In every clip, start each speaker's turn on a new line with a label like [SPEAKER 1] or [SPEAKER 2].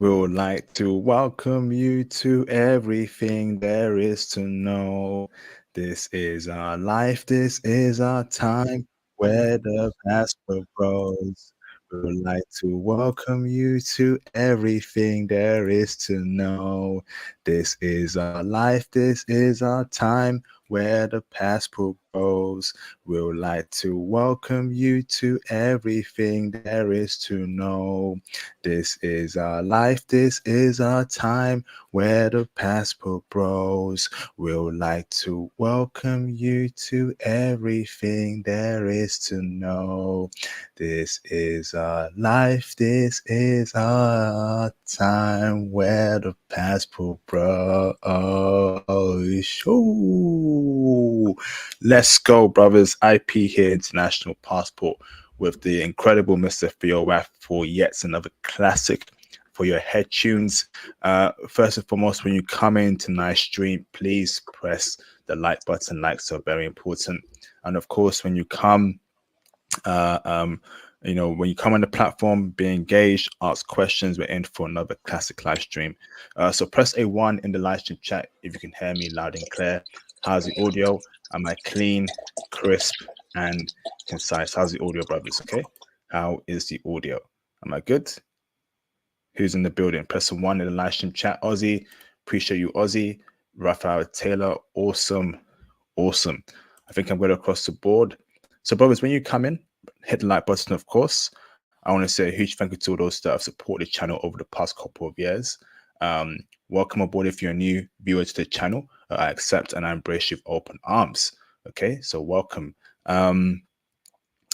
[SPEAKER 1] We would like to welcome you to everything there is to know. This is our life, this is our time, where the past grows. We would like to welcome you to everything there is to know. This is our life, this is our time, where the past grows. We would like to welcome you to everything there is to know. This is our life, this is our time, where the passport bros will like to welcome you to everything there is to know. This is our life, this is our time, where the passport bros. Ooh. Let's go, brothers. IP here, International Passport, with the incredible Mr. Theo for yet another classic for your head tunes. First and foremost, when you come in tonight's stream, please press the like button. Likes are very important. And of course, when you come, when you come on the platform, be engaged, ask questions. We're in for another classic live stream. So press A1 in the live stream chat if you can hear me loud and clear. How's the audio? Am I clean, crisp, and concise? How's the audio, brothers? Okay. How is the audio? Am I good? Who's in the building? Press 1 in the live stream chat. Ozzy, appreciate you, Ozzy. Raphael Taylor, awesome. I think I'm good across the board. So, brothers, when you come in, hit the like button, of course. I want to say a huge thank you to all those that have supported the channel over the past couple of years. Welcome aboard if you're a new viewer to the channel. I accept and I embrace you with open arms. Okay, so welcome. When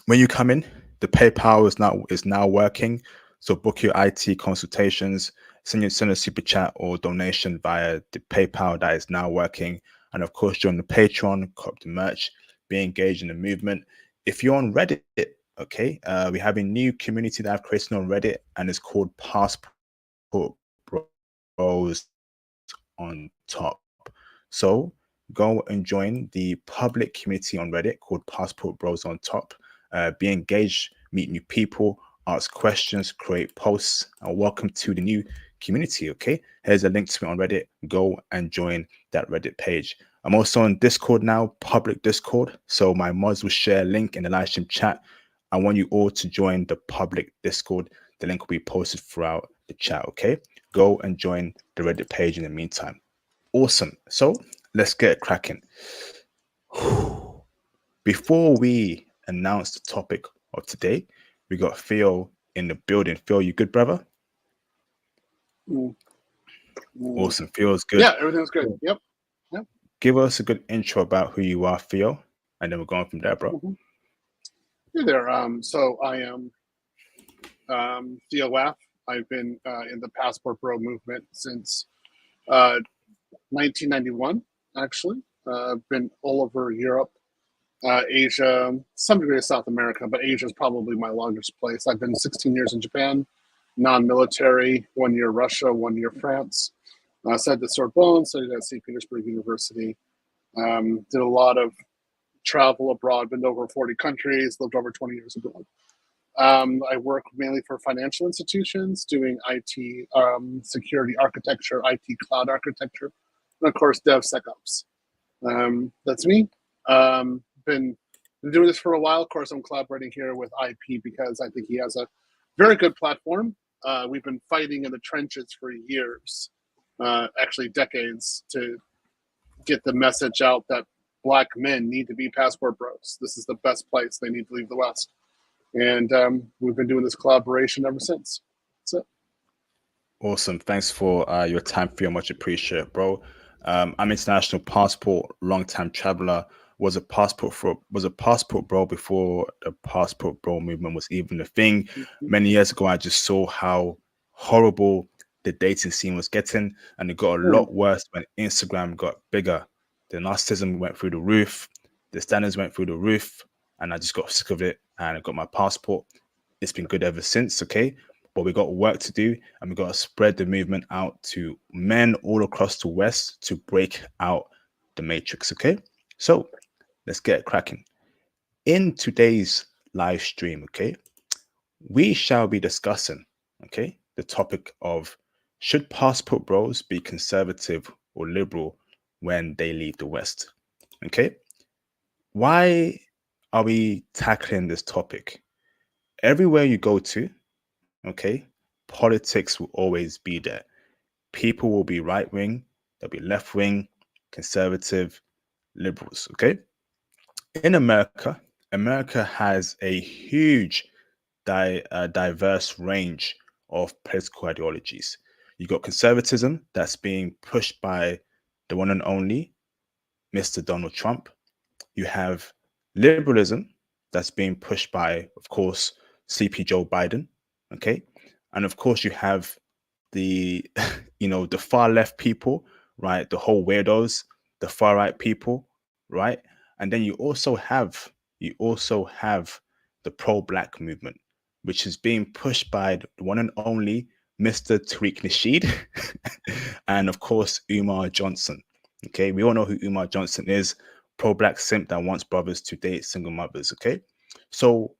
[SPEAKER 1] you come in, the PayPal is now working. So book your IT consultations, send a super chat or donation via the PayPal that is now working. And of course, join the Patreon, cop the merch, be engaged in the movement. If you're on Reddit, okay, we have a new community that I've created on Reddit, and it's called Passport Bros on Top. So go and join the public community on Reddit called Passport Bros on Top. Be engaged, meet new people, ask questions, create posts, and welcome to the new community. Okay, here's a link to it on Reddit. Go and join that Reddit page. I'm also on Discord now, public Discord. So my mods will share a link in the live stream chat. I want you all to join the public Discord. The link will be posted throughout the chat. Okay, go and join the Reddit page in the meantime. Awesome. So let's get cracking. Before we announce the topic of today, we got Theo in the building. Theo, you good, brother? Awesome. Theo's good.
[SPEAKER 2] Yeah, everything's good. Yep.
[SPEAKER 1] Give us a good intro about who you are, Theo, and then we're going from there, bro.
[SPEAKER 2] Hey there. So I am Theo Waff. I've been in the Passport Bro movement since 1991, actually. I've been all over Europe, Asia, some degree of South America, but Asia is probably my longest place. I've been 16 years in Japan, non-military, 1 year Russia, 1 year France. Studied at Sorbonne, studied at St. Petersburg University. Did a lot of travel abroad, been to over 40 countries, lived over 20 years abroad. I work mainly for financial institutions, doing IT security architecture, IT cloud architecture, and of course, DevSecOps. That's me. Been doing this for a while. Of course, I'm collaborating here with IP because I think he has a very good platform. We've been fighting in the trenches for years, actually decades, to get the message out that Black men need to be passport bros. This is the best place. They need to leave the West. And we've been doing this collaboration ever since. That's it.
[SPEAKER 1] Awesome. Thanks for your time, Theo. Much appreciated, bro. I'm International Passport, long-time traveler. Was a passport bro before the passport bro movement was even a thing. Many years ago, I just saw how horrible the dating scene was getting, and it got a lot worse when Instagram got bigger. The narcissism went through the roof, the standards went through the roof, and I just got sick of it, and I got my passport. It's been good ever since, okay? But we got work to do, and we got to spread the movement out to men all across the West to break out the matrix, okay? So let's get cracking. In today's live stream, okay, we shall be discussing, okay, the topic of Should passport bros be conservative or liberal when they leave the West? Okay. Why are we tackling this topic? Everywhere you go to, okay, politics will always be there. People will be right wing, they'll be left wing, conservative, liberals. Okay. In America, America has a huge diverse range of political ideologies. You got conservatism that's being pushed by the one and only Mr. Donald Trump. You have liberalism that's being pushed by, of course, CP Joe Biden. Okay. And of course, you have the, the far left people, right? The whole weirdos, the far right people, right? And then you also have the pro-black movement, which is being pushed by the one and only Mr. Tariq Nasheed and of course Umar Johnson. Okay, we all know who Umar Johnson is, pro-black simp that wants brothers to date single mothers. Okay, so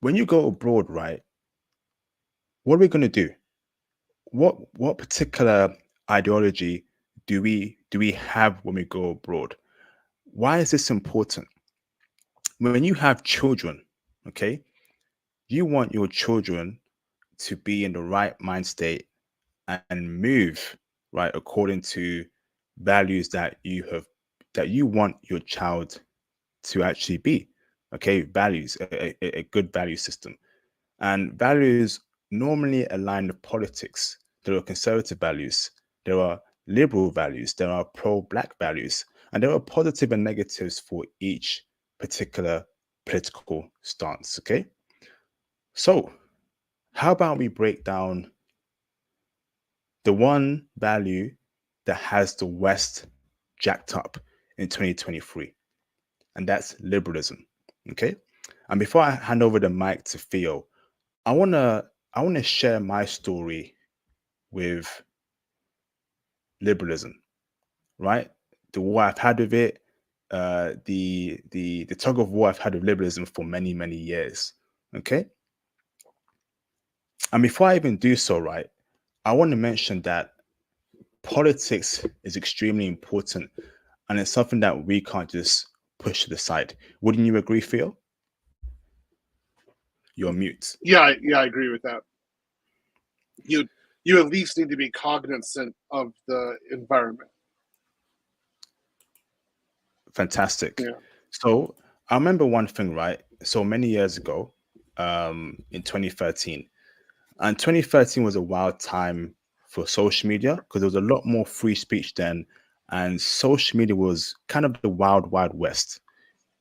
[SPEAKER 1] when you go abroad, right, what are we going to do? What particular ideology do we have when we go abroad? Why is this important? When you have children, okay, you want your children to be in the right mind state and move right according to values that you want your child to actually be. Okay, values, a good value system. And values normally align with politics. There are conservative values, there are liberal values, there are pro black values, and there are positive and negatives for each particular political stance. Okay. So, how about we break down the one value that has the West jacked up in 2023? And that's liberalism. Okay. And before I hand over the mic to Theo, I wanna I wanna share my story with liberalism, right? The war I've had with it, the tug of war I've had with liberalism for many, many years. Okay. And before I even do so, right, I want to mention that politics is extremely important and it's something that we can't just push to the side. Wouldn't you agree, Theo? You're mute.
[SPEAKER 2] Yeah, I agree with that. You you at least need to be cognizant of the environment.
[SPEAKER 1] Fantastic.
[SPEAKER 2] Yeah.
[SPEAKER 1] So I remember one thing, right? So many years ago, in 2013, and 2013 was a wild time for social media because there was a lot more free speech then, and social media was kind of the wild, wild west.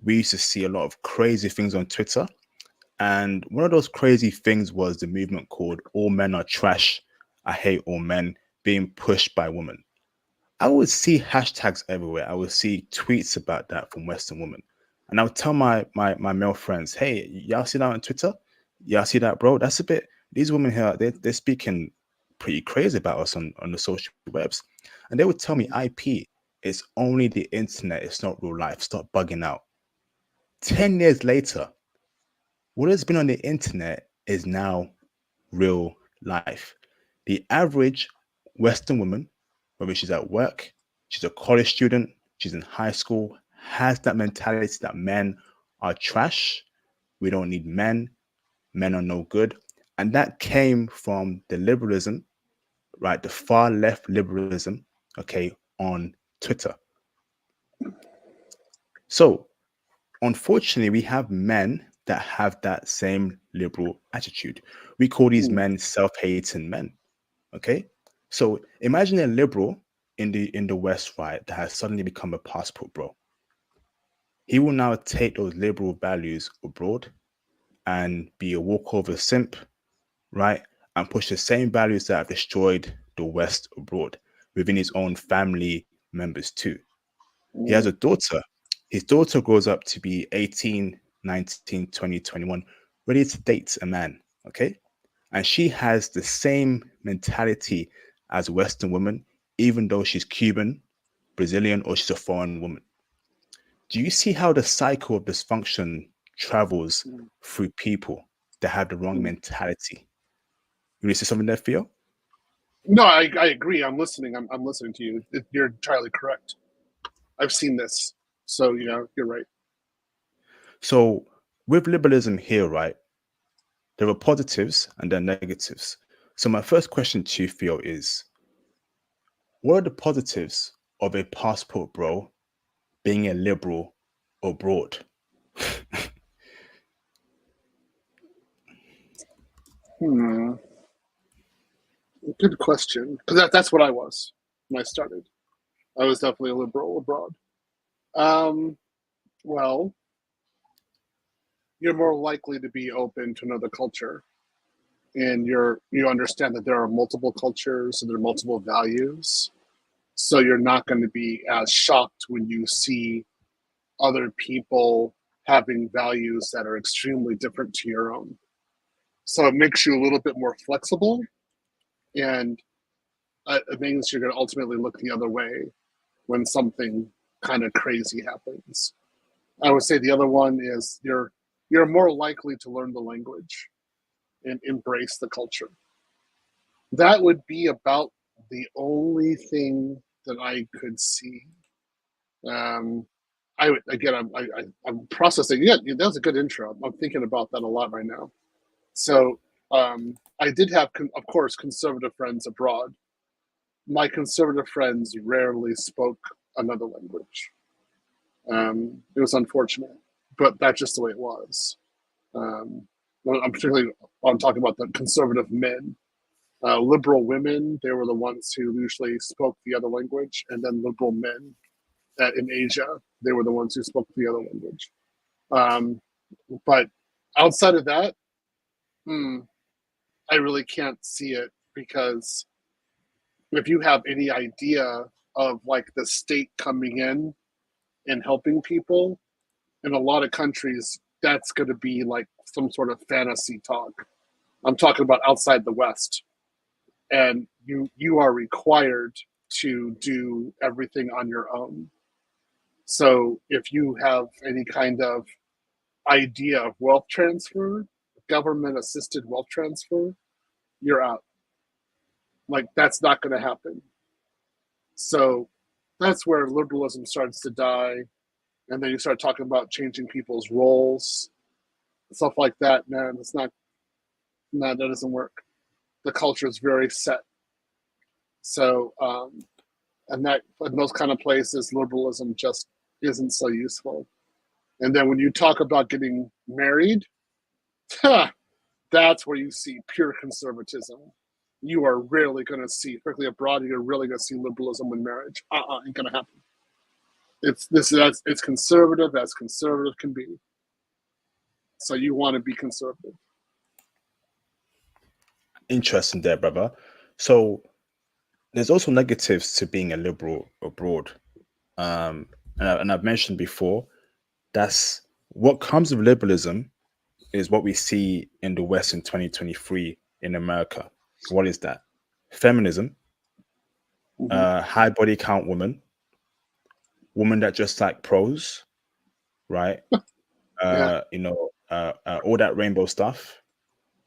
[SPEAKER 1] We used to see a lot of crazy things on Twitter, and one of those crazy things was the movement called "All Men Are Trash." I hate all men being pushed by women. I would see hashtags everywhere. I would see tweets about that from Western women. And I would tell my male friends, hey, y'all see that on Twitter? Y'all see that, bro? That's a bit, these women here, they're speaking pretty crazy about us on the social webs. And they would tell me, IP, it's only the internet, it's not real life. Stop bugging out. 10 years later, what has been on the internet is now real life. The average Western woman, whether she's at work, she's a college student, she's in high school, has that mentality that men are trash. We don't need men. Men are no good. And that came from the liberalism, right? The far left liberalism, okay, on Twitter. So unfortunately, we have men that have that same liberal attitude. We call these
[SPEAKER 2] Mm,
[SPEAKER 1] men self-hating men. Okay, so imagine a liberal in the West, right, that has suddenly become a passport bro. He will now take those liberal values abroad and be a walkover simp, right, and push the same values that have destroyed the West abroad within his own family members too. He has a
[SPEAKER 2] mm,
[SPEAKER 1] daughter. His daughter grows up to be 18, 19, 20, 21, ready to date a man. Okay. And she has the same mentality as a Western woman, even though she's Cuban, Brazilian, or she's a foreign woman. Do you see how the cycle of dysfunction travels
[SPEAKER 2] mm,
[SPEAKER 1] through people that have the wrong
[SPEAKER 2] mm.
[SPEAKER 1] mentality? You see something there, Theo?
[SPEAKER 2] No, I agree. I'm listening. I'm listening to you. You're entirely correct. I've seen this. So, you're right.
[SPEAKER 1] So with liberalism here, right, there are positives and there are negatives. So my first question to you, Theo, is what are the positives of a passport bro being a liberal abroad?
[SPEAKER 2] Hmm. Good question. Because that's what I was when I started. I was definitely a liberal abroad. Um, well, you're more likely to be open to another culture, and you understand that there are multiple cultures and there are multiple values. So you're not going to be as shocked when you see other people having values that are extremely different to your own. So it makes you a little bit more flexible, and it means you're going to ultimately look the other way when something kind of crazy happens. I would say the other one is you're more likely to learn the language and embrace the culture. That would be about the only thing that I could see. Um, I would again, I'm processing. Yeah, that was a good intro. I'm thinking about that a lot right now. So I did have, of course, conservative friends abroad. My conservative friends rarely spoke another language. It was unfortunate, but that's just the way it was. Um, I'm particularly I'm talking about the conservative men. Liberal women, they were the ones who usually spoke the other language, and then liberal men in Asia, they were the ones who spoke the other language. Um, but outside of that, hmm, I really can't see it because if you have any idea of like the state coming in and helping people, in a lot of countries, that's going to be like some sort of fantasy talk. I'm talking about outside the West, and you are required to do everything on your own. So if you have any kind of idea of wealth transfer, government assisted wealth transfer, you're out. Like that's not going to happen. So that's where liberalism starts to die, and then you start talking about changing people's roles, stuff like that. Man, it's not. No, that doesn't work. The culture is very set. So, and that in those kind of places, liberalism just isn't so useful. And then when you talk about getting married, that's where you see pure conservatism. You are rarely going to see, particularly abroad, you're really going to see liberalism in marriage. Ain't going to happen. It's conservative as conservative can be. So you want to be conservative.
[SPEAKER 1] Interesting there, brother. So there's also negatives to being a liberal abroad. And I've mentioned before, that's what comes with liberalism is what we see in the West in 2023 in America. What is that? Feminism,
[SPEAKER 2] Mm-hmm.
[SPEAKER 1] high body count woman that just like pros, right?
[SPEAKER 2] Yeah.
[SPEAKER 1] All that rainbow stuff,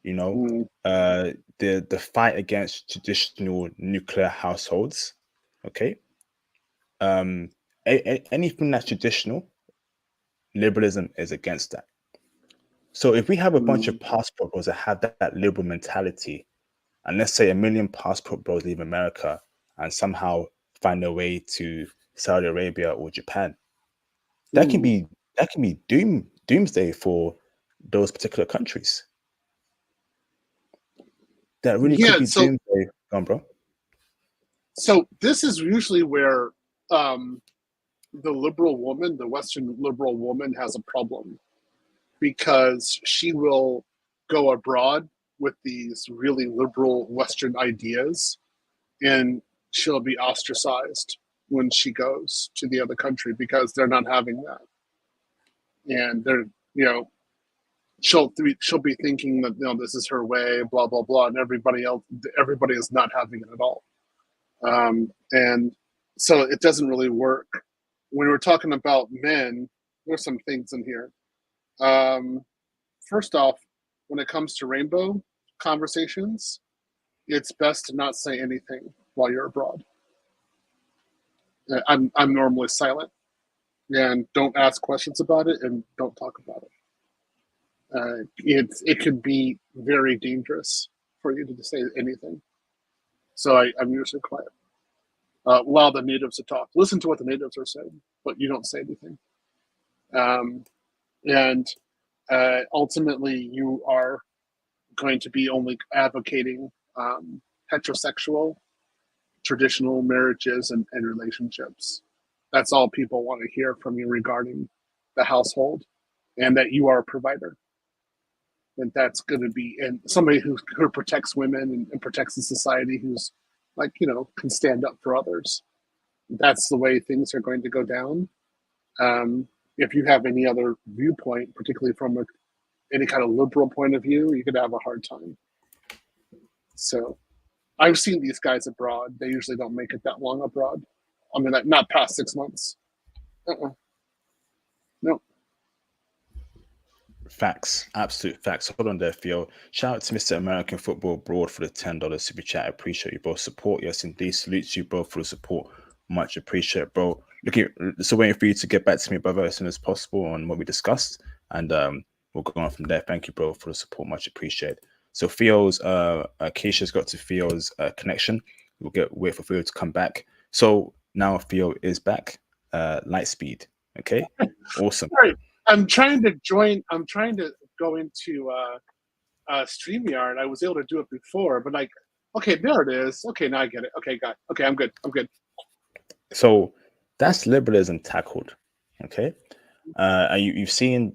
[SPEAKER 1] you know,
[SPEAKER 2] Mm.
[SPEAKER 1] the fight against traditional nuclear households, okay? Um, anything that's traditional, liberalism is against that. So if we have a bunch of
[SPEAKER 2] Mm.
[SPEAKER 1] passport bros that have that liberal mentality, and let's say a million passport bros leave America and somehow find their way to Saudi Arabia or Japan, that can
[SPEAKER 2] Mm.
[SPEAKER 1] be doomsday for those particular countries. That really could
[SPEAKER 2] Yeah.
[SPEAKER 1] be
[SPEAKER 2] So
[SPEAKER 1] doomsday. Go on, bro.
[SPEAKER 2] so this is usually where um, the liberal woman, the Western liberal woman, has a problem because she will go abroad with these really liberal Western ideas, and she'll be ostracized when she goes to the other country because they're not having that, and they're you know she'll be thinking that this is her way, blah blah blah, and everybody is not having it at all, and so it doesn't really work. When we're talking about men, there's some things in here. Um, First off, when it comes to rainbow conversations, it's best to not say anything while you're abroad. I'm normally silent, and don't ask questions about it, and don't talk about it. It could be very dangerous for you to say anything. So I'm usually quiet. Allow the natives to talk. Listen to what the natives are saying, but you don't say anything. And ultimately, you are going to be only advocating heterosexual, traditional marriages and relationships. That's all people want to hear from you regarding the household, and that you are a provider. And that's going to be, and somebody who protects women and protects the society, who's like, can stand up for others. That's the way things are going to go down. If you have any other viewpoint, particularly from any kind of liberal point of view, you're going to have a hard time. So I've seen these guys abroad. They usually don't make it that long abroad. I mean, like, not past 6 months. No.
[SPEAKER 1] Facts, absolute facts. Hold on there, Theo. Shout out to Mr. American Football Abroad for the $10 super chat. I appreciate you both support. Yes, indeed. Salutes you both for the support. Much appreciate, bro. So waiting for you to get back to me, brother, as soon as possible on what we discussed, and we'll go on from there. Thank you, bro, for the support. Much appreciated. So Theo's, Keisha's got to Theo's connection. We'll wait for Theo to come back. So now Theo is back. Light speed. Okay, awesome.
[SPEAKER 2] Sorry. I'm trying to go into StreamYard. I was able to do it before, but okay, there it is. Okay, now I get it. Okay, got it. Okay, I'm good.
[SPEAKER 1] So that's liberalism tackled. Okay. You've seen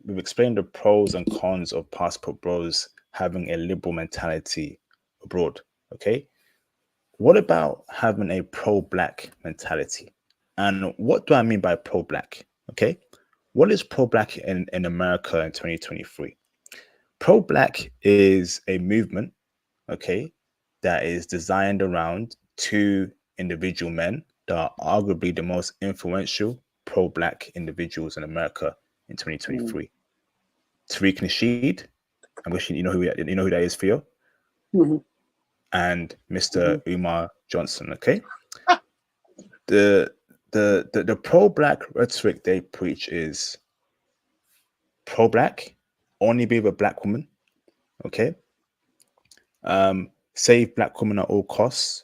[SPEAKER 1] we've explained the pros and cons of passport bros having a liberal mentality abroad. Okay. What about having a pro-black mentality? And what do I mean by pro-black? Okay. What is pro-black in America in 2023? Pro-black is a movement, okay, that is designed around two individual men that are arguably the most influential pro-black individuals in America in 2023. Tariq Nasheed, I'm wishing you know who that is, Theo, and Mr. Umar Johnson. Okay, the pro-black rhetoric they preach is pro-black, only be with a black woman. Okay, save black women at all costs.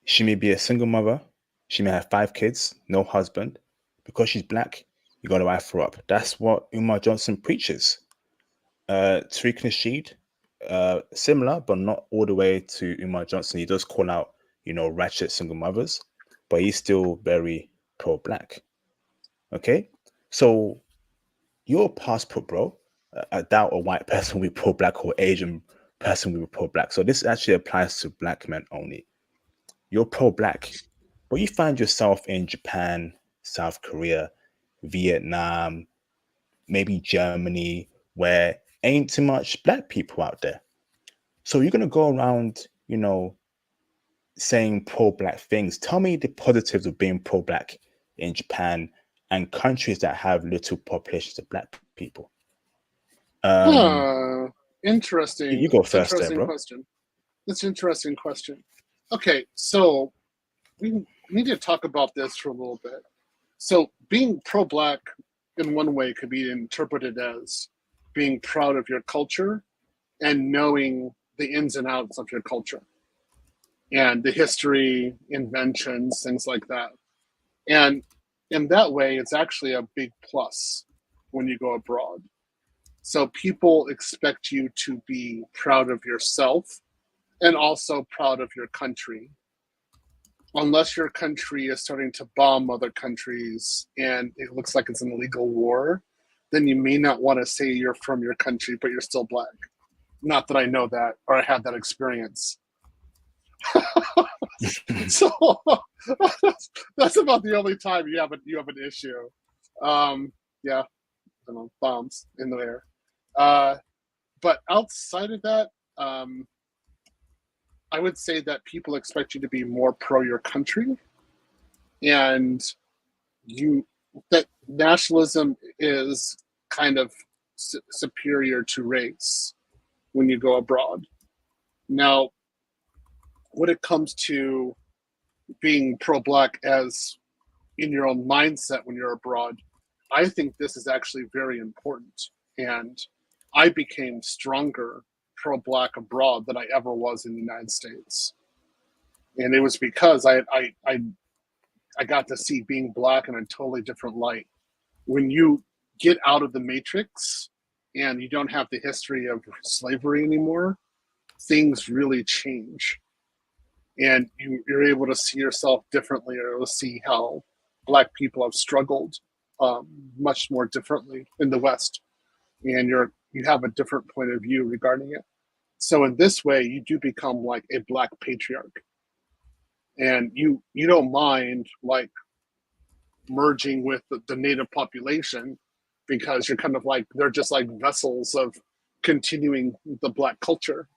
[SPEAKER 1] She may be a single mother. She may have 5 kids, no husband. Because she's black, you got to wife her up. That's what Umar Johnson preaches. Tariq Nasheed, similar, but not all the way to Umar Johnson. He does call out, ratchet single mothers, but he's still very pro-black. Okay? So you're a passport bro. I doubt a white person will be pro-black or Asian person will be pro-black. So this actually applies to black men only. You're pro-black, but you find yourself in Japan, South Korea, Vietnam, maybe Germany, where ain't too much black people out there. So you're going to go around, saying pro-black things. Tell me the positives of being pro-black in Japan and countries that have little populations of black people.
[SPEAKER 2] Interesting.
[SPEAKER 1] You go first
[SPEAKER 2] interesting
[SPEAKER 1] there, bro.
[SPEAKER 2] Question. That's an interesting question. Okay, so we need to talk about this for a little bit. So being pro-black in one way could be interpreted as being proud of your culture and knowing the ins and outs of your culture and the history, inventions, things like that. And in that way, it's actually a big plus when you go abroad. So people expect you to be proud of yourself and also proud of your country. Unless your country is starting to bomb other countries and it looks like it's an illegal war, then you may not want to say you're from your country, but you're still black. Not that I know that or I had that experience. So that's about the only time you have an issue. Yeah, I don't know, bombs in the air. But outside of that, I would say that people expect you to be more pro your country, and that nationalism is kind of superior to race when you go abroad. Now, when it comes to being pro-black as in your own mindset when you're abroad, I think this is actually very important. And I became stronger pro-black abroad than I ever was in the United States. And it was because I got to see being black in a totally different light. When you get out of the matrix and you don't have the history of slavery anymore, things really change. And you're able to see yourself differently, or able to see how black people have struggled much more differently in the West. And you have a different point of view regarding it. So in this way, you do become like a black patriarch. And you don't mind like merging with the native population, because you're kind of like, they're just like vessels of continuing the black culture.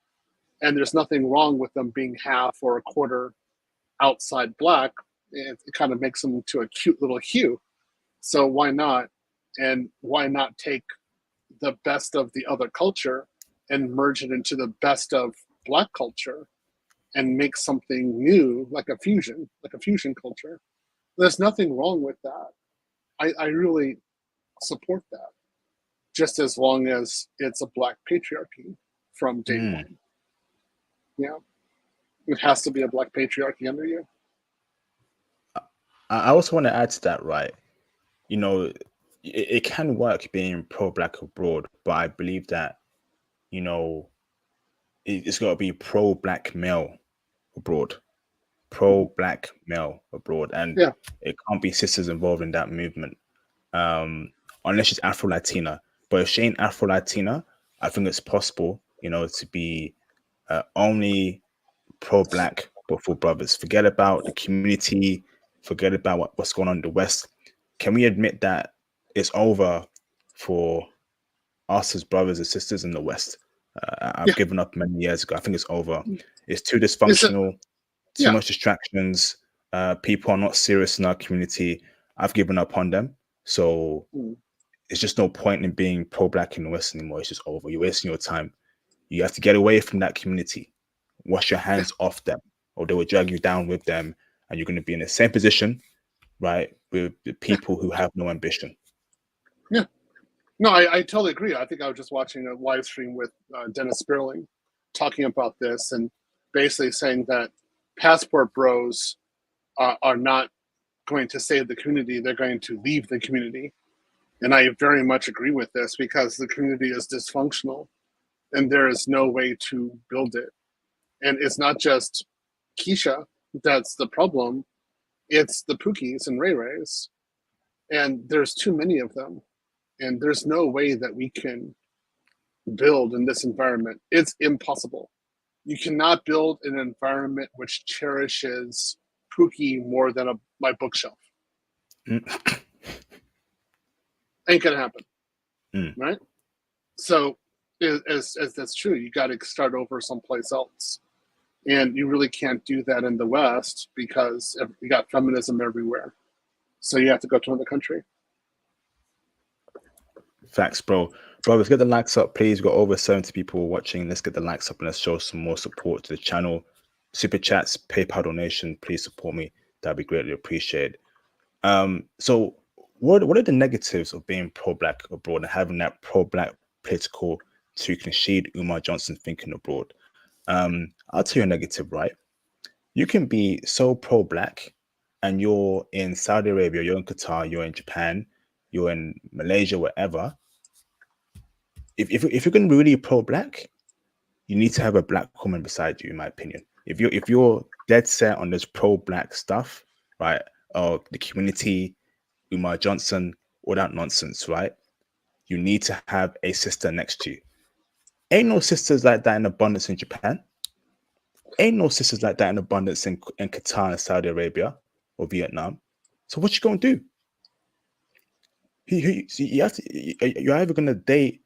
[SPEAKER 2] And there's nothing wrong with them being half or a quarter outside black. It kind of makes them into a cute little hue. So why not? And why not take the best of the other culture and merge it into the best of black culture and make something new, like a fusion culture? There's nothing wrong with that. I really support that, just as long as it's a black patriarchy from day one. Yeah, it has to be a black patriarchy under you.
[SPEAKER 1] I also want to add to that, right? You know, it can work being pro-black abroad, but I believe that, you know, it's got to be pro-black male abroad, pro-black male abroad, and
[SPEAKER 2] Yeah,
[SPEAKER 1] it can't be sisters involved in that movement, unless she's Afro-Latina. But if she ain't Afro-Latina, I think it's possible, you know, to be only pro-black but for brothers. Forget about the community, forget about what's going on in the West. Can we admit that it's over for us as brothers and sisters in the West? I've
[SPEAKER 2] yeah.
[SPEAKER 1] given up many years ago. I think it's over. It's too
[SPEAKER 2] Is it?
[SPEAKER 1] dysfunctional, too
[SPEAKER 2] Yeah,
[SPEAKER 1] much distractions. People are not serious in our community. I've given up on them. So it's just no point in being pro-black in the West anymore. It's just over. You're wasting your time. You have to get away from that community. Wash your
[SPEAKER 2] yeah,
[SPEAKER 1] hands off them, or they will drag you down with them, and you're going to be in the same position, right, with the
[SPEAKER 2] yeah,
[SPEAKER 1] people who have no ambition.
[SPEAKER 2] yeah. No, I totally agree. I think I was just watching a live stream with Dennis Sperling talking about this, and basically saying that passport bros are not going to save the community, they're going to leave the community. And I very much agree with this, because the community is dysfunctional and there is no way to build it. And it's not just Keisha that's the problem, it's the Pookies and Ray Rays. And there's too many of them. And there's no way that we can build in this environment. It's impossible. You cannot build an environment which cherishes Pookie more than my bookshelf.
[SPEAKER 1] Mm.
[SPEAKER 2] Ain't gonna happen,
[SPEAKER 1] Mm.
[SPEAKER 2] right? So, as that's true, you got to start over someplace else, and you really can't do that in the West because you got feminism everywhere. So you have to go to another country.
[SPEAKER 1] Facts, bro. Bro, let's get the likes up, please. We've got over 70 people watching. Let's get the likes up and let's show some more support to the channel. Super chats, PayPal donation, please support me. That'd be greatly appreciated. So what are the negatives of being pro-black abroad and having that pro-black political to concede Umar Johnson thinking abroad? I'll tell you a negative, right? You can be so pro-black and you're in Saudi Arabia, you're in Qatar, you're in Japan, you're in Malaysia, wherever. If you're going to be really pro-black, you need to have a black woman beside you, in my opinion. If you're dead set on this pro-black stuff, right? Or the community, Umar Johnson, all that nonsense, right? You need to have a sister next to you. Ain't no sisters like that in abundance in Japan. Ain't no sisters like that in abundance in Qatar and Saudi Arabia or Vietnam. So what you gonna do? You have to. You're either gonna date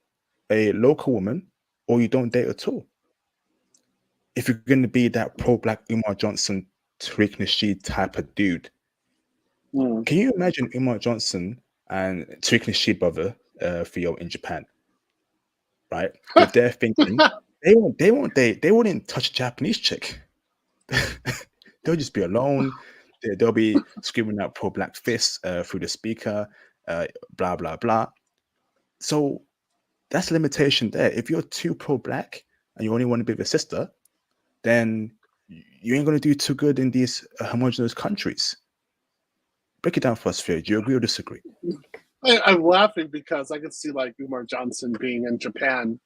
[SPEAKER 1] a local woman or you don't date at all. If you're gonna be that pro-black Umar Johnson, Tariq Nasheed type of dude, can you imagine Umar Johnson and Tariq Nasheed brother Theo in Japan, right? With their thinking, they wouldn't touch a Japanese chick. They'll just be alone. They'll be screaming out pro-black fists through the speaker, blah blah blah. So that's a limitation there. If you're too pro-black and you only want to be with a sister, then you ain't gonna do too good in these homogenous countries. Break it down for us, Theo. Do you agree or disagree?
[SPEAKER 2] I'm laughing because I could see like Umar Johnson being in Japan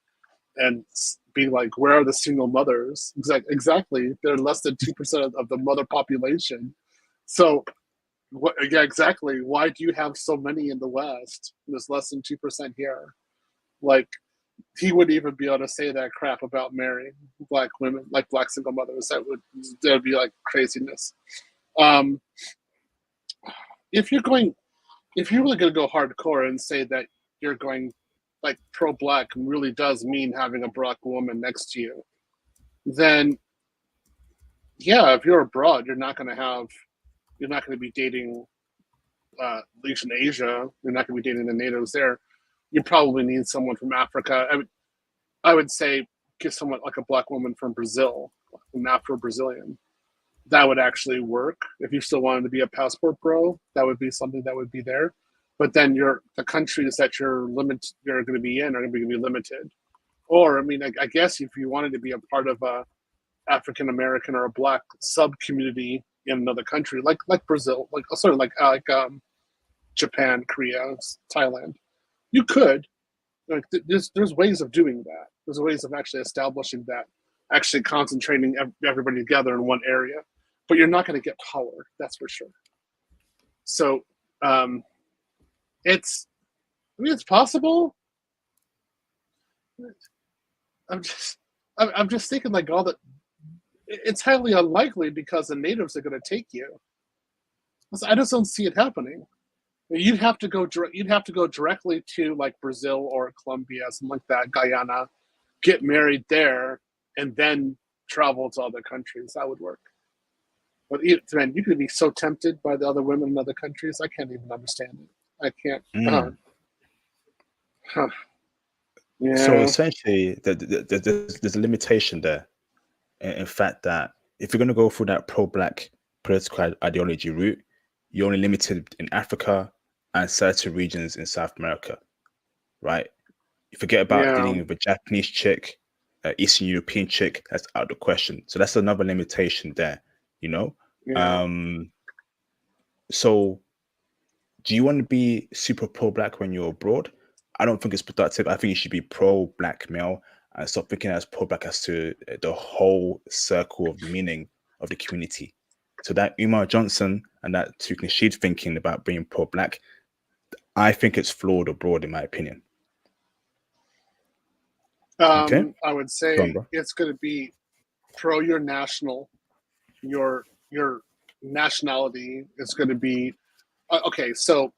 [SPEAKER 2] and being like, "Where are the single mothers?" Exactly, they're less than 2% of the mother population. So, yeah, exactly. Why do you have so many in the West? There's less than 2% here. Like, he wouldn't even be able to say that crap about marrying black women, like black single mothers. That'd be like craziness. Um, if you're really going to go hardcore and say that you're going like pro-black really does mean having a black woman next to you, then yeah, if you're abroad, you're not going to be dating at least in Asia. You're not going to be dating the natives there. You probably need someone from Africa. I would say get someone like a black woman from Brazil, an Afro-Brazilian. That would actually work. If you still wanted to be a passport bro, that would be something that would be there. But then the countries that you're going to be in are going to be limited. Or, I mean, I guess if you wanted to be a part of a African American or a black sub community in another country, like Brazil, like sort of like Japan, Korea, Thailand, you could. Like, there's ways of doing that. There's ways of actually establishing that, actually concentrating everybody together in one area. But you're not going to get power, that's for sure. So it's possible. I'm just thinking like all that. It's highly unlikely because the natives are going to take you. I just don't see it happening. You'd have to go directly to like Brazil or Colombia, something like that, Guyana, get married there, and then travel to other countries. That would work. But man, you could be so tempted by the other women in other countries. I can't even understand it. I can't. Yeah.
[SPEAKER 1] So essentially, there's a limitation there. In fact, that if you're going to go through that pro-black political ideology route, you're only limited in Africa and certain regions in South America, right? You forget about dealing with a Japanese chick, Eastern European chick. That's out of the question. So that's another limitation there, you know?
[SPEAKER 2] Yeah.
[SPEAKER 1] So do you want to be super pro-black when you're abroad? I don't think it's productive. I think you should be pro-black male and stop thinking as pro-black as to the whole circle of meaning of the community. So that Umar Johnson and that Tuknashid thinking about being pro-black, I think it's flawed abroad, in my opinion.
[SPEAKER 2] Okay. I would say it's going to be pro your nationality is going to be okay. So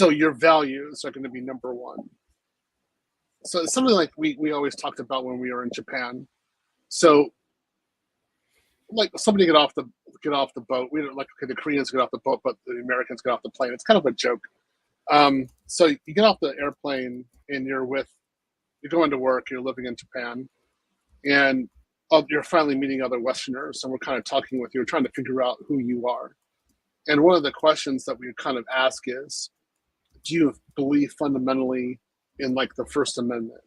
[SPEAKER 2] your values are going to be number one. So it's something like we always talked about when we were in Japan. So like somebody get off the boat. We don't like, okay, the Koreans get off the boat, but the Americans get off the plane. It's kind of a joke. So you get off the airplane and you're going to work. You're living in Japan, and you're finally meeting other Westerners, and we're kind of talking with you. We're trying to figure out who you are. And one of the questions that we kind of ask is, do you believe fundamentally in like the First Amendment,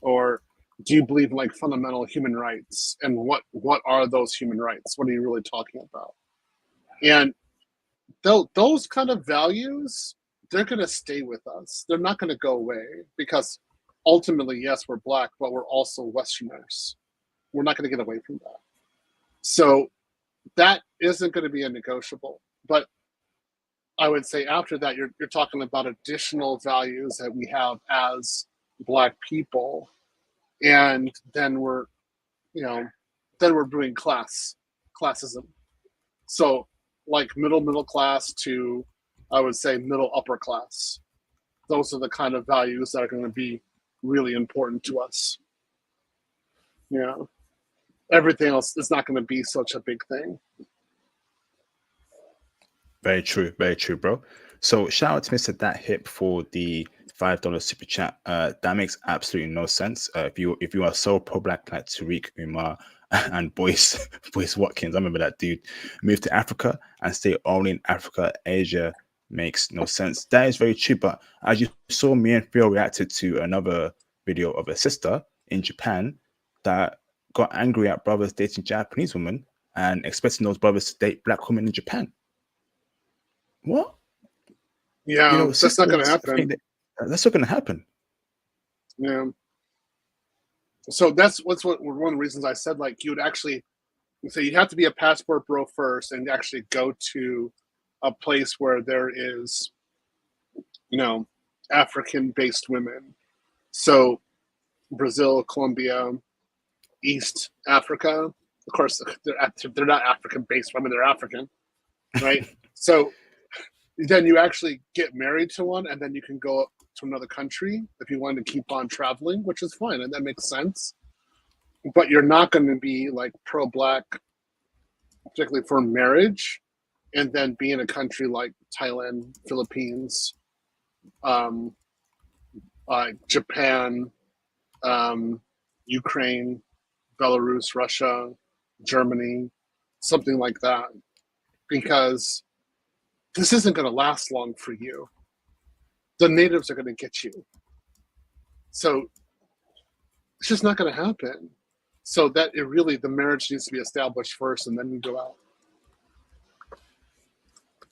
[SPEAKER 2] or do you believe in like fundamental human rights? And what are those human rights? What are you really talking about? And those kind of values, they're going to stay with us. They're not going to go away because ultimately, yes, we're black, but we're also Westerners. We're not going to get away from that. So that isn't going to be a negotiable. But I would say after that, you're talking about additional values that we have as black people. And then we're doing classism. So like middle class to, I would say, middle upper class. Those are the kind of values that are going to be really important to us. Yeah. Everything else is not going to be such a big thing.
[SPEAKER 1] Very true, bro. So shout out to Mr. Dat Hip for the $5 super chat. That makes absolutely no sense. If you are so pro black like Tariq Umar and Boyce Watkins, I remember that dude, moved to Africa and stay only in Africa, Asia makes no sense. That is very true. But as you saw, me and Theo reacted to another video of a sister in Japan that got angry at brothers dating Japanese women and expecting those brothers to date black women in Japan. What?
[SPEAKER 2] Yeah, that's not going to happen.
[SPEAKER 1] That's not going to happen.
[SPEAKER 2] Yeah. So that's one of the reasons I said, like, you would actually say you have to be a passport bro first and actually go to a place where there is, African-based women. So Brazil, Colombia, East Africa. Of course, they're not African-based women; they're African, right? So then you actually get married to one, and then you can go to another country if you want to keep on traveling, which is fine, and that makes sense. But you're not going to be like pro-black, particularly for marriage, and then be in a country like Thailand, Philippines, Japan, Ukraine, Belarus, Russia, Germany, something like that, because this isn't going to last long for you. The natives are going to get you. So it's just not going to happen. So that the marriage needs to be established first, and then you go out.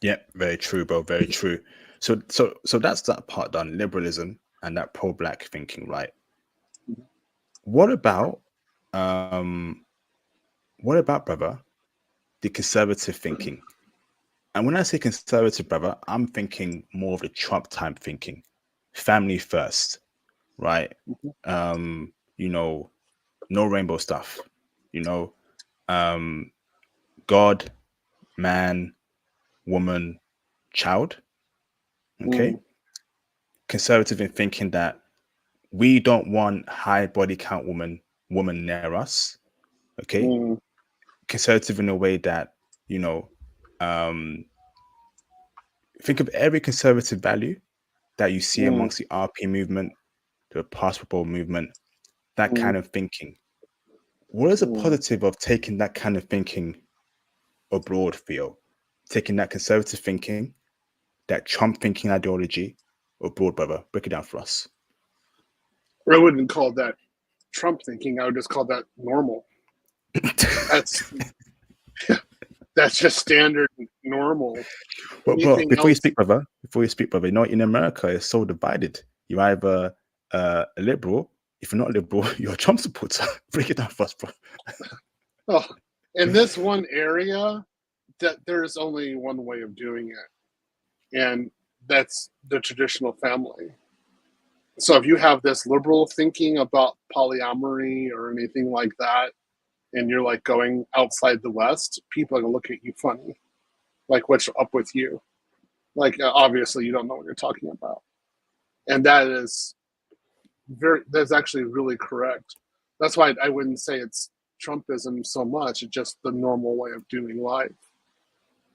[SPEAKER 1] Yeah, very true, bro. Very true. So that's that part done. Liberalism and that pro-black thinking, right? What about brother, the conservative thinking? And when I say conservative, brother, I'm thinking more of the Trump type thinking, family first, right? No rainbow stuff, God, man, woman, child. Okay. Conservative in thinking that we don't want high body count woman near us. Okay. Conservative in a way that, think of every conservative value that you see amongst the RP movement, the passport movement, that kind of thinking. What is the positive of taking that kind of thinking abroad, Theo? Taking that conservative thinking, that Trump thinking ideology abroad, brother. Break it down for us.
[SPEAKER 2] I wouldn't call that Trump thinking. I would just call that normal. That's just standard normal.
[SPEAKER 1] But bro, before you speak, brother, in America, it's so divided. You're either a liberal. If you're not liberal, you're a Trump supporter. Break it down for us, bro.
[SPEAKER 2] Oh, in this one area, that there's only one way of doing it, and that's the traditional family. So if you have this liberal thinking about polyamory or anything like that, and you're like going outside the West, people are gonna look at you funny. Like, what's up with you? Like, obviously you don't know what you're talking about. And that's actually really correct. That's why I wouldn't say it's Trumpism so much. It's just the normal way of doing life.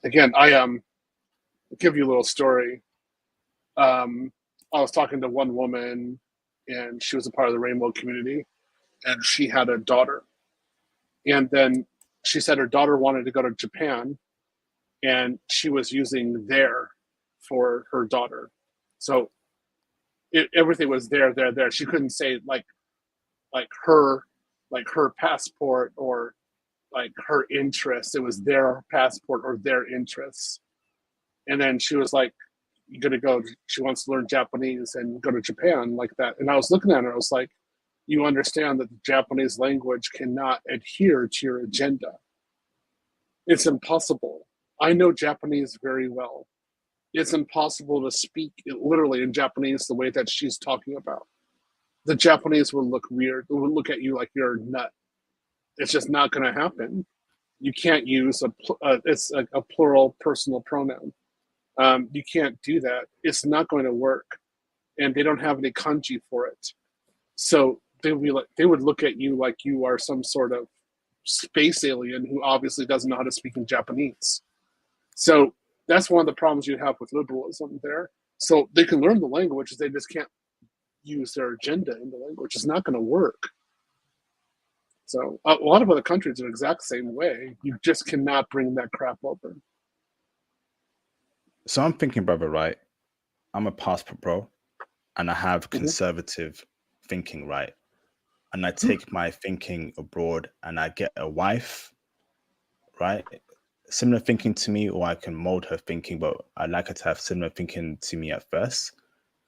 [SPEAKER 2] Again, I'll give you a little story. I was talking to one woman, and she was a part of the rainbow community, and she had a daughter. And then she said her daughter wanted to go to Japan, and she was using there for her daughter. So everything was there. She couldn't say like her passport or like her interests. It was their passport or their interests. And then she was like, "You're gonna go." She wants to learn Japanese and go to Japan like that. And I was looking at her. I was like, "You understand that the Japanese language cannot adhere to your agenda. It's impossible. I know Japanese very well. It's impossible to speak it literally in Japanese the way that she's talking about. The Japanese will look weird. They will look at you like you're a nut. It's just not going to happen. You can't use a plural personal pronoun. You can't do that. It's not going to work, and they don't have any kanji for it. So they would look at you like you are some sort of space alien who obviously doesn't know how to speak in Japanese. So that's one of the problems you have with liberalism there. So they can learn the language, they just can't use their agenda in the language. It's not going to work. So a lot of other countries are the exact same way. You just cannot bring that crap over.
[SPEAKER 1] So I'm thinking, brother, right? I'm a passport bro, and I have conservative thinking, right? And I take my thinking abroad and I get a wife, right? Similar thinking to me, or I can mold her thinking, but I'd like her to have similar thinking to me at first.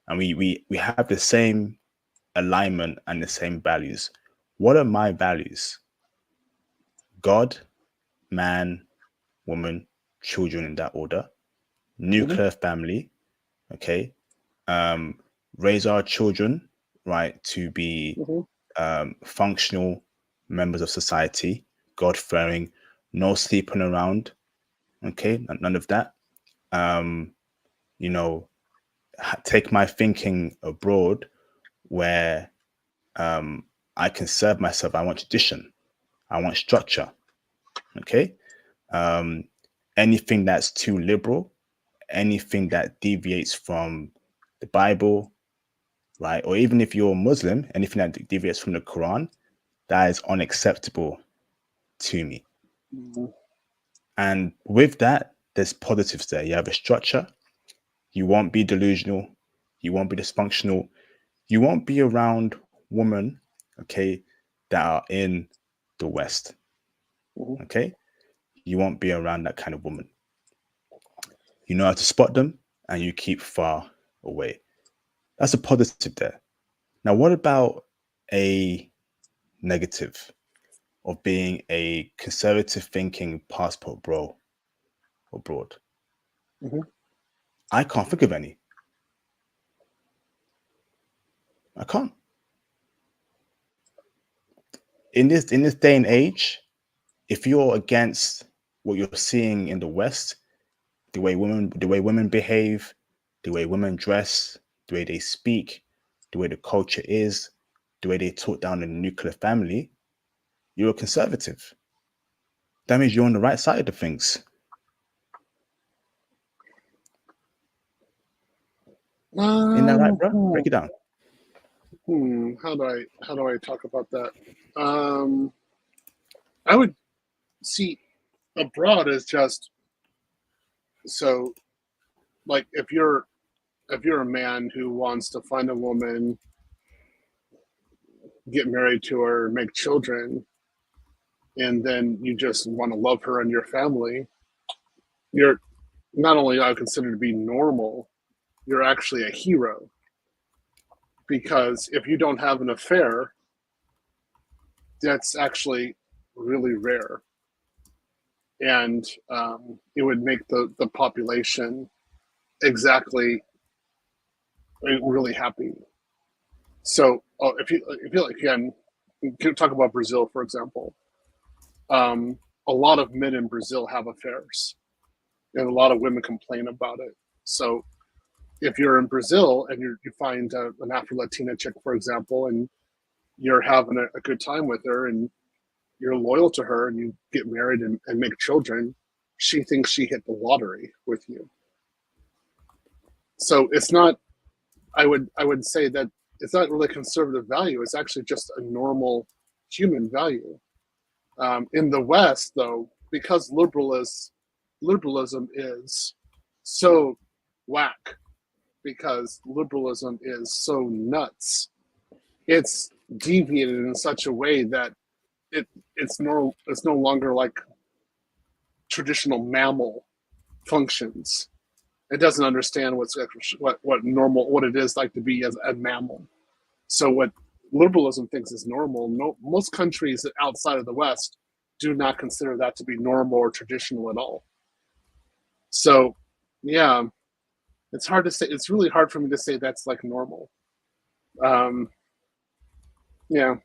[SPEAKER 1] And we have the same alignment and the same values. What are my values? God, man, woman, children in that order, nuclear family, okay? Raise our children, right, to be functional members of society, God-fearing, no sleeping around, okay? None of that. You know, take my thinking abroad where I can serve myself. I want tradition. I want structure, okay? Anything that's too liberal, anything that deviates from the Bible, right? Or even if you're a Muslim, anything that deviates from the Quran, that is unacceptable to me. And with that, there's positives there. You have a structure. You won't be delusional. You won't be dysfunctional. You won't be around women, okay, that are in the West, okay? You won't be around that kind of woman. You know how to spot them and you keep far away. That's a positive there. Now, what about a negative of being a conservative thinking passport bro abroad? I can't think of any. I can't. In this day and age, if you're against what you're seeing in the West, the way women behave, the way women dress, the way they speak, the way the culture is, the way they talk down the nuclear family, you're a conservative. That means you're on the right side of things. Isn't that right, bro? Break it down.
[SPEAKER 2] How do I talk about that? I would see abroad as just so, like, if you're a man who wants to find a woman, get married to her, make children, and then you just want to love her and your family, you're not only I consider to be normal, you're actually a hero. Because if you don't have an affair, that's actually really rare. And it would make the population exactly really happy. So if you can talk about Brazil, for example, a lot of men in Brazil have affairs, and a lot of women complain about it. So if you're in Brazil and you find an Afro-Latina chick, for example, and you're having a good time with her and you're loyal to her and you get married and make children, she thinks she hit the lottery with you. So it's not, I would say that it's not really conservative value. It's actually just a normal human value. In the West, though, because liberalism is so whack, because liberalism is so nuts, it's deviated in such a way that it's no longer like traditional mammal functions. It doesn't understand what normal, what it is like to be as a mammal. So what liberalism thinks is normal, most countries outside of the West do not consider that to be normal or traditional at all. So, yeah, it's hard to say. It's really hard for me to say that's like normal. Yeah,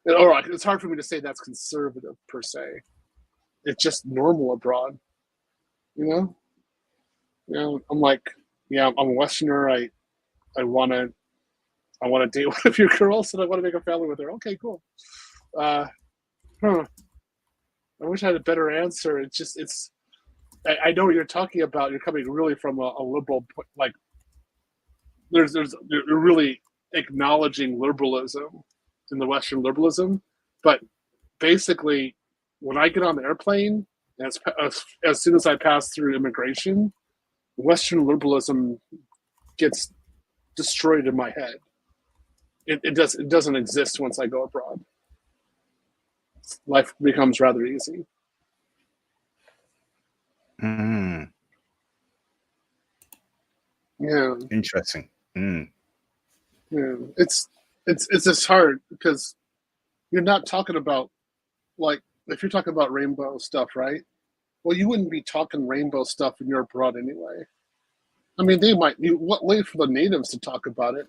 [SPEAKER 2] or it's hard for me to say that's conservative per se. It's just normal abroad, you know. You know, I'm like, yeah, I'm a Westerner. I want to date one of your girls, and I want to make a family with her. Okay, cool. I wish I had a better answer. I know what you're talking about. You're coming really from a liberal, like, there's really acknowledging liberalism in the Western liberalism, but basically, when I get on the airplane, as soon as I pass through immigration, Western liberalism gets destroyed in my head. It doesn't exist once I go abroad. Life becomes rather easy.
[SPEAKER 1] Mm.
[SPEAKER 2] Yeah.
[SPEAKER 1] Interesting. Mm.
[SPEAKER 2] Yeah. It's just hard because you're not talking about, like, if you're talking about rainbow stuff, right? Well, you wouldn't be talking rainbow stuff when you're abroad anyway. I mean, they might. Wait for the natives to talk about it,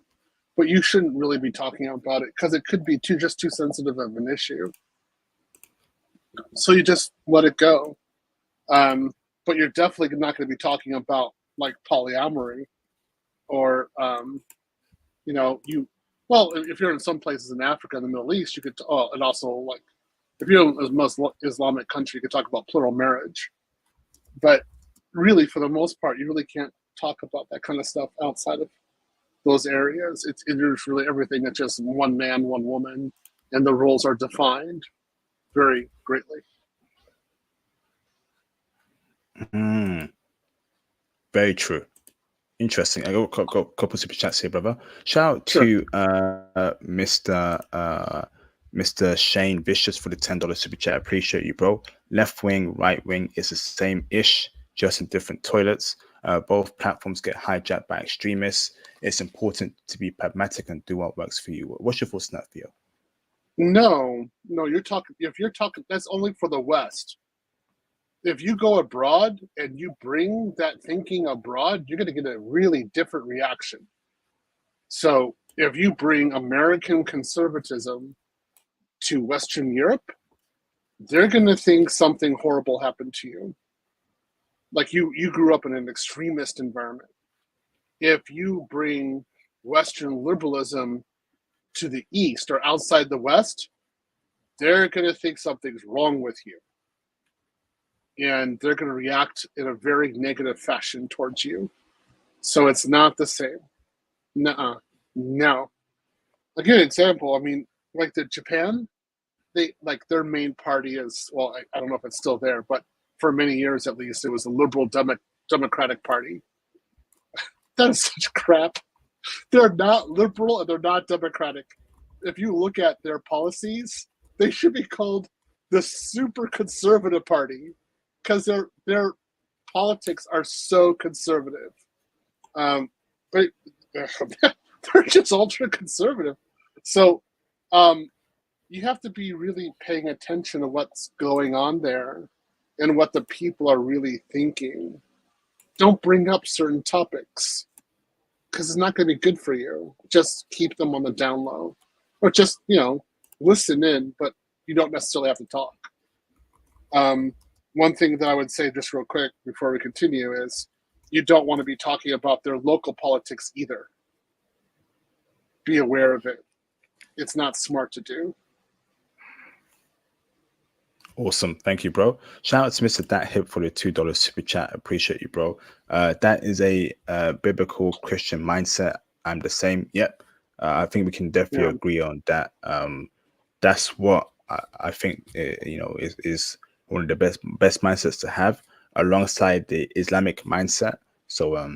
[SPEAKER 2] but you shouldn't really be talking about it because it could be too sensitive of an issue. So you just let it go. But you're definitely not going to be talking about like polyamory or well, if you're in some places in Africa and the Middle East, you could. Oh, and also like if you're in a Muslim Islamic country, you could talk about plural marriage. But really, for the most part, you really can't talk about that kind of stuff outside of those areas. It's really everything. It's just one man, one woman, and the roles are defined very greatly.
[SPEAKER 1] Mm. Very true. Interesting. I got a couple super chats here, brother. Shout out
[SPEAKER 2] Sure.
[SPEAKER 1] to Mr. Shane Vicious for the $10 super chat. Appreciate you, bro. Left wing, right wing is the same ish, just in different toilets. Both platforms get hijacked by extremists. It's important to be pragmatic and do what works for you. What's your thoughts on that, Theo?
[SPEAKER 2] No, you're talking. If you're talking, that's only for the West. If you go abroad and you bring that thinking abroad, you're going to get a really different reaction. So if you bring American conservatism to Western Europe, they're going to think something horrible happened to you. Like you grew up in an extremist environment. If you bring Western liberalism to the East or outside the West, they're going to think something's wrong with you. And they're going to react in a very negative fashion towards you. So it's not the same. Nuh-uh. No. I'll give you an example. I mean, like Japan, they like their main party is, well, I don't know if it's still there, but for many years at least, it was the Liberal Democratic Party. That is such crap. They're not liberal and they're not democratic. If you look at their policies, they should be called the Super Conservative Party because their politics are so conservative. But they're just ultra conservative. So you have to be really paying attention to what's going on there and what the people are really thinking. Don't bring up certain topics because it's not going to be good for you. Just keep them on the down low, or just listen in, but you don't necessarily have to talk. One thing that I would say just real quick before we continue is you don't want to be talking about their local politics either. Be aware of it. It's not smart to do.
[SPEAKER 1] Awesome. Thank you, bro. Shout out to Mr. Dat Hip for the $2 super chat. Appreciate you, bro. That is a biblical Christian mindset. I'm the same. Yep. I think we can definitely agree on that. That's what I think, is one of the best mindsets to have alongside the Islamic mindset. So,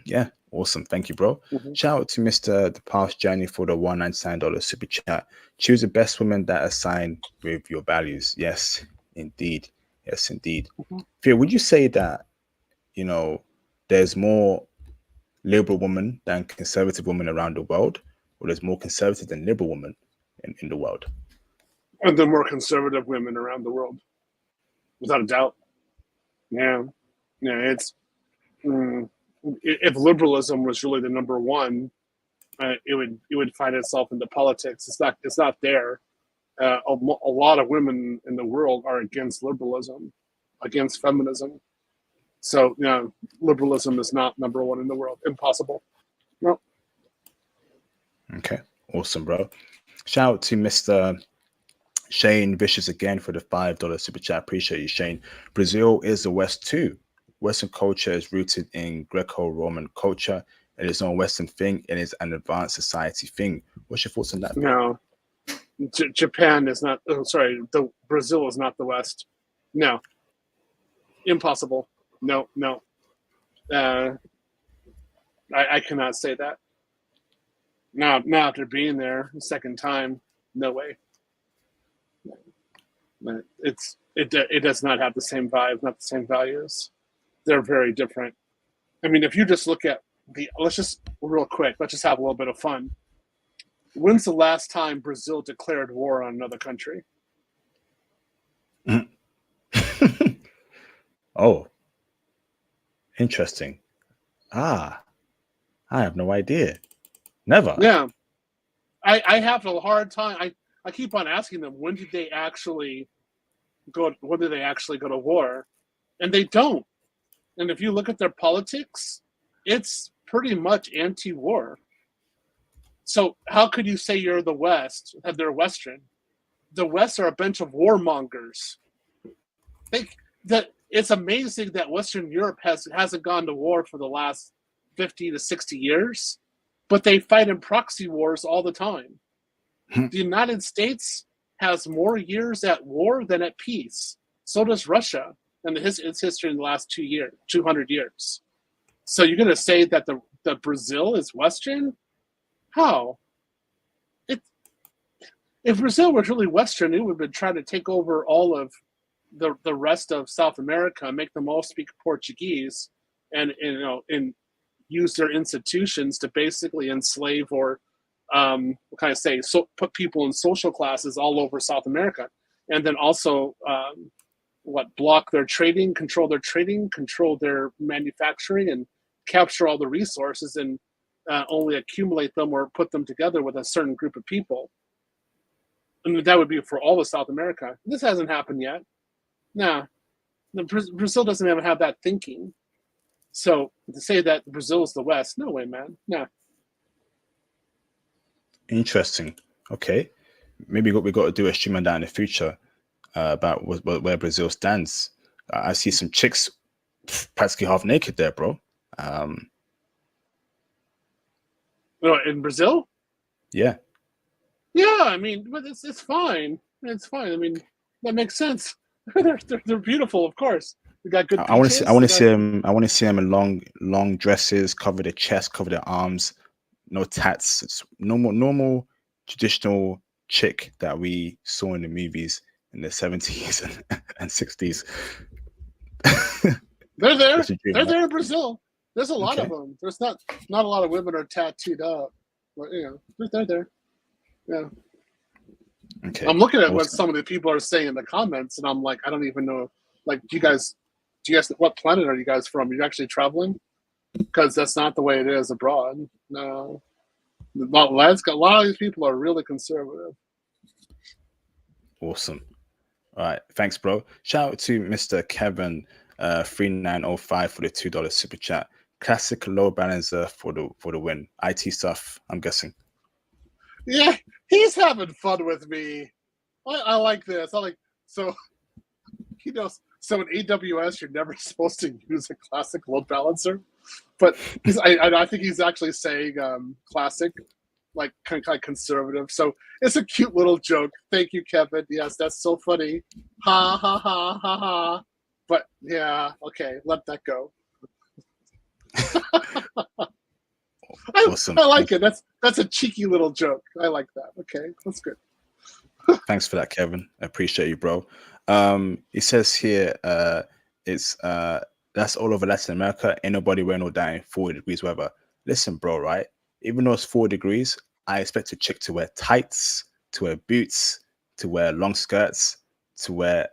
[SPEAKER 1] yeah. Awesome. Thank you, bro.
[SPEAKER 2] Mm-hmm.
[SPEAKER 1] Shout out to Mr. The Past Journey for the $199 super chat. Choose the best woman that align with your values. Yes, indeed. Yes, indeed.
[SPEAKER 2] Mm-hmm.
[SPEAKER 1] Theo, would you say that, there's more liberal women than conservative women around the world, or there's more conservative than liberal women in the world?
[SPEAKER 2] And there are more conservative women around the world, without a doubt. Yeah. It's. If liberalism was really the number one, it would find itself into politics. It's not there. A lot of women in the world are against liberalism, against feminism. So liberalism is not number one in the world. Impossible. No.
[SPEAKER 1] Okay, awesome, bro. Shout out to Mr. Shane Vicious again for the $5 super chat. Appreciate you, Shane. Brazil is the West too. Western culture is rooted in Greco-Roman culture. It is not a Western thing. It is an advanced society thing. What's your thoughts on that, bro?
[SPEAKER 2] No, Japan is not. Oh, sorry, Brazil is not the West. No, impossible. No, no. I cannot say that. Now after being there the second time, no way. It does not have the same vibe, not the same values. They're very different. I mean, if you just look at let's just real quick, let's just have a little bit of fun. When's the last time Brazil declared war on another country?
[SPEAKER 1] Oh, interesting. I have no idea. Never.
[SPEAKER 2] Yeah, I have a hard time. I keep on asking them, when did they actually go to war? And they don't. And if you look at their politics, it's pretty much anti-war. So how could you say you're the West, that they're Western? The West are a bunch of warmongers. It's amazing that Western Europe hasn't gone to war for the last 50 to 60 years, but they fight in proxy wars all the time. The United States has more years at war than at peace. So does Russia, and its history in the last 200 years. So you're going to say that the Brazil is Western? How? If Brazil was really Western, it would have been trying to take over all of the rest of South America, make them all speak Portuguese, and use their institutions to basically enslave or put people in social classes all over South America, and then also block their trading, control their manufacturing, and capture all the resources and only accumulate them or put them together with a certain group of people. I mean, that would be for all of South America. This hasn't happened yet. No, Brazil doesn't even have that thinking. So to say that Brazil is the West, no way, man. No.
[SPEAKER 1] Interesting. Okay, maybe we got to do a stream on that in the future about where Brazil stands. I see some chicks practically half naked there, bro.
[SPEAKER 2] In Brazil?
[SPEAKER 1] Yeah.
[SPEAKER 2] Yeah, I mean, but it's fine. It's fine. I mean, that makes sense. they're beautiful, of course. They got good.
[SPEAKER 1] I want to see them. I want to see them in long dresses, cover their chest, cover their arms, no tats. It's normal traditional chick that we saw in the movies in the 70s and 60s.
[SPEAKER 2] They're there. They're there in Brazil. There's a lot of them. There's not a lot of women are tattooed up, but they're there. Yeah. Okay. I'm looking at what some of the people are saying in the comments, and I'm like, I don't even know. Like, do you guys? What planet are you guys from? Are you actually traveling? Because that's not the way it is abroad. No. A lot of these people are really conservative.
[SPEAKER 1] Awesome. All right. Thanks, bro. Shout out to Mr. Kevin 3905 for the $2 super chat. Classic low balancer for the win. IT stuff, I'm guessing.
[SPEAKER 2] Yeah, he's having fun with me. I like this. So in AWS you're never supposed to use a classic load balancer, but I think he's actually saying classic, like kind of conservative. So it's a cute little joke. Thank you, Kevin. Yes, that's so funny. Ha ha ha ha ha. But yeah, okay, let that go.
[SPEAKER 1] Awesome.
[SPEAKER 2] I like it. That's a cheeky little joke. I like that. Okay, that's good.
[SPEAKER 1] Thanks for that, Kevin. I appreciate you, bro. He says here, that's all over Latin America. Ain't nobody wearing no dying 40 degrees weather. Listen, bro, right? Even though it's 4 degrees, I expect a chick to wear tights, to wear boots, to wear long skirts, to wear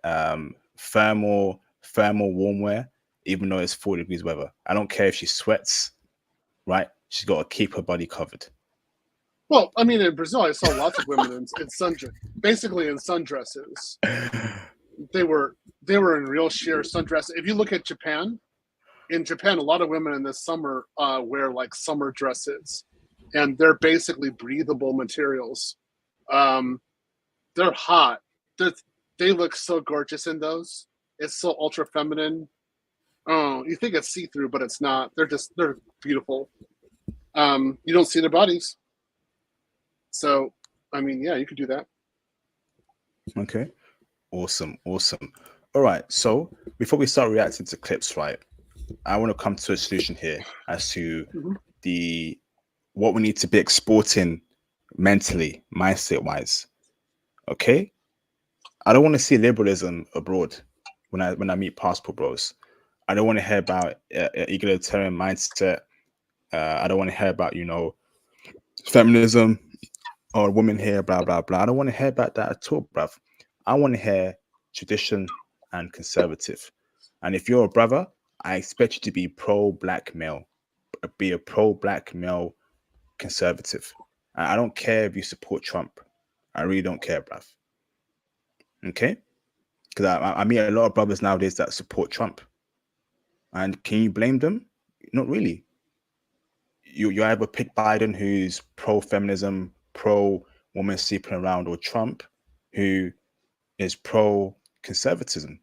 [SPEAKER 1] thermal warm wear, even though it's 4 degrees weather. I don't care if she sweats, right? She's got to keep her body covered.
[SPEAKER 2] Well, I mean, in Brazil, I saw lots of women in sundresses. They were in real sheer sundress. If you look at Japan, a lot of women in the summer wear like summer dresses, and they're basically breathable materials. They're hot. They look so gorgeous in those. It's so ultra feminine. Oh, you think it's see-through, but it's not. They're beautiful. You don't see their bodies. So, I mean, yeah, you could do that.
[SPEAKER 1] Okay. Awesome. Awesome. All right. So before we start reacting to clips, right, I want to come to a solution here as to
[SPEAKER 2] Mm-hmm.
[SPEAKER 1] the what we need to be exporting mentally, mindset wise. Okay. I don't want to see liberalism abroad when I meet passport bros. I don't want to hear about egalitarian mindset. I don't want to hear about feminism or women here, blah blah blah. I don't want to hear about that at all, bruv. I want to hear tradition and conservative. And if you're a brother, I expect you to be pro-black male, be a pro-black male conservative. I don't care if you support Trump. I really don't care, bruv. Okay? Because I meet a lot of brothers nowadays that support Trump. And can you blame them? Not really. You either pick Biden, who's pro-feminism, pro-woman sleeping around, or Trump, who is pro-conservatism.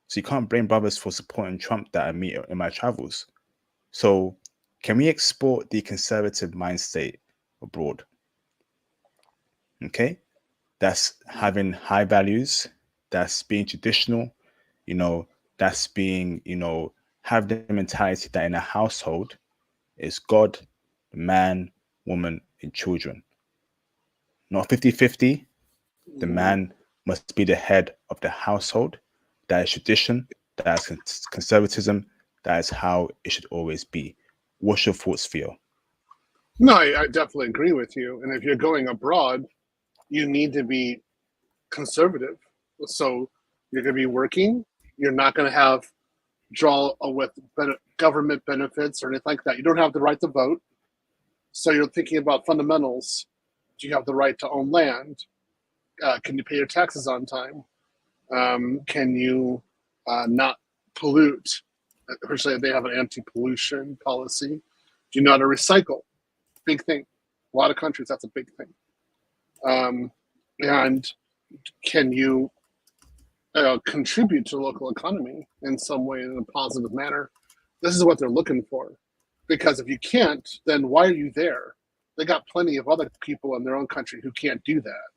[SPEAKER 1] So you can't blame brothers for supporting Trump that I meet in my travels. So can we export the conservative mind state abroad? Okay, that's having high values, that's being traditional, you know, that's being, have the mentality that in a household is God, man, woman, and children. Not 50-50. The man must be the head of the household. That is tradition, that is conservatism, that is how it should always be. What's your thoughts, Theo?
[SPEAKER 2] No, I definitely agree with you. And if you're going abroad, you need to be conservative. So you're going to be working. You're not going to have draw with government benefits or anything like that. You don't have the right to vote. So you're thinking about fundamentals. Do you have the right to own land? Can you pay your taxes on time? Can you not pollute? Especially if they have an anti-pollution policy. Do you know how to recycle? Big thing. A lot of countries, that's a big thing. And can you contribute to the local economy in some way in a positive manner? This is what they're looking for. Because if you can't, then why are you there? They got plenty of other people in their own country who can't do that.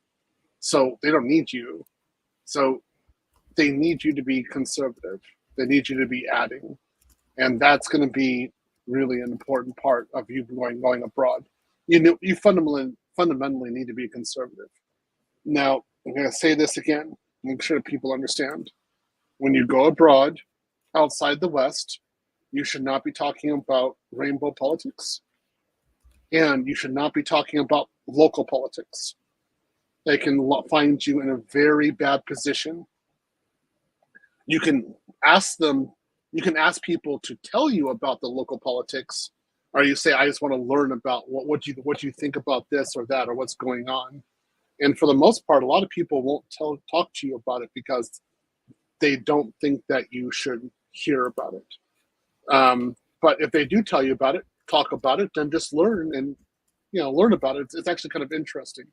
[SPEAKER 2] So they don't need you. So they need you to be conservative. They need you to be adding. And that's going to be really an important part of you going abroad. You fundamentally need to be conservative. Now, I'm going to say this again, make sure people understand. When you go abroad, outside the West, you should not be talking about rainbow politics, and you should not be talking about local politics. They can find you in a very bad position. You can ask people to tell you about the local politics, or you say, I just want to learn about what do you think about this or that or what's going on. And for the most part, a lot of people won't talk to you about it because they don't think that you should hear about it. But if they do tell you about it, talk about it, then just learn and learn about it. It's actually kind of interesting.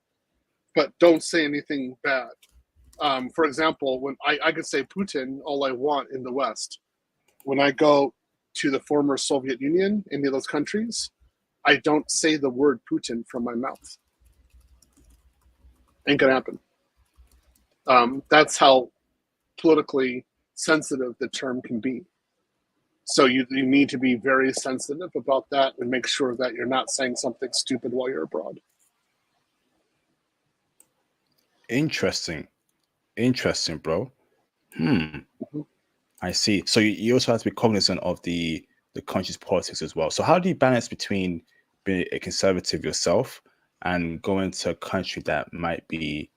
[SPEAKER 2] But don't say anything bad. For example, when I could say Putin all I want in the West, when I go to the former Soviet Union, any of those countries, I don't say the word Putin from my mouth. Ain't gonna happen. That's how politically sensitive the term can be. So you need to be very sensitive about that and make sure that you're not saying something stupid while you're abroad.
[SPEAKER 1] Interesting, bro.
[SPEAKER 2] Mm-hmm.
[SPEAKER 1] I see. So you also have to be cognizant of the country's politics as well. So how do you balance between being a conservative yourself and going to a country that might be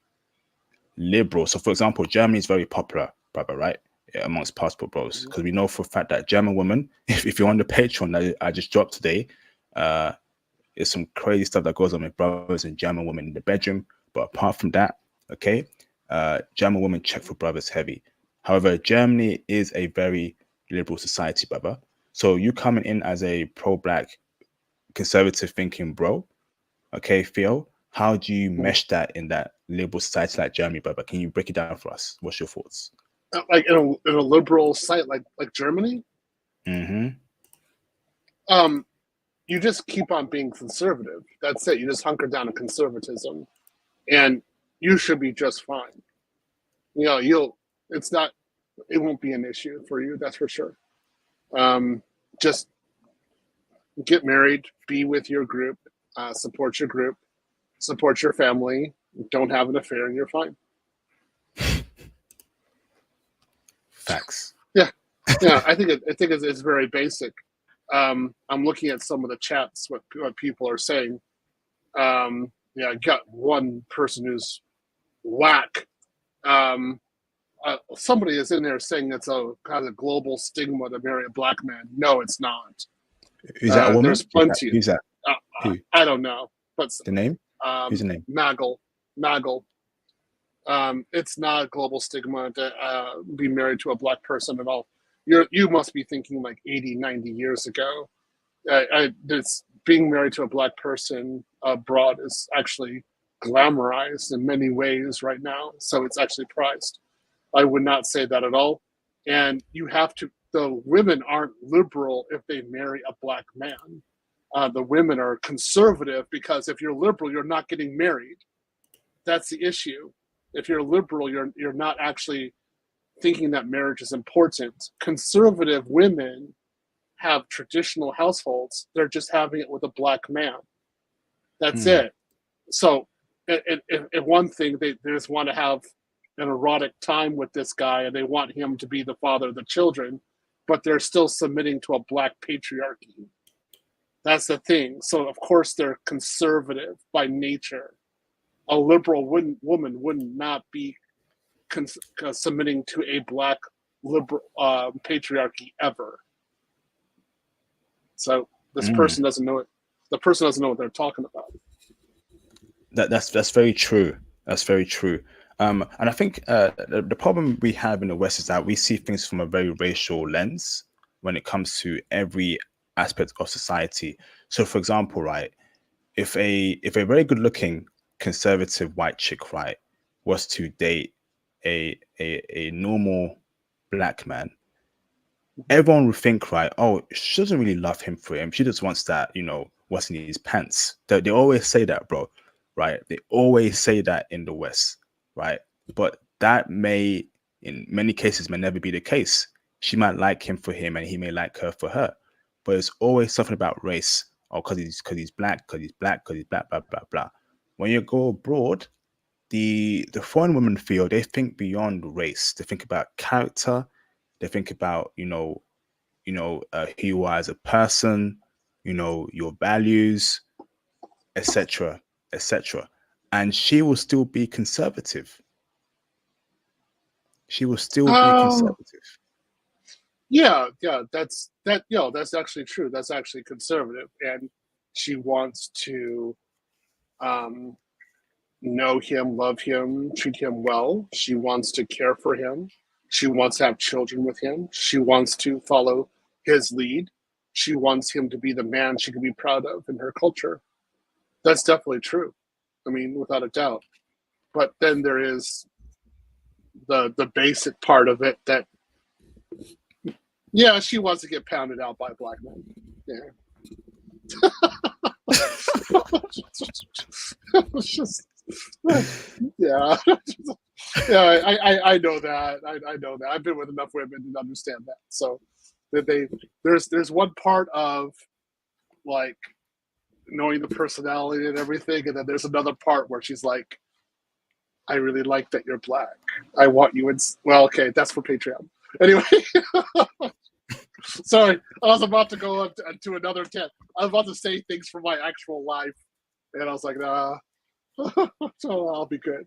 [SPEAKER 1] liberal? So, for example, Germany is very popular, brother, right? Amongst passport bros, because we know for a fact that German women, if you're on the Patreon that I just dropped today, there's some crazy stuff that goes on with brothers and German women in the bedroom. But apart from that, okay, German women check for brothers heavy. However, Germany is a very liberal society, brother. So you coming in as a pro-black, conservative thinking bro, okay, Theo, how do you mesh that in that liberal society like Germany, brother? Can you break it down for us? What's your thoughts?
[SPEAKER 2] Like in a liberal site like Germany,
[SPEAKER 1] Mm-hmm.
[SPEAKER 2] you just keep on being conservative. That's it. You just hunker down to conservatism, and you should be just fine. You know, it won't be an issue for you. That's for sure. Just get married, be with your group, support your group, support your family. Don't have an affair, and you're fine.
[SPEAKER 1] Facts.
[SPEAKER 2] Yeah. I think it's very basic. I'm looking at some of the chats, what people are saying. I got one person who's whack. Somebody is in there saying it's a kind of global stigma to marry a black man. No, it's not.
[SPEAKER 1] Is that a woman?
[SPEAKER 2] There's plenty.
[SPEAKER 1] Who's that? Who?
[SPEAKER 2] I don't know, but
[SPEAKER 1] The name? Who's the name?
[SPEAKER 2] Maggle. It's not a global stigma to be married to a black person at all. You must be thinking like 80, 90 years ago. This being married to a black person abroad is actually glamorized in many ways right now, so it's actually prized. I would not say that at all. And the women aren't liberal if they marry a black man. The women are conservative because if you're liberal, you're not getting married. That's the issue. If you're liberal, you're not actually thinking that marriage is important. Conservative women have traditional households. They're just having it with a black man. That's it. So if one thing, they just want to have an erotic time with this guy and they want him to be the father of the children, but they're still submitting to a black patriarchy. That's the thing. So of course they're conservative by nature. A liberal woman would not be submitting to a black liberal patriarchy ever. So this person doesn't know it. The person doesn't know what they're talking about.
[SPEAKER 1] That's very true. That's very true. And I think the problem we have in the West is that we see things from a very racial lens when it comes to every aspect of society. So, for example, right, if a very good-looking conservative white chick, right, was to date a normal black man, everyone would think, right, oh, she doesn't really love him for him. She just wants that, what's in his pants. They always say that, bro, right? They always say that in the West, right? But that may, in many cases, may never be the case. She might like him for him and he may like her for her. But it's always something about race. Oh, because he's black, because he's black, blah, blah, blah. When you go abroad, the foreign women feel they think beyond race. They think about character. They think about, who you are as a person, your values, etc., etc. And she will still be conservative. She will still be conservative.
[SPEAKER 2] Yeah, that's actually true. That's actually conservative, and she wants to know him, love him, treat him well. She wants to care for him. She wants to have children with him. She wants to follow his lead. She wants him to be the man she can be proud of in her culture. That's definitely true. I mean, without a doubt. But then there is the basic part of it that, yeah, she wants to get pounded out by black men. Yeah. Yeah. I know that. I know that. I've been with enough women to understand that. So there's one part of like knowing the personality and everything, and then there's another part where she's like, I really like that you're black. I want you in. Well, okay, that's for Patreon. Anyway, sorry, I was about to go to another tent. I was about to say things from my actual life, and I was like, nah, so I'll be good.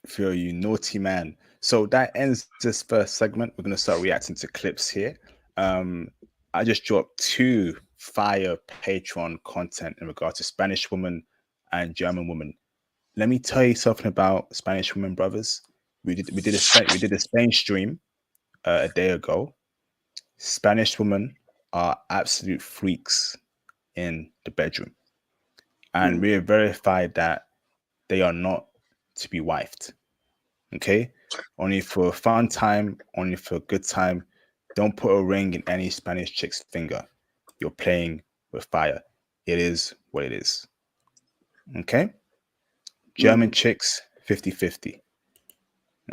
[SPEAKER 1] Theo, you naughty man. So that ends this first segment. We're going to start reacting to clips here. I just dropped 2 fire Patreon content in regard to Spanish woman and German woman. Let me tell you something about Spanish women, brothers. We did a Spain stream a day ago. Spanish women are absolute freaks in the bedroom, and we have verified that they are not to be wifed. Okay, only for a fun time, only for a good time. Don't put a ring in any Spanish chick's finger. you're playing with fire. It is what it is. Okay? German chicks, 50-50.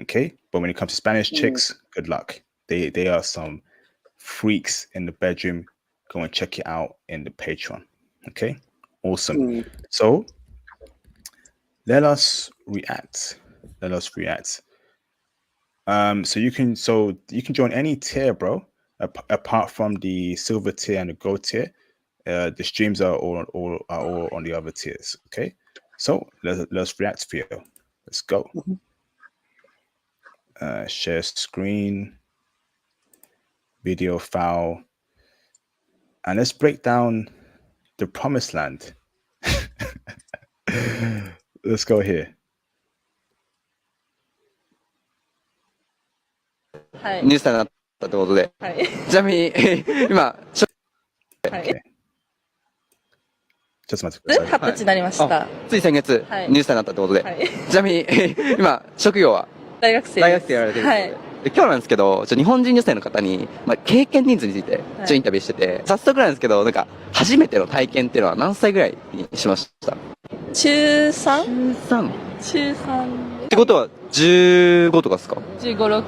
[SPEAKER 1] Okay? But when it comes to Spanish chicks, good luck. They are some freaks in the bedroom. Go and check it out in the Patreon. Okay? Awesome. So let us react. So you can join any tier, bro. Apart from the silver tier and the gold tier. The streams are all on the other tiers. Okay, so let's react, Theo. Let's go. Share screen, video file, and let's break down the promised land. Let's go here.
[SPEAKER 3] はい、ニュースになったってことで、はい、ちなみに今、はい、
[SPEAKER 1] ちょっと待ってください。
[SPEAKER 3] 20歳になりました。つい先月、はい、ニュースになったってことで、はい、ちなみに今、職業は大学生やられてるんです。はい、で今日なんですけど、日本人女性の方に、経験人数についてインタビューしてて、早速なんですけど、なんか初めての体験っていうのは何歳ぐらいにしました？中 3？ 中3ってことは15とかですか？15、6。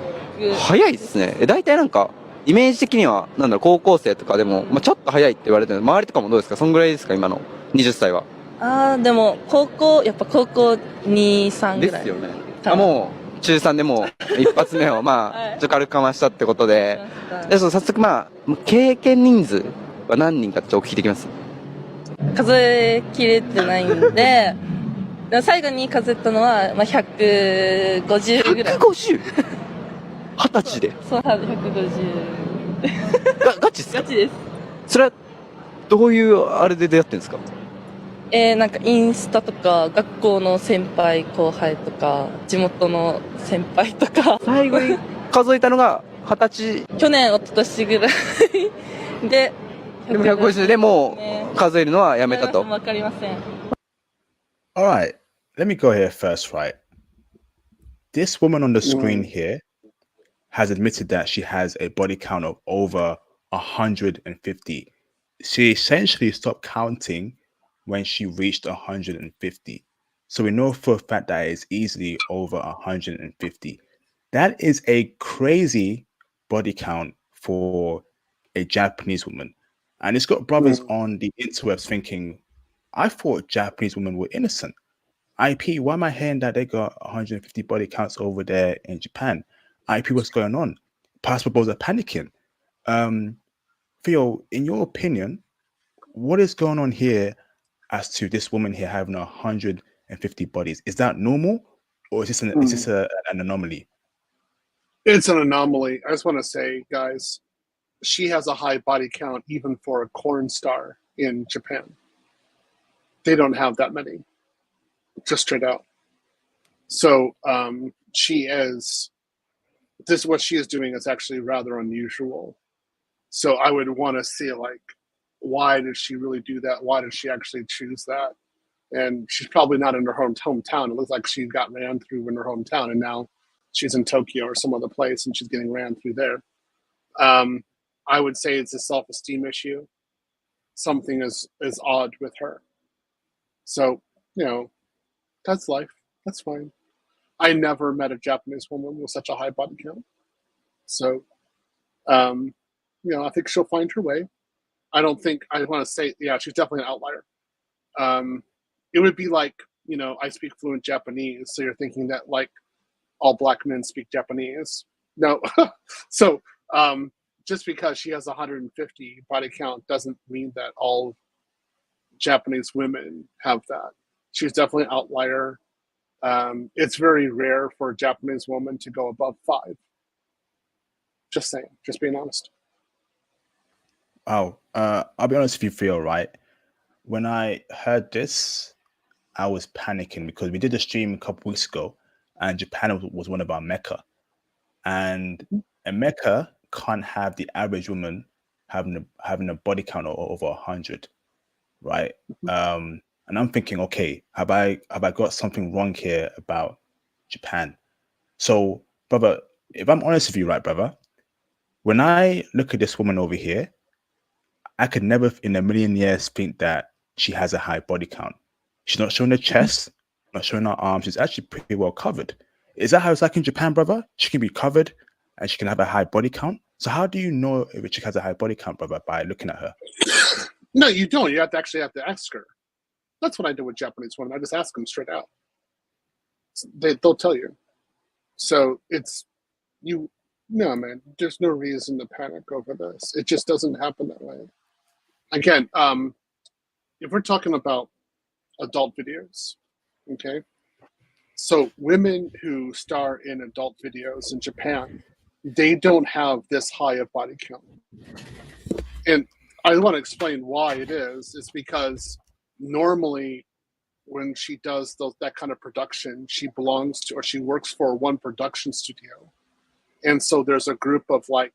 [SPEAKER 3] 早いですね。大体なんかイメージ的にはなんだろう、高校生とかでも、ちょっと早いって言われてる。周りとかもどうですか？そんぐらいですか今の20歳は。でもやっぱ高校2、3ぐらいですよね。もう中3でもう一発目をはい、軽くかましたってことで、早速経験人数は何人かちょっと聞いてきます。数えきれてないんで最後に数えたのは150ぐらい。150？ 20歳で。そう、150。ガチっすか？ガチです。それはどういうあれで出会ってるんですか？なんかインスタとか学校の先輩後輩とか地元の先輩とか最後に数えたのが20歳。去年一昨年ぐらいで150でもう数えるのはやめたと。わかりません。
[SPEAKER 1] All right, let me go here first, right? This woman on the screen here has admitted that she has a body count of over 150. She essentially stopped counting when she reached 150. So we know for a fact that it's easily over 150. That is a crazy body count for a Japanese woman. And it's got brothers on the interwebs thinking, I thought Japanese women were innocent. IP, why am I hearing that they got 150 body counts over there in Japan? IP, what's going on? Passport bros are panicking. Theo, in your opinion, what is going on here as to this woman here having 150 bodies? Is that normal, or is this an anomaly?
[SPEAKER 2] It's an anomaly. I just want to say, guys, she has a high body count even for a corn star in Japan. They don't have that many, just straight out. So what she is doing is actually rather unusual. So I would want to see, like, why did she really do that? Why did she actually choose that? And she's probably not in her hometown. It looks like she got ran through in her hometown, and now she's in Tokyo or some other place, and she's getting ran through there. I would say it's a self-esteem issue. Something is odd with her. So, that's life. That's fine. I never met a Japanese woman with such a high body count. So, I think she'll find her way. I want to say, yeah, she's definitely an outlier. It would be like, I speak fluent Japanese, so you're thinking that, like, all black men speak Japanese. No. So, just because she has 150 body count doesn't mean that all Japanese women have that. She's definitely an outlier. It's very rare for a Japanese woman to go above 5. Just saying, just being honest.
[SPEAKER 1] Oh, I'll be honest with you, Theo, right? When I heard this, I was panicking because we did a stream a couple weeks ago and Japan was one of our Mecca. And a Mecca can't have the average woman having a body count of over 100, right? And I'm thinking, okay, have I got something wrong here about Japan? So, brother, if I'm honest with you, right, brother, when I look at this woman over here, I could never in a million years think that she has a high body count. She's not showing her chest, not showing her arms. She's actually pretty well covered. Is that how it's like in Japan, brother? She can be covered and she can have a high body count. So how do you know if she has a high body count, brother? By looking at her?
[SPEAKER 2] No, you don't. You have to ask her. That's what I do with Japanese women. I just ask them straight out. They'll tell you. So no, man. There's no reason to panic over this. It just doesn't happen that way. Again, if we're talking about adult videos, okay? So women who star in adult videos in Japan, they don't have this high of body count. And I want to explain why it is. It's because normally when she does that kind of production, she belongs to, or she works for one production studio. And so there's a group of like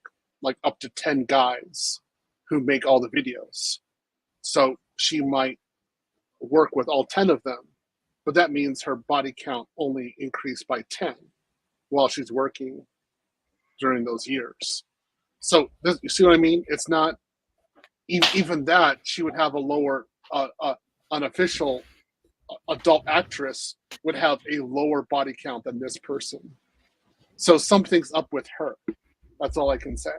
[SPEAKER 2] up to 10 guys who make all the videos. So she might work with all 10 of them, but that means her body count only increased by 10 while she's working during those years. So you see what I mean? It's not even that she would have a lower, an official adult actress would have a lower body count than this person. So something's up with her. That's all I can say.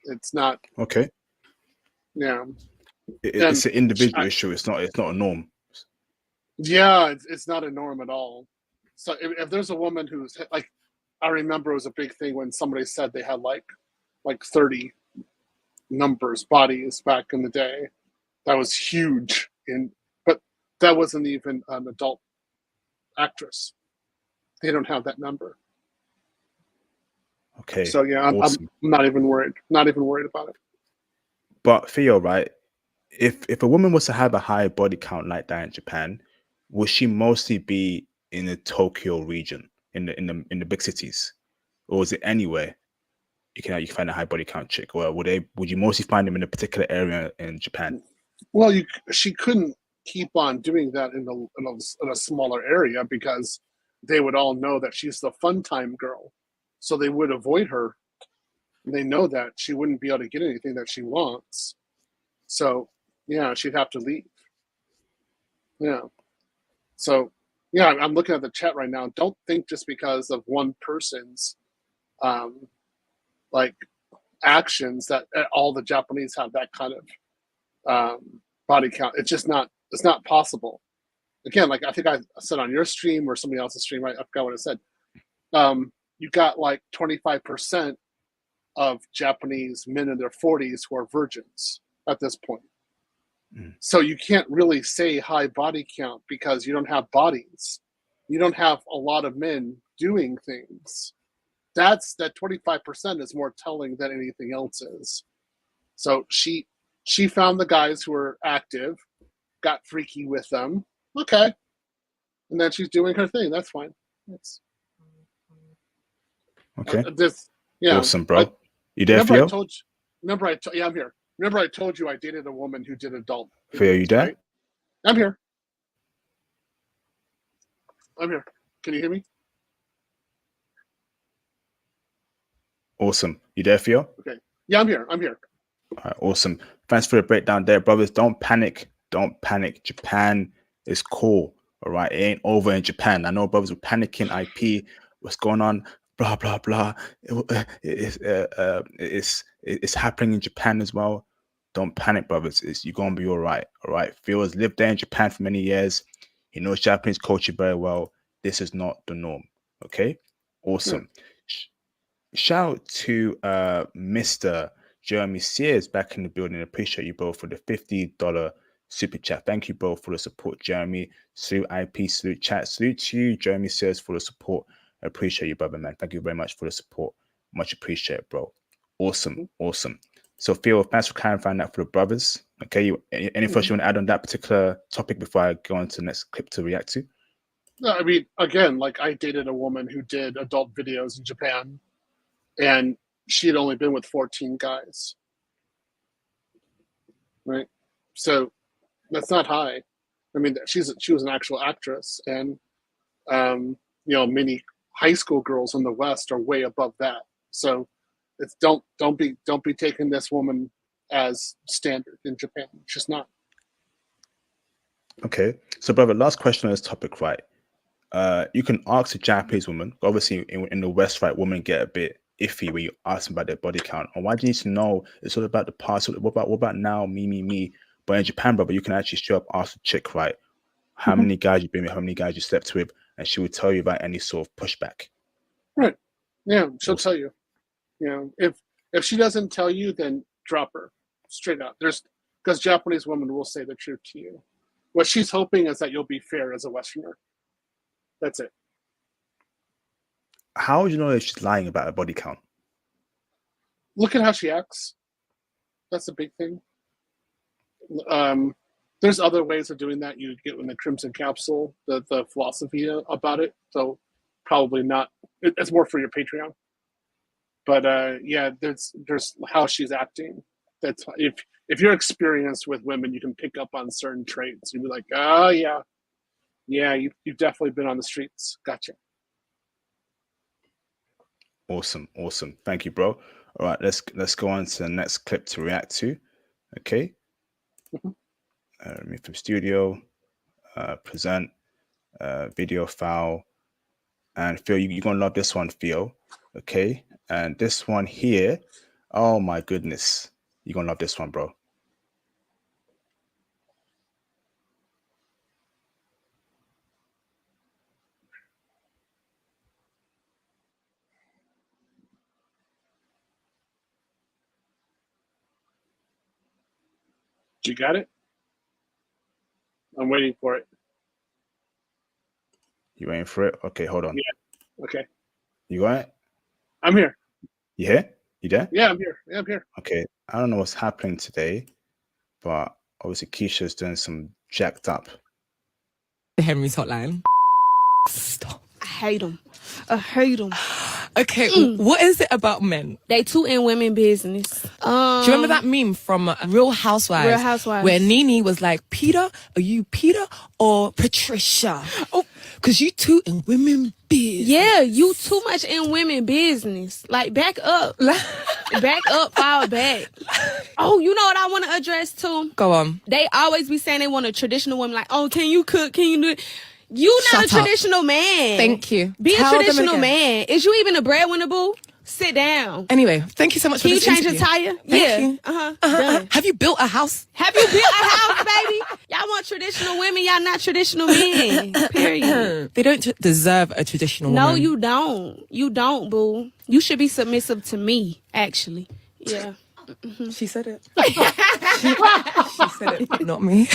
[SPEAKER 2] It's not
[SPEAKER 1] okay.
[SPEAKER 2] Yeah,
[SPEAKER 1] it's an individual issue. It's not a norm.
[SPEAKER 2] Yeah, it's not a norm at all. So if there's a woman who's like, I remember it was a big thing when somebody said they had like 30 bodies back in the day. That was huge. But that wasn't even an adult actress. They don't have that number.
[SPEAKER 1] Okay.
[SPEAKER 2] So yeah,
[SPEAKER 1] awesome.
[SPEAKER 2] I'm not even worried. Not even worried about it.
[SPEAKER 1] But Theo, right? If a woman was to have a high body count like that in Japan, would she mostly be in the Tokyo region, in the big cities, or is it anywhere you can find a high body count chick, or would you mostly find them in a particular area in Japan?
[SPEAKER 2] Well, she couldn't keep on doing that in a smaller area because they would all know that she's the fun time girl, so they would avoid her. They know that she wouldn't be able to get anything that she wants, so yeah, she'd have to leave. Yeah. So, yeah, I'm looking at the chat right now. Don't think just because of one person's like actions that all the Japanese have that kind of body count. It's just not. It's not possible. Again, like I think I said on your stream or somebody else's stream, I forgot what I said. You got like 25% of Japanese men in their 40s who are virgins at this point. So you can't really say high body count because you don't have bodies. You don't have a lot of men doing things. That 25% is more telling than anything else is. So she found the guys who were active, got freaky with them. Okay. And then she's doing her thing. That's fine.
[SPEAKER 1] Okay.
[SPEAKER 2] Yeah.
[SPEAKER 1] Awesome, bro. You there, Theo?
[SPEAKER 2] Yeah, I'm here. Remember I told you I dated a woman who did adult videos,
[SPEAKER 1] Theo, you there?
[SPEAKER 2] Right? I'm here. I'm here. Can you hear me?
[SPEAKER 1] Awesome. You there, Theo?
[SPEAKER 2] Okay. Yeah, I'm here. I'm here.
[SPEAKER 1] All right, awesome. Thanks for the breakdown there, brothers. Don't panic. Don't panic. Japan is cool. All right. It ain't over in Japan. I know brothers were panicking. IP, what's going on? Blah, blah, blah. It's happening in Japan as well. Don't panic, brothers. You're going to be all right. All right. Phil has lived there in Japan for many years. He knows Japanese culture very well. This is not the norm. Okay. Awesome. Yeah. Shout out to Mr. Jeremy Sears back in the building. Appreciate you both for the $50 super chat. Thank you both for the support, Jeremy. Salute IP, salute chat. Salute to you, Jeremy Sears, for the support. I appreciate you, brother, man. Thank you very much for the support. Much appreciated, bro. Awesome. Awesome. So, Phil, thanks for clarifying that for the brothers. Okay, anything else you want to add on that particular topic before I go on to the next clip to react to?
[SPEAKER 2] No, I mean, again, like I dated a woman who did adult videos in Japan, and she had only been with 14 guys. Right? So that's not high. I mean, she was an actual actress, and many high school girls in the West are way above that. So it's don't be taking this woman as standard in Japan. It's just not.
[SPEAKER 1] Okay, so brother, last question on this topic, right? You can ask a Japanese woman. Obviously, in the West, right, women get a bit iffy when you ask them about their body count. And why do you need to know? It's all about the past. What about now? Me. But in Japan, brother, you can actually straight up ask a chick, right, how many guys you've been with, how many guys you slept with, and she will tell you about any sort of pushback.
[SPEAKER 2] Right. Yeah, she'll tell you. You know, if she doesn't tell you, then drop her straight up. Because Japanese women will say the truth to you. What she's hoping is that you'll be fair as a Westerner. That's it.
[SPEAKER 1] How would you know if she's lying about her body count?
[SPEAKER 2] Look at how she acts. That's a big thing. There's other ways of doing that. You get in the Crimson Capsule, the philosophy about it. So probably not. It's more for your Patreon. But yeah, there's how she's acting. That's if you're experienced with women, you can pick up on certain traits. You'd be like, oh yeah, you've definitely been on the streets. Gotcha.
[SPEAKER 1] Awesome. Thank you, bro. All right, let's go on to the next clip to react to. Okay. Remove from studio, present, video file, and Theo, you're gonna love this one, Theo. Okay, and this one here, oh my goodness, you're gonna love this one, bro.
[SPEAKER 2] You got it? I'm waiting for it.
[SPEAKER 1] You waiting for it? Okay, hold on.
[SPEAKER 2] Yeah. Okay.
[SPEAKER 1] You got it?
[SPEAKER 2] I'm here.
[SPEAKER 1] You here? You there?
[SPEAKER 2] Yeah, I'm here. Yeah, I'm here.
[SPEAKER 1] Okay. I don't know what's happening today, but obviously Keisha's doing some jacked up.
[SPEAKER 4] Henry's hotline. Stop.
[SPEAKER 5] I hate them.
[SPEAKER 4] Okay, what is it about men?
[SPEAKER 5] They too in women business.
[SPEAKER 4] Do you remember that meme from Real Housewives?
[SPEAKER 5] Real Housewives.
[SPEAKER 4] Where Nene was like, Peter, are you Peter or Patricia? Oh, because you two in women business.
[SPEAKER 5] Yeah, you too much in women business. Like, back up. Back up, fall back. Oh, you know what I want to address too?
[SPEAKER 4] Go on.
[SPEAKER 5] They always be saying they want a traditional woman. Like, oh, can you cook? Can you do it? You not
[SPEAKER 4] Shut
[SPEAKER 5] a
[SPEAKER 4] up.
[SPEAKER 5] traditional man.
[SPEAKER 4] Thank you.
[SPEAKER 5] Be
[SPEAKER 4] Tell
[SPEAKER 5] a
[SPEAKER 4] them
[SPEAKER 5] traditional
[SPEAKER 4] again.
[SPEAKER 5] man. Is you even a breadwinner, boo? Sit down.
[SPEAKER 4] Anyway, thank you so much
[SPEAKER 5] Can
[SPEAKER 4] for
[SPEAKER 5] you
[SPEAKER 4] this
[SPEAKER 5] change
[SPEAKER 4] interview.
[SPEAKER 5] a tire?
[SPEAKER 4] Thank
[SPEAKER 5] Yeah.
[SPEAKER 4] you.
[SPEAKER 5] Done.
[SPEAKER 4] Have you built a house?
[SPEAKER 5] Have you built a house, baby? Y'all want traditional women. Y'all not traditional men. Period.
[SPEAKER 4] They don't deserve a traditional
[SPEAKER 5] No,
[SPEAKER 4] woman.
[SPEAKER 5] you don't. You don't, boo. You should be submissive to me, actually. Yeah.
[SPEAKER 4] She said it. she said it, not me.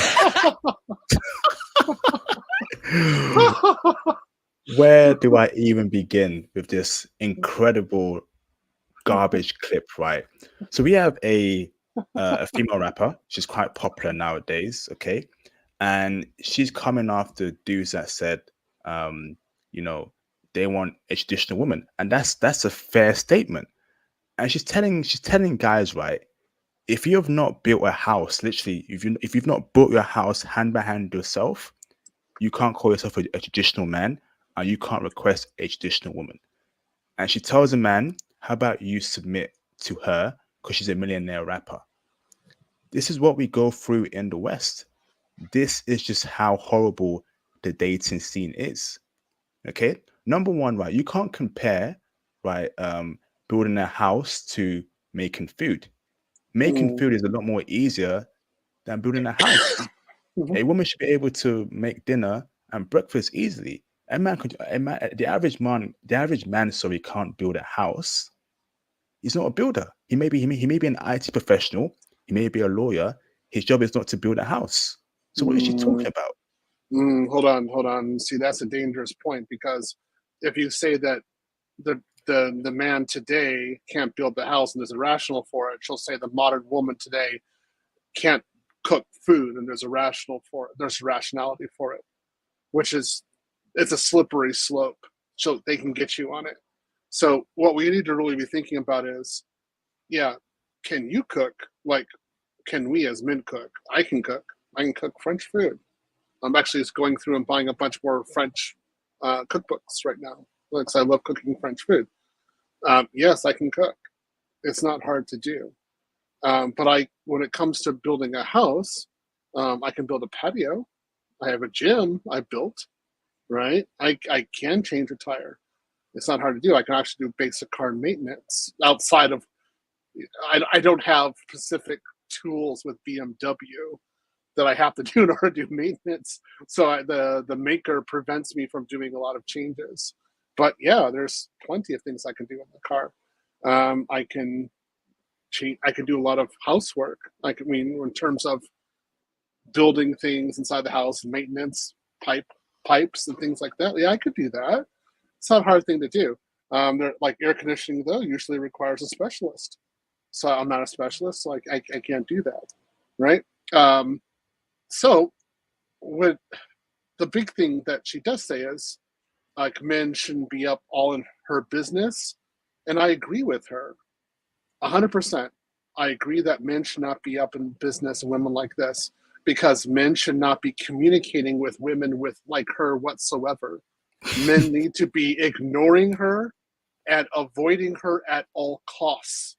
[SPEAKER 1] Where do I even begin with this incredible garbage clip, right? So we have a female rapper. She's quite popular nowadays, okay? And she's coming after dudes that said, you know, they want a traditional woman. And that's a fair statement. And she's telling guys, right, if you have not built a house, literally, if you've not built your house hand by hand yourself, you can't call yourself a traditional man, and you can't request a traditional woman. And she tells a man, how about you submit to her because she's a millionaire rapper? This is what we go through in the West. This is just how horrible the dating scene is. Okay. Number one, right? You can't compare, right, building a house to making food. Making food is a lot more easier than building a house. A woman should be able to make dinner and breakfast easily. The average man, sorry, can't build a house. He's not a builder. He may be an IT professional. He may be a lawyer. His job is not to build a house. So what is she talking about?
[SPEAKER 2] Hold on. See, that's a dangerous point, because if you say that the man today can't build the house and there's a rationale for it, she'll say the modern woman today can't cook food and there's a rationality for it, which is, it's a slippery slope. So they can get you on it. So what we need to really be thinking about is, yeah, can you cook? Like, can we as men cook? I can cook. I can cook French food. I'm actually just going through and buying a bunch more French cookbooks right now, because I love cooking French food. Yes, I can cook. It's not hard to do. But when it comes to building a house, I can build a patio. I have a gym I built, right? I can change a tire. It's not hard to do. I can actually do basic car maintenance outside of. I don't have specific tools with BMW that I have to do in order to do maintenance. So the maker prevents me from doing a lot of changes. But yeah, there's plenty of things I can do in the car. I can do a lot of housework. In terms of building things inside the house, maintenance, pipes and things like that. Yeah, I could do that. It's not a hard thing to do. Like air conditioning, though, usually requires a specialist. So I'm not a specialist, so I can't do that, right? So what the big thing that she does say is, like, men shouldn't be up all in her business, and I agree with her, 100%. I agree that men should not be up in business and women like this, because men should not be communicating with women like her whatsoever. Men need to be ignoring her and avoiding her at all costs.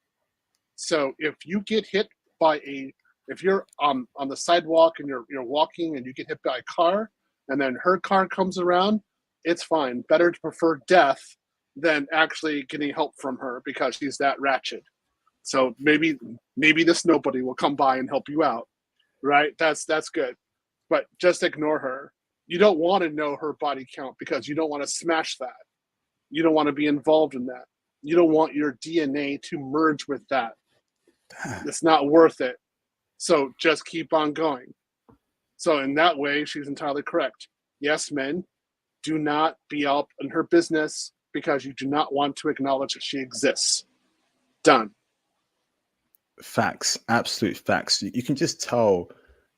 [SPEAKER 2] So if you get hit by if you're on the sidewalk and you're walking and you get hit by a car and then her car comes around, it's fine. Better to prefer death than actually getting help from her because she's that ratchet. So maybe this nobody will come by and help you out, right? That's good. But just ignore her. You don't want to know her body count because you don't want to smash that. You don't want to be involved in that. You don't want your DNA to merge with that. It's not worth it. So just keep on going. So in that way, she's entirely correct. Yes, men, do not be up in her business because you do not want to acknowledge that she exists. Done.
[SPEAKER 1] Facts, absolute facts. You can just tell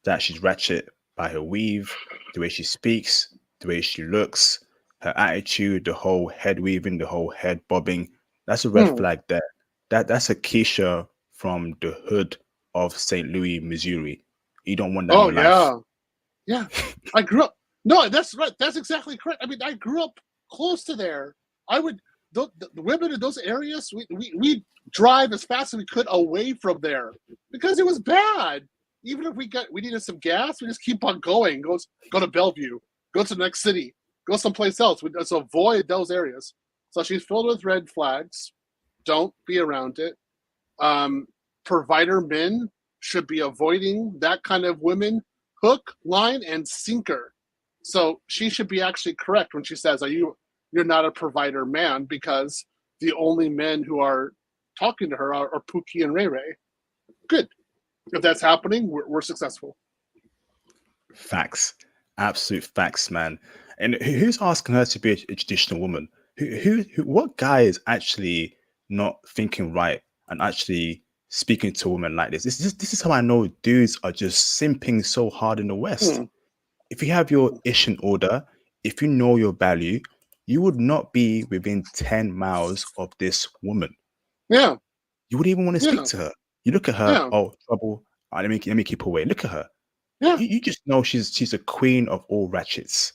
[SPEAKER 1] that she's ratchet by her weave, the way she speaks, the way she looks, her attitude, the whole head weaving, the whole head bobbing. That's a red flag there. That's a Keisha from the hood of St. Louis, Missouri. You don't want that in your life.
[SPEAKER 2] Yeah. I grew up. No, that's right. That's exactly correct. I mean, I grew up close to there. The women in those areas, we drive as fast as we could away from there because it was bad. Even if we needed some gas, we just keep on going. Go to Bellevue. Go to the next city. Go someplace else. We just avoid those areas. So she's filled with red flags. Don't be around it. Provider men should be avoiding that kind of women, hook, line, and sinker. So she should be actually correct when she says, you're not a provider man, because the only men who are talking to her are Pookie and Ray Ray. Good. If that's happening, we're successful.
[SPEAKER 1] Facts. Absolute facts, man. And who's asking her to be a traditional woman? What guy is actually not thinking right and actually speaking to a woman like this? This is how I know dudes are just simping so hard in the West. If you have your ish in order, if you know your value, you would not be within 10 miles of this woman.
[SPEAKER 2] Yeah.
[SPEAKER 1] You wouldn't even want to speak to her. You look at her, oh, trouble. Let me keep away. Look at her.
[SPEAKER 2] Yeah.
[SPEAKER 1] You just know she's a queen of all ratchets.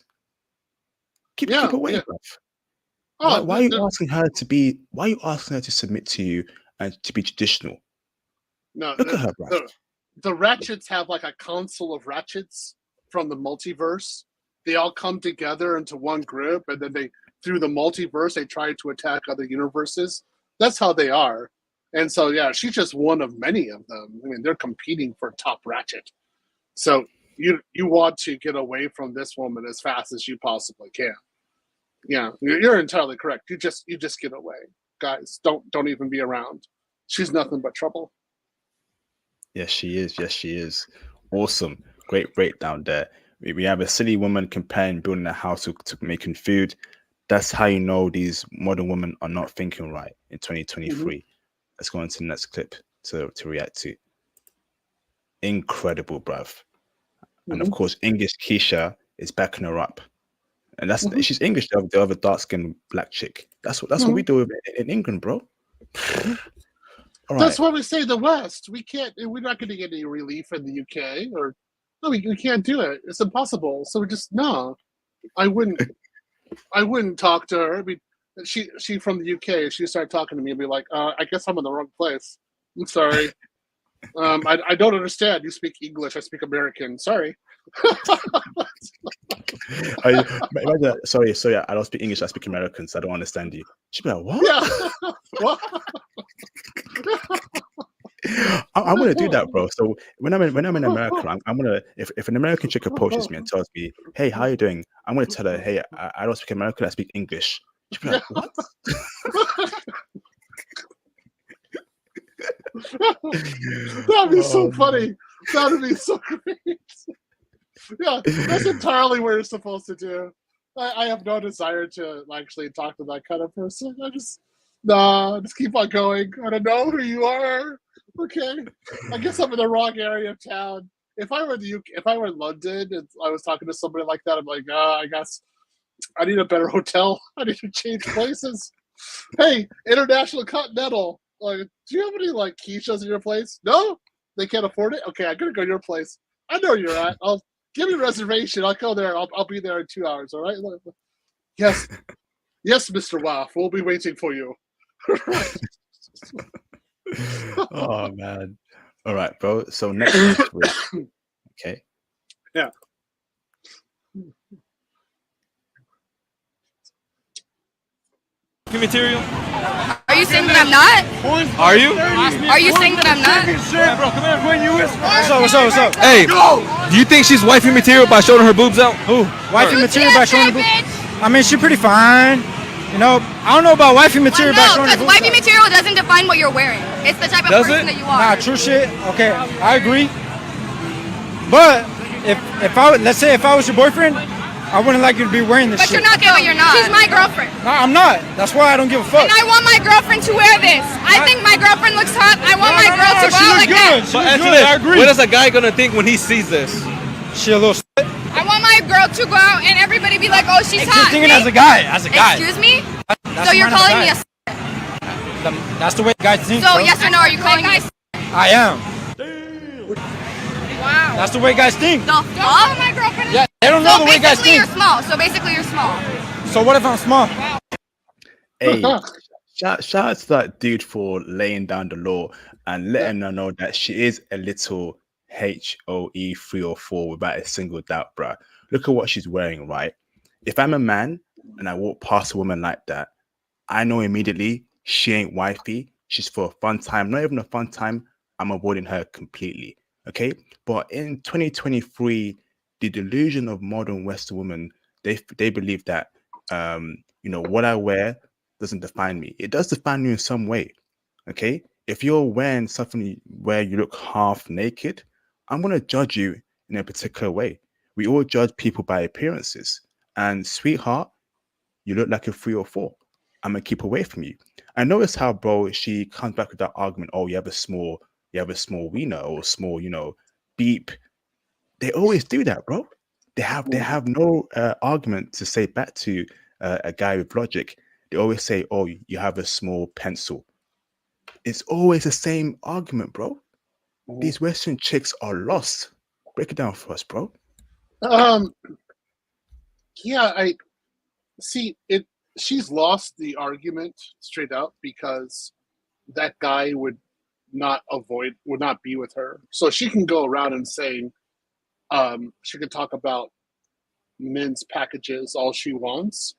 [SPEAKER 1] Keep away, bruv. Why are you asking her to submit to you and to be traditional?
[SPEAKER 2] No,
[SPEAKER 1] look at her, bruv.
[SPEAKER 2] The ratchets have like a council of ratchets from the multiverse. They all come together into one group, and then through the multiverse, they try to attack other universes. That's how they are. And so, yeah, she's just one of many of them. I mean, they're competing for top ratchet. So you want to get away from this woman as fast as you possibly can. Yeah, you're entirely correct. You just get away, guys. Don't even be around. She's nothing but trouble.
[SPEAKER 1] Yes, she is. Yes, she is. Awesome. Great breakdown there. We have a silly woman comparing building a house to making food. That's how you know these modern women are not thinking right in 2023. Let's go on to the next clip to react to. Incredible, bruv. And of course, English Keisha is backing her up. And she's English, the other dark-skinned black chick. That's what we do in England, bro. All right.
[SPEAKER 2] That's why we say the West. We're not going to get any relief in the UK, or no, we can't do it. It's impossible. So no. I wouldn't talk to her. I mean, she from the UK. She started talking to me and be like, I guess I'm in the wrong place. I'm sorry. I don't understand. You speak English. I speak American. Sorry.
[SPEAKER 1] Imagine, sorry, I don't speak English. I speak American, so I don't understand you. She'd be like, what?
[SPEAKER 2] Yeah. What?
[SPEAKER 1] I'm gonna do that, bro. So when I'm in America, I'm gonna if an American chick approaches me and tells me, "Hey, how you doing?" I'm gonna tell her, "Hey, I don't speak American. I speak English." She'd be like, "What?"
[SPEAKER 2] That'd be so funny. That'd be so great. Yeah, that's entirely what you're supposed to do. I have no desire to actually talk to that kind of person. Just keep on going. I don't know who you are. Okay, I guess I'm in the wrong area of town. If I were in London and I was talking to somebody like that, I'm like, I guess I need a better hotel. I need to change places. Hey, International Continental. Like, do you have any quiches in your place? No, they can't afford it. Okay, I'm gonna go to your place. I know where you're at. I'll give me a reservation. I'll go there. I'll be there in 2 hours. All right. Yes, Mr. Waff. We'll be waiting for you.
[SPEAKER 1] Oh man. All right, bro. So next week. Okay.
[SPEAKER 2] Yeah.
[SPEAKER 6] Material?
[SPEAKER 7] Are you saying that I'm not?
[SPEAKER 6] Are you?
[SPEAKER 7] Are you saying that I'm not?
[SPEAKER 6] What's up? Hey, do you think she's wifey material by showing her boobs out?
[SPEAKER 8] Who? Wifey material by showing her boobs? I mean, she's pretty fine. You know, I don't know about wifey material by showing her boobs.
[SPEAKER 7] Because wifey material doesn't define what you're wearing. It's the type of person that you are.
[SPEAKER 8] Nah, true shit. Okay, I agree. But let's say if I was your boyfriend, I wouldn't like you to be wearing this shit.
[SPEAKER 7] But you're not gay, you're not. She's my girlfriend.
[SPEAKER 8] No, I'm not. That's why I don't give a fuck.
[SPEAKER 7] And I want my girlfriend to wear this. I think my girlfriend looks hot. I want my girl to go out like that.
[SPEAKER 6] But I agree. What is a guy gonna think when he sees this?
[SPEAKER 8] She a little shit.
[SPEAKER 7] I want my girl to go out and everybody be like, oh, she's hot.
[SPEAKER 8] You're thinking as a guy.
[SPEAKER 7] Excuse me? So you're calling me a
[SPEAKER 8] That's the way guys think.
[SPEAKER 7] So yes or no, are you calling me a
[SPEAKER 8] I am.
[SPEAKER 7] Wow.
[SPEAKER 8] That's the way guys think.
[SPEAKER 7] The fuck? My girlfriend is...
[SPEAKER 8] Yeah, they don't know the way guys think.
[SPEAKER 7] So basically you're small.
[SPEAKER 8] So what if I'm small?
[SPEAKER 1] Hey, shout out to that dude for laying down the law and letting her know that she is a little HOE 3 or 4 without a single doubt, bruh. Look at what she's wearing, right? If I'm a man and I walk past a woman like that, I know immediately she ain't wifey. She's for a fun time. Not even a fun time. I'm avoiding her completely. Okay, but in 2023, the delusion of modern Western women, they believe that what I wear doesn't define me. It does define you in some way. Okay, if you're wearing something where you look half naked, I'm gonna judge you in a particular way. We all judge people by appearances, and sweetheart, you look like a 3 or 4. I'm gonna keep away from you. I notice how, bro, she comes back with that argument. Oh, you have a small wiener or small, beep. They always do that, bro. They have no argument to say back to a guy with logic. They always say, oh, you have a small pencil. It's always the same argument, bro. These Western chicks are lost. Break it down for us, bro.
[SPEAKER 2] Yeah, I see it. She's lost the argument straight up because that guy would not be with her. So she can go around and saying, she can talk about men's packages all she wants.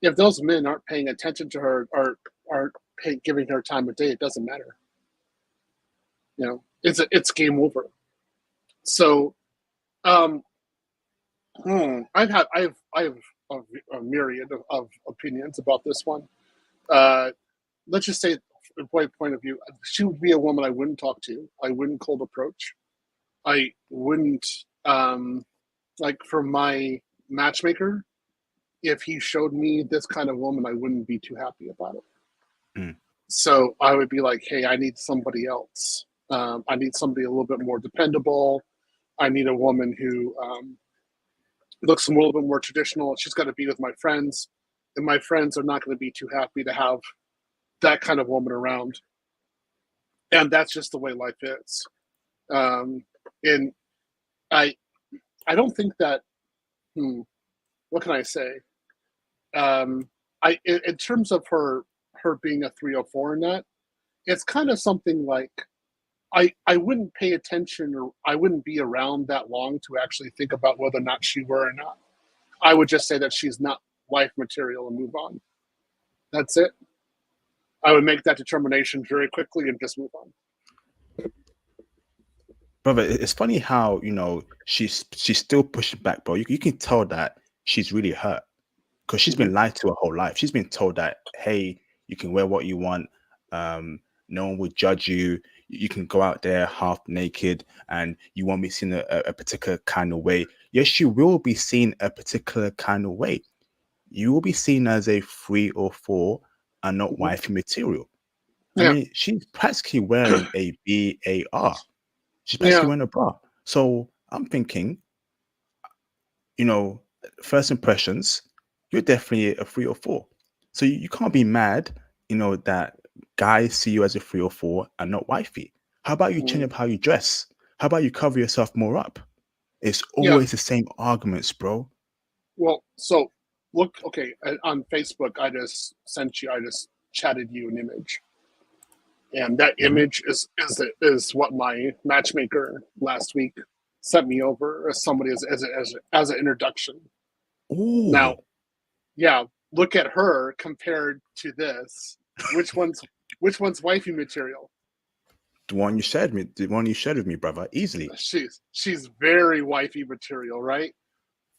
[SPEAKER 2] If those men aren't paying attention to her or aren't giving her time of day, it doesn't matter. It's game over. So, I have a myriad of opinions about this one. Let's just say, from my point of view, she would be a woman I wouldn't talk to. I wouldn't cold approach. I wouldn't for my matchmaker. If he showed me this kind of woman, I wouldn't be too happy about it. So I would be like, hey, I need somebody else. I need somebody a little bit more dependable. I need a woman who looks a little bit more traditional. She's got to be with my friends, and my friends are not going to be too happy to have that kind of woman around. And that's just the way life is. And I don't think that, what can I say? In terms of her being a 304 in that, it's kind of something like I wouldn't pay attention, or I wouldn't be around that long to actually think about whether or not she were or not. I would just say that she's not wife material and move on. That's it. I would make that determination very quickly and just move on.
[SPEAKER 1] Brother, it's funny how, you know, she's still pushing back, bro. You can tell that she's really hurt because she's been lied to her whole life. She's been told that, hey, you can wear what you want. No one will judge you. You can go out there half naked and you won't be seen a particular kind of way. Yes, you will be seen a particular kind of way. You will be seen as a 3 or 4 and not wifey material. I mean, she's practically wearing a BAR. She's basically wearing a bra. So I'm thinking, you know, first impressions, you're definitely a 3 or 4. So you can't be mad, you know, that guys see you as a 3 or 4 and not wifey. How about you change up how you dress? How about you cover yourself more up? It's always the same arguments, bro.
[SPEAKER 2] Well, so look, okay, on Facebook, I just chatted you an image. And that image is what my matchmaker last week sent me over as somebody as an introduction.
[SPEAKER 1] Ooh.
[SPEAKER 2] Now, look at her compared to this. Which one's wifey material?
[SPEAKER 1] The one you shared with me, brother, easily.
[SPEAKER 2] She's very wifey material, right?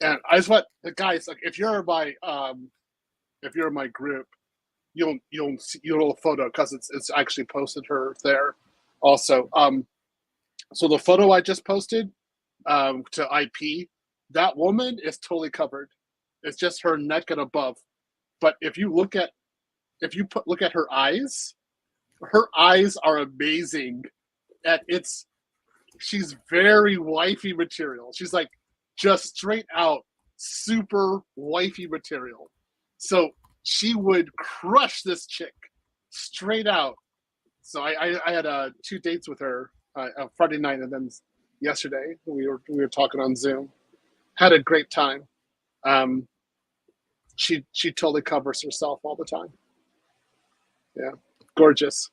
[SPEAKER 2] And I just want the guys, like, if you're in my group, you'll see a photo because it's actually posted her there also. So the photo I just posted to IP, that woman is totally covered. It's just her neck and above. But if you look at her eyes are amazing. She's very wifey material. She's like just straight out super wifey material. So she would crush this chick straight out. So I had 2 dates with her, Friday night and then yesterday. We were talking on Zoom. Had a great time. She totally covers herself all the time. Yeah, gorgeous.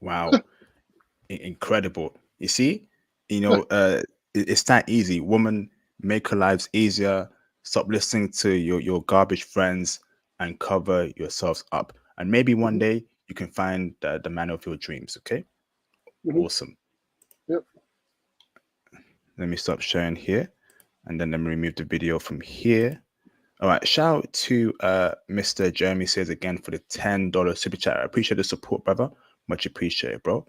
[SPEAKER 1] Wow, incredible. You see, you know, it's that easy. Woman, make her lives easier. Stop listening to your garbage friends and cover yourselves up. And maybe one day you can find the man of your dreams. Okay, awesome.
[SPEAKER 2] Yep.
[SPEAKER 1] Let me stop sharing here, and then let me remove the video from here. All right, shout out to Mr. Jeremy says again for the $10 super chat. I appreciate the support, brother. Much appreciated, bro.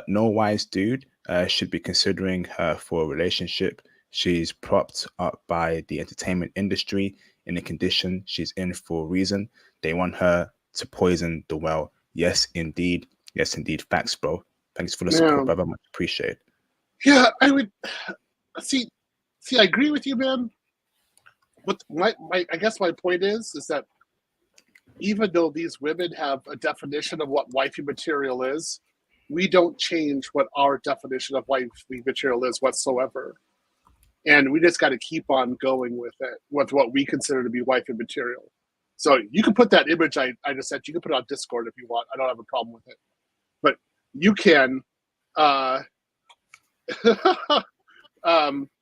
[SPEAKER 1] No wise dude should be considering her for a relationship. She's propped up by the entertainment industry in the condition she's in for a reason. They want her to poison the well. Yes, indeed. Yes, indeed. Facts, bro. Thanks for the support, brother. Much appreciated.
[SPEAKER 2] Yeah, I would see. I agree with you, man. What I guess my point is that even though these women have a definition of what wifey material is, we don't change what our definition of wifey material is whatsoever. And we just got to keep on going with it, with what we consider to be wifey material. So you can put that image I just said, you can put it on Discord if you want. I don't have a problem with it. But you can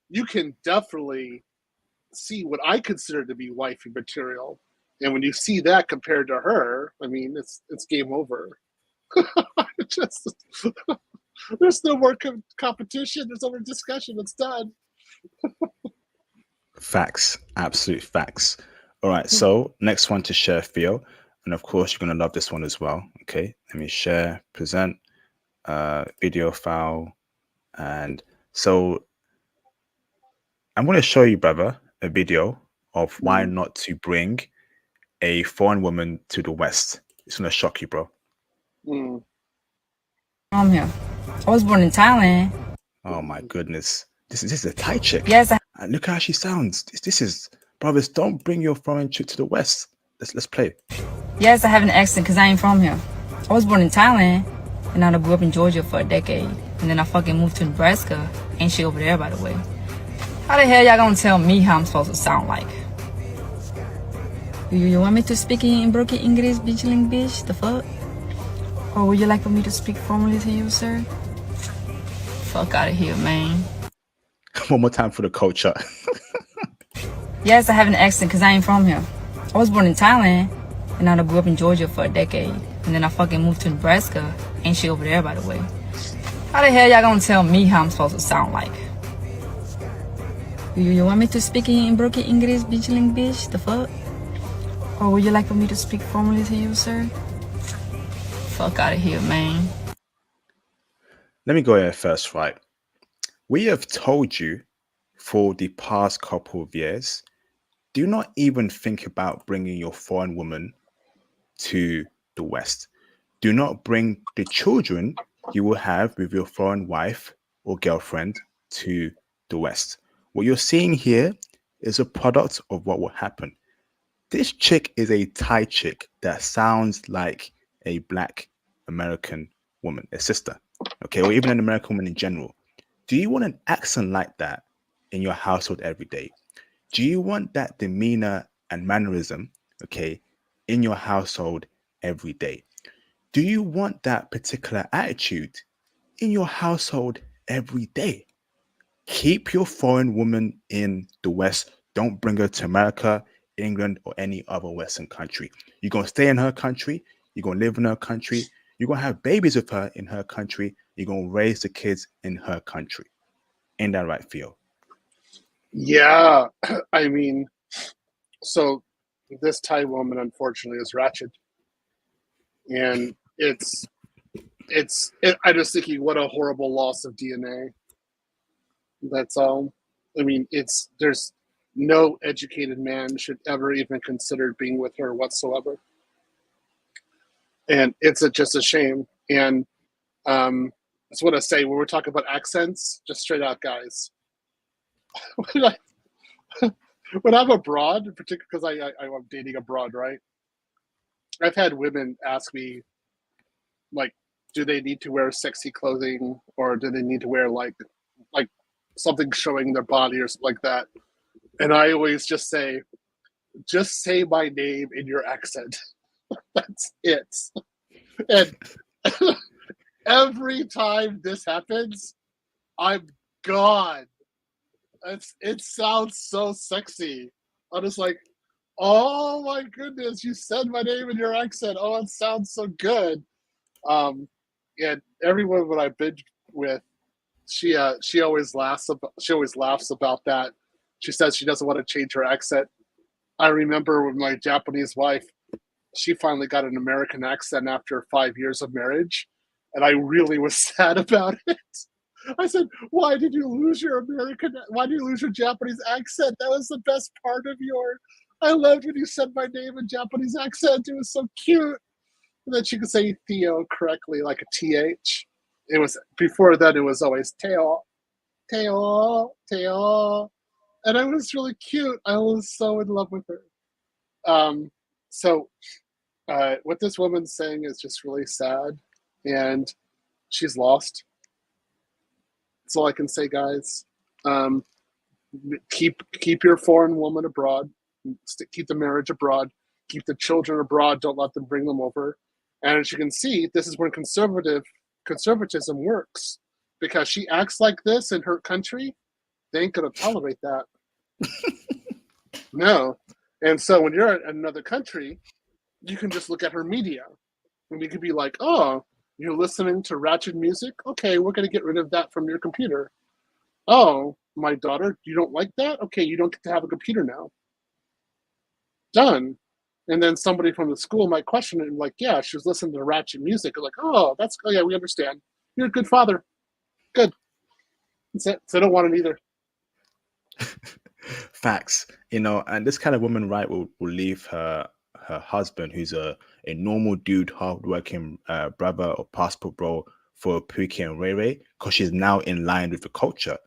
[SPEAKER 2] you can definitely see what I consider to be wifey material. And when you see that compared to her, I mean, it's game over. There's no more competition. There's no more discussion. It's done.
[SPEAKER 1] Facts, absolute facts. All right, so next one to share, Theo, and of course you're gonna love this one as well. Okay, let me share, present, video file, and so I'm gonna show you, brother, a video of why not to bring a foreign woman to the West. It's gonna shock you, bro.
[SPEAKER 9] I'm here. I was born in Thailand.
[SPEAKER 1] Oh my goodness, this is a Thai chick.
[SPEAKER 9] Yes.
[SPEAKER 1] And look how she sounds. This is, brothers. Don't bring your foreign chick to the West. Let's play.
[SPEAKER 9] Yes, I have an accent because I ain't from here. I was born in Thailand, and I grew up in Georgia for a decade, and then I fucking moved to Nebraska. Ain't shit over there, by the way. How the hell y'all gonna tell me how I'm supposed to sound like? You want me to speak in broken English, bitch? The fuck? Or would you like for me to speak formally to you, sir? Fuck out of here, man.
[SPEAKER 1] One more time for the culture.
[SPEAKER 9] Yes, I have an accent because I ain't from here. I was born in Thailand, and I grew up in Georgia for a decade. And then I fucking moved to Nebraska. Ain't shit over there, by the way. How the hell y'all gonna tell me how I'm supposed to sound like? You want me to speak in broken English, bitch? The fuck? Or would you like for me to speak formally to you, sir? Fuck out of here, man.
[SPEAKER 1] Let me go here first, right? We have told you for the past couple of years, do not even think about bringing your foreign woman to the West. Do not bring the children you will have with your foreign wife or girlfriend to the West. What you're seeing here is a product of what will happen. This chick is a Thai chick that sounds like a Black American woman, a sister, okay, or even an American woman in general. Do you want an accent like that in your household every day? Do you want that demeanor and mannerism, okay, in your household every day? Do you want that particular attitude in your household every day? Keep your foreign woman in the West. Don't bring her to America, England, or any other Western country. You're going to stay in her country. You're going to live in her country. You're going to have babies with her in her country. You're going to raise the kids in her country. Ain't that right, Theo?
[SPEAKER 2] Yeah, I mean, so this Thai woman, unfortunately, is ratchet. And I just thinking, what a horrible loss of DNA. That's all. I mean, there's no educated man should ever even consider being with her whatsoever. And it's just a shame. And that's what I say when we're talking about accents, just straight out, guys. When I'm abroad, particularly because I'm dating abroad, right? I've had women ask me, like, do they need to wear sexy clothing, or do they need to wear like something showing their body or something like that? And I always just say my name in your accent. That's it. And every time this happens, I'm gone. It sounds so sexy. I'm just like, oh my goodness, you said my name in your accent. Oh, it sounds so good. And everyone that I've been with, she always laughs about that. She says she doesn't want to change her accent. I remember with my Japanese wife, she finally got an American accent after 5 years of marriage, and I really was sad about it. I said, why did you lose your Japanese accent? That was the best part of I loved when you said my name in Japanese accent. It was so cute. And then she could say Theo correctly, like a TH. It was, before that, it was always Theo, Theo, Theo. And it was really cute. I was so in love with her. So what this woman's saying is just really sad. And she's lost. That's all I can say, guys. Keep your foreign woman abroad. Keep the marriage abroad. Keep the children abroad. Don't let them bring them over. And as you can see, this is where conservatism works, because she acts like this in her country. They ain't gonna tolerate that. No. And so when you're in another country, you can just look at her media, and you could be like, oh, you're listening to ratchet music? Okay, we're going to get rid of that from your computer. Oh, my daughter, you don't like that? Okay, you don't get to have a computer now. Done. And then somebody from the school might question it and like, yeah, she was listening to ratchet music. They're like, oh, yeah, we understand. You're a good father. Good. That's it. So I don't want it either.
[SPEAKER 1] Facts. And this kind of woman, right, will leave her husband, who's a normal dude, hardworking brother or passport bro, for Pookie and Ray Ray, because she's now in line with the culture,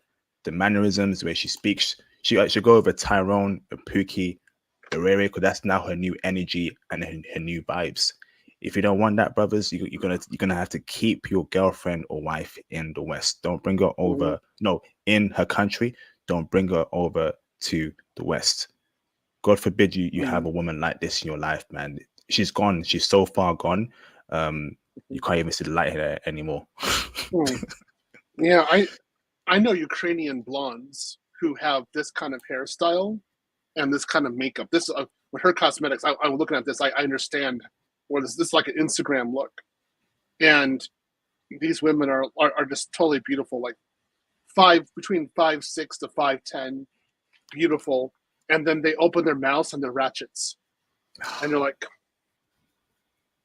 [SPEAKER 1] the mannerisms, the way she speaks. She'll go over Tyrone, Pookie, Ray Ray, because that's now her new energy and her new vibes. If you don't want that, brothers, you're gonna have to keep your girlfriend or wife in the West. Don't bring her over. No, in her country. Don't bring her over to the West. God forbid you have a woman like this in your life, man. She's gone. She's so far gone. You can't even see the light here anymore.
[SPEAKER 2] Yeah, I know Ukrainian blondes who have this kind of hairstyle and this kind of makeup. This with her cosmetics. I'm looking at this. I understand what is this like an Instagram look, and these women are just totally beautiful. Like between 5'6" to 5'10", beautiful. And then they open their mouths and they're ratchets, and they're like,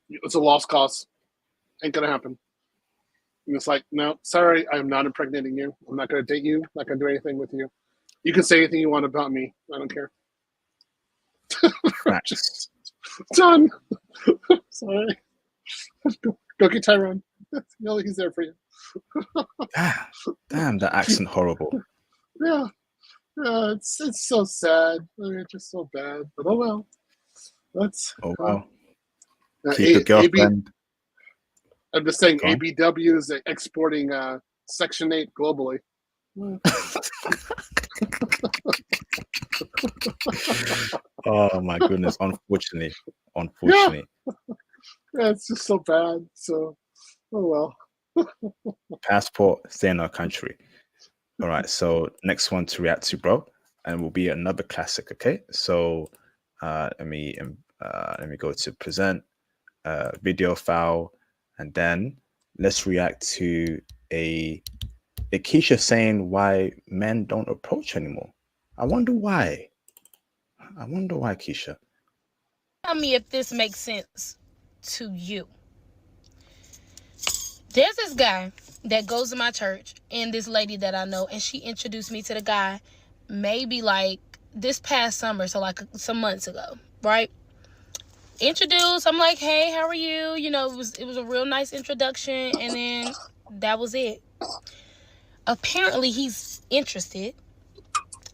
[SPEAKER 2] it's a lost cause. Ain't gonna happen. And it's like, no, sorry, I'm not impregnating you. I'm not going to date you. I'm not going to do anything with you. You can say anything you want about me. I don't care. Just done. Sorry. Go get Tyrone. He's there for you.
[SPEAKER 1] Damn, that accent horrible.
[SPEAKER 2] Yeah. It's so sad. I mean, it's just so bad. But oh well.
[SPEAKER 1] Keep the girlfriend.
[SPEAKER 2] I'm just saying, ABW is exporting Section 8 globally.
[SPEAKER 1] Oh my goodness! Unfortunately.
[SPEAKER 2] Yeah, it's just so bad. So, oh well.
[SPEAKER 1] Passport, stay in our country. All right. So next one to react to, bro, and will be another classic. Okay. So let me go to present video file. And then let's react to a Keisha saying why men don't approach anymore. I wonder why. Keisha.
[SPEAKER 5] Tell me if this makes sense to you. There's this guy that goes to my church and this lady that I know, and she introduced me to the guy maybe like this past summer, so like some months ago, right? Introduced, I'm like, hey, how are you? You know, it was a real nice introduction, and then that was it. Apparently he's interested,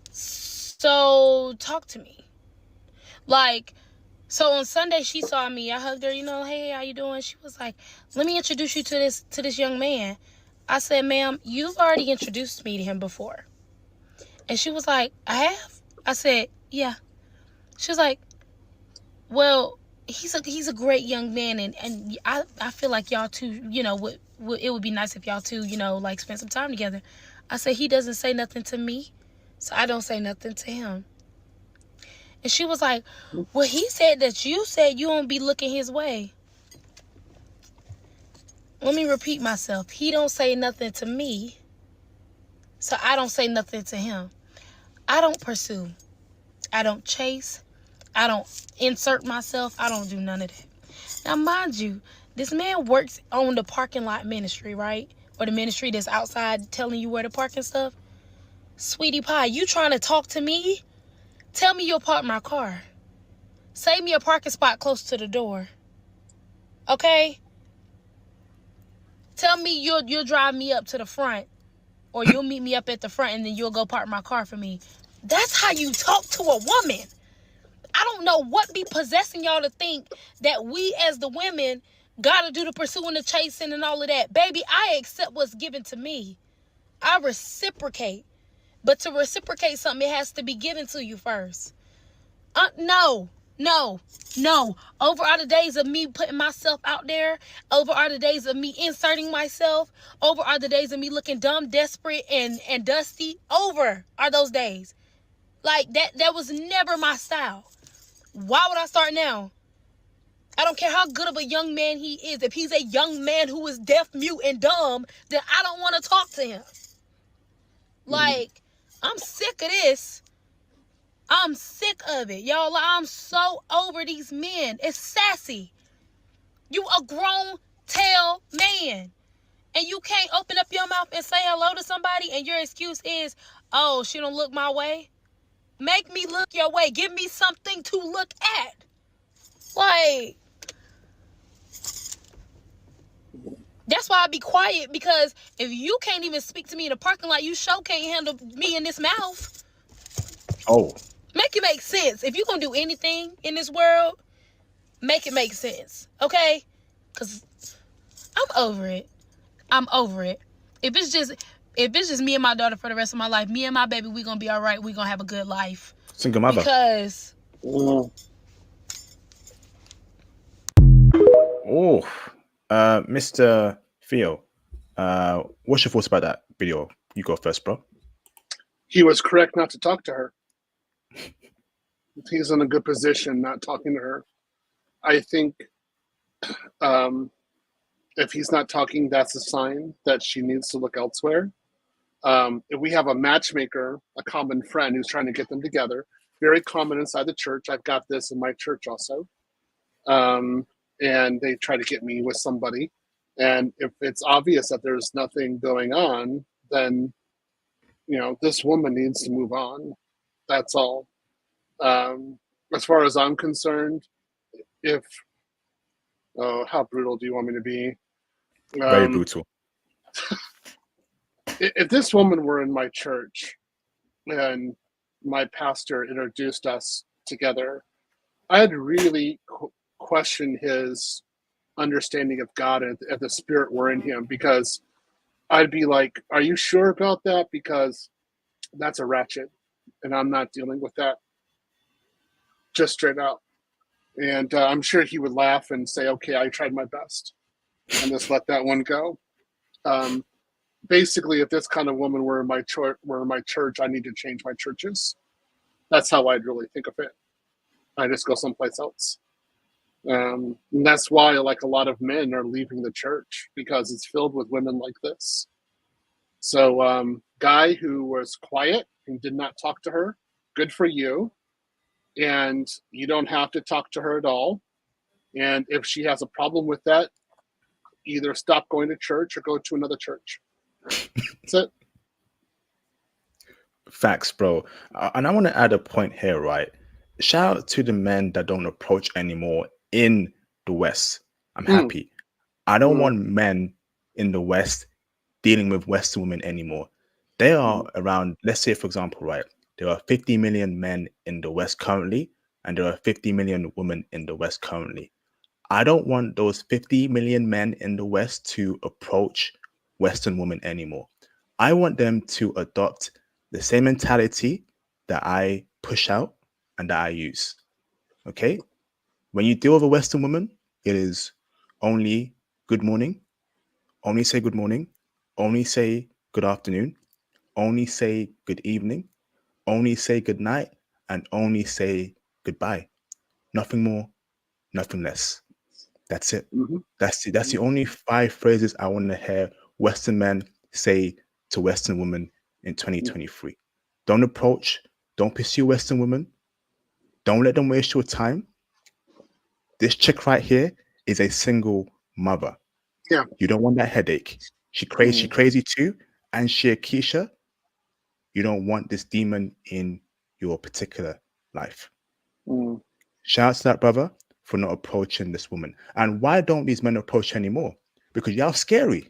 [SPEAKER 5] so talk to me. Like, so on Sunday she saw me, I hugged her, you know, hey, how you doing? She was like, let me introduce you to this young man. I said, ma'am, you've already introduced me to him before. And she was like, I have? I said, yeah. She was like, well, he's a great young man, and I feel like y'all two, you know, it would be nice if y'all two, you know, like spend some time together. I said, he doesn't say nothing to me, so I don't say nothing to him. And she was like, well, he said that you said you won't be looking his way. Let me repeat myself. He don't say nothing to me, so I don't say nothing to him. I don't pursue. I don't chase. I don't insert myself. I don't do none of that. Now, mind you, this man works on the parking lot ministry, right? Or the ministry that's outside telling you where to park and stuff. Sweetie pie, you trying to talk to me? Tell me you'll park my car. Save me a parking spot close to the door. Okay? Tell me you'll drive me up to the front, or you'll meet me up at the front, and then you'll go park my car for me. That's how you talk to a woman. I don't know what be possessing y'all to think that we as the women gotta do the pursuing, the chasing, and all of that. Baby, I accept what's given to me. I reciprocate. But to reciprocate something, it has to be given to you first. No. Over are the days of me putting myself out there. Over are the days of me inserting myself. Over are the days of me looking dumb, desperate, and dusty. Over are those days. Like, that was never my style. Why would I start now? I don't care how good of a young man he is. If he's a young man who is deaf, mute, and dumb, then I don't want to talk to him. Like, I'm sick of this. I'm sick of it, y'all. I'm so over these men. It's sassy. You a grown tail man, and you can't open up your mouth and say hello to somebody, and your excuse is, oh, she don't look my way. Make me look your way. Give me something to look at. Like, that's why I be quiet, because if you can't even speak to me in the parking lot, you sure can't handle me in this mouth.
[SPEAKER 1] Oh.
[SPEAKER 5] Make it make sense. If you're going to do anything in this world, make it make sense. Okay? Because I'm over it. If it's just me and my daughter for the rest of my life, me and my baby, we're going to be all right. We're going to have a good life.
[SPEAKER 1] Single mother.
[SPEAKER 5] Because...
[SPEAKER 1] Mr. Theo, what's your thoughts about that? Theo, you go first, bro.
[SPEAKER 2] He was correct not to talk to her. He's in a good position not talking to her. I think if he's not talking, that's a sign that she needs to look elsewhere. If we have a matchmaker, a common friend who's trying to get them together, very common inside the church. I've got this in my church also. And they try to get me with somebody. And if it's obvious that there's nothing going on, then, this woman needs to move on. That's all. As far as I'm concerned, how brutal do you want me to be?
[SPEAKER 1] Very brutal.
[SPEAKER 2] If this woman were in my church and my pastor introduced us together, I'd really question his understanding of God and the spirit were in him, because I'd be like, are you sure about that? Because that's a ratchet and I'm not dealing with that. Just straight out. And I'm sure he would laugh and say, okay, I tried my best, and just let that one go. Basically, if this kind of woman were in my church, I need to change my churches. That's how I'd really think of it. I just go someplace else. And that's why, like, a lot of men are leaving the church, because it's filled with women like this. So, guy who was quiet and did not talk to her, good for you. And you don't have to talk to her at all. And if she has a problem with that, either stop going to church or go to another church. That's it.
[SPEAKER 1] Facts, bro. And I want to add a point here, right? Shout out to the men that don't approach anymore in the West. I'm happy. I don't want men in the West dealing with Western women anymore. They are around, let's say, for example, right? There are 50 million men in the West currently, and there are 50 million women in the West currently. I don't want those 50 million men in the West to approach Western women anymore. I want them to adopt the same mentality that I push out and that I use. Okay? When you deal with a Western woman, it is only good morning, only say good morning, only say good afternoon, only say good evening, only say good night, and only say goodbye. Nothing more, nothing less. That's it. That's the only 5 phrases I want to hear Western men say to Western women in 2023. Don't approach, don't pursue Western women. Don't let them waste your time. This chick right here is a single mother.
[SPEAKER 2] Yeah.
[SPEAKER 1] You don't want that headache. She crazy too, and she a Keisha. You don't want this demon in your particular life. Shout out to that brother for not approaching this woman. And why don't these men approach her anymore? Because y'all scary.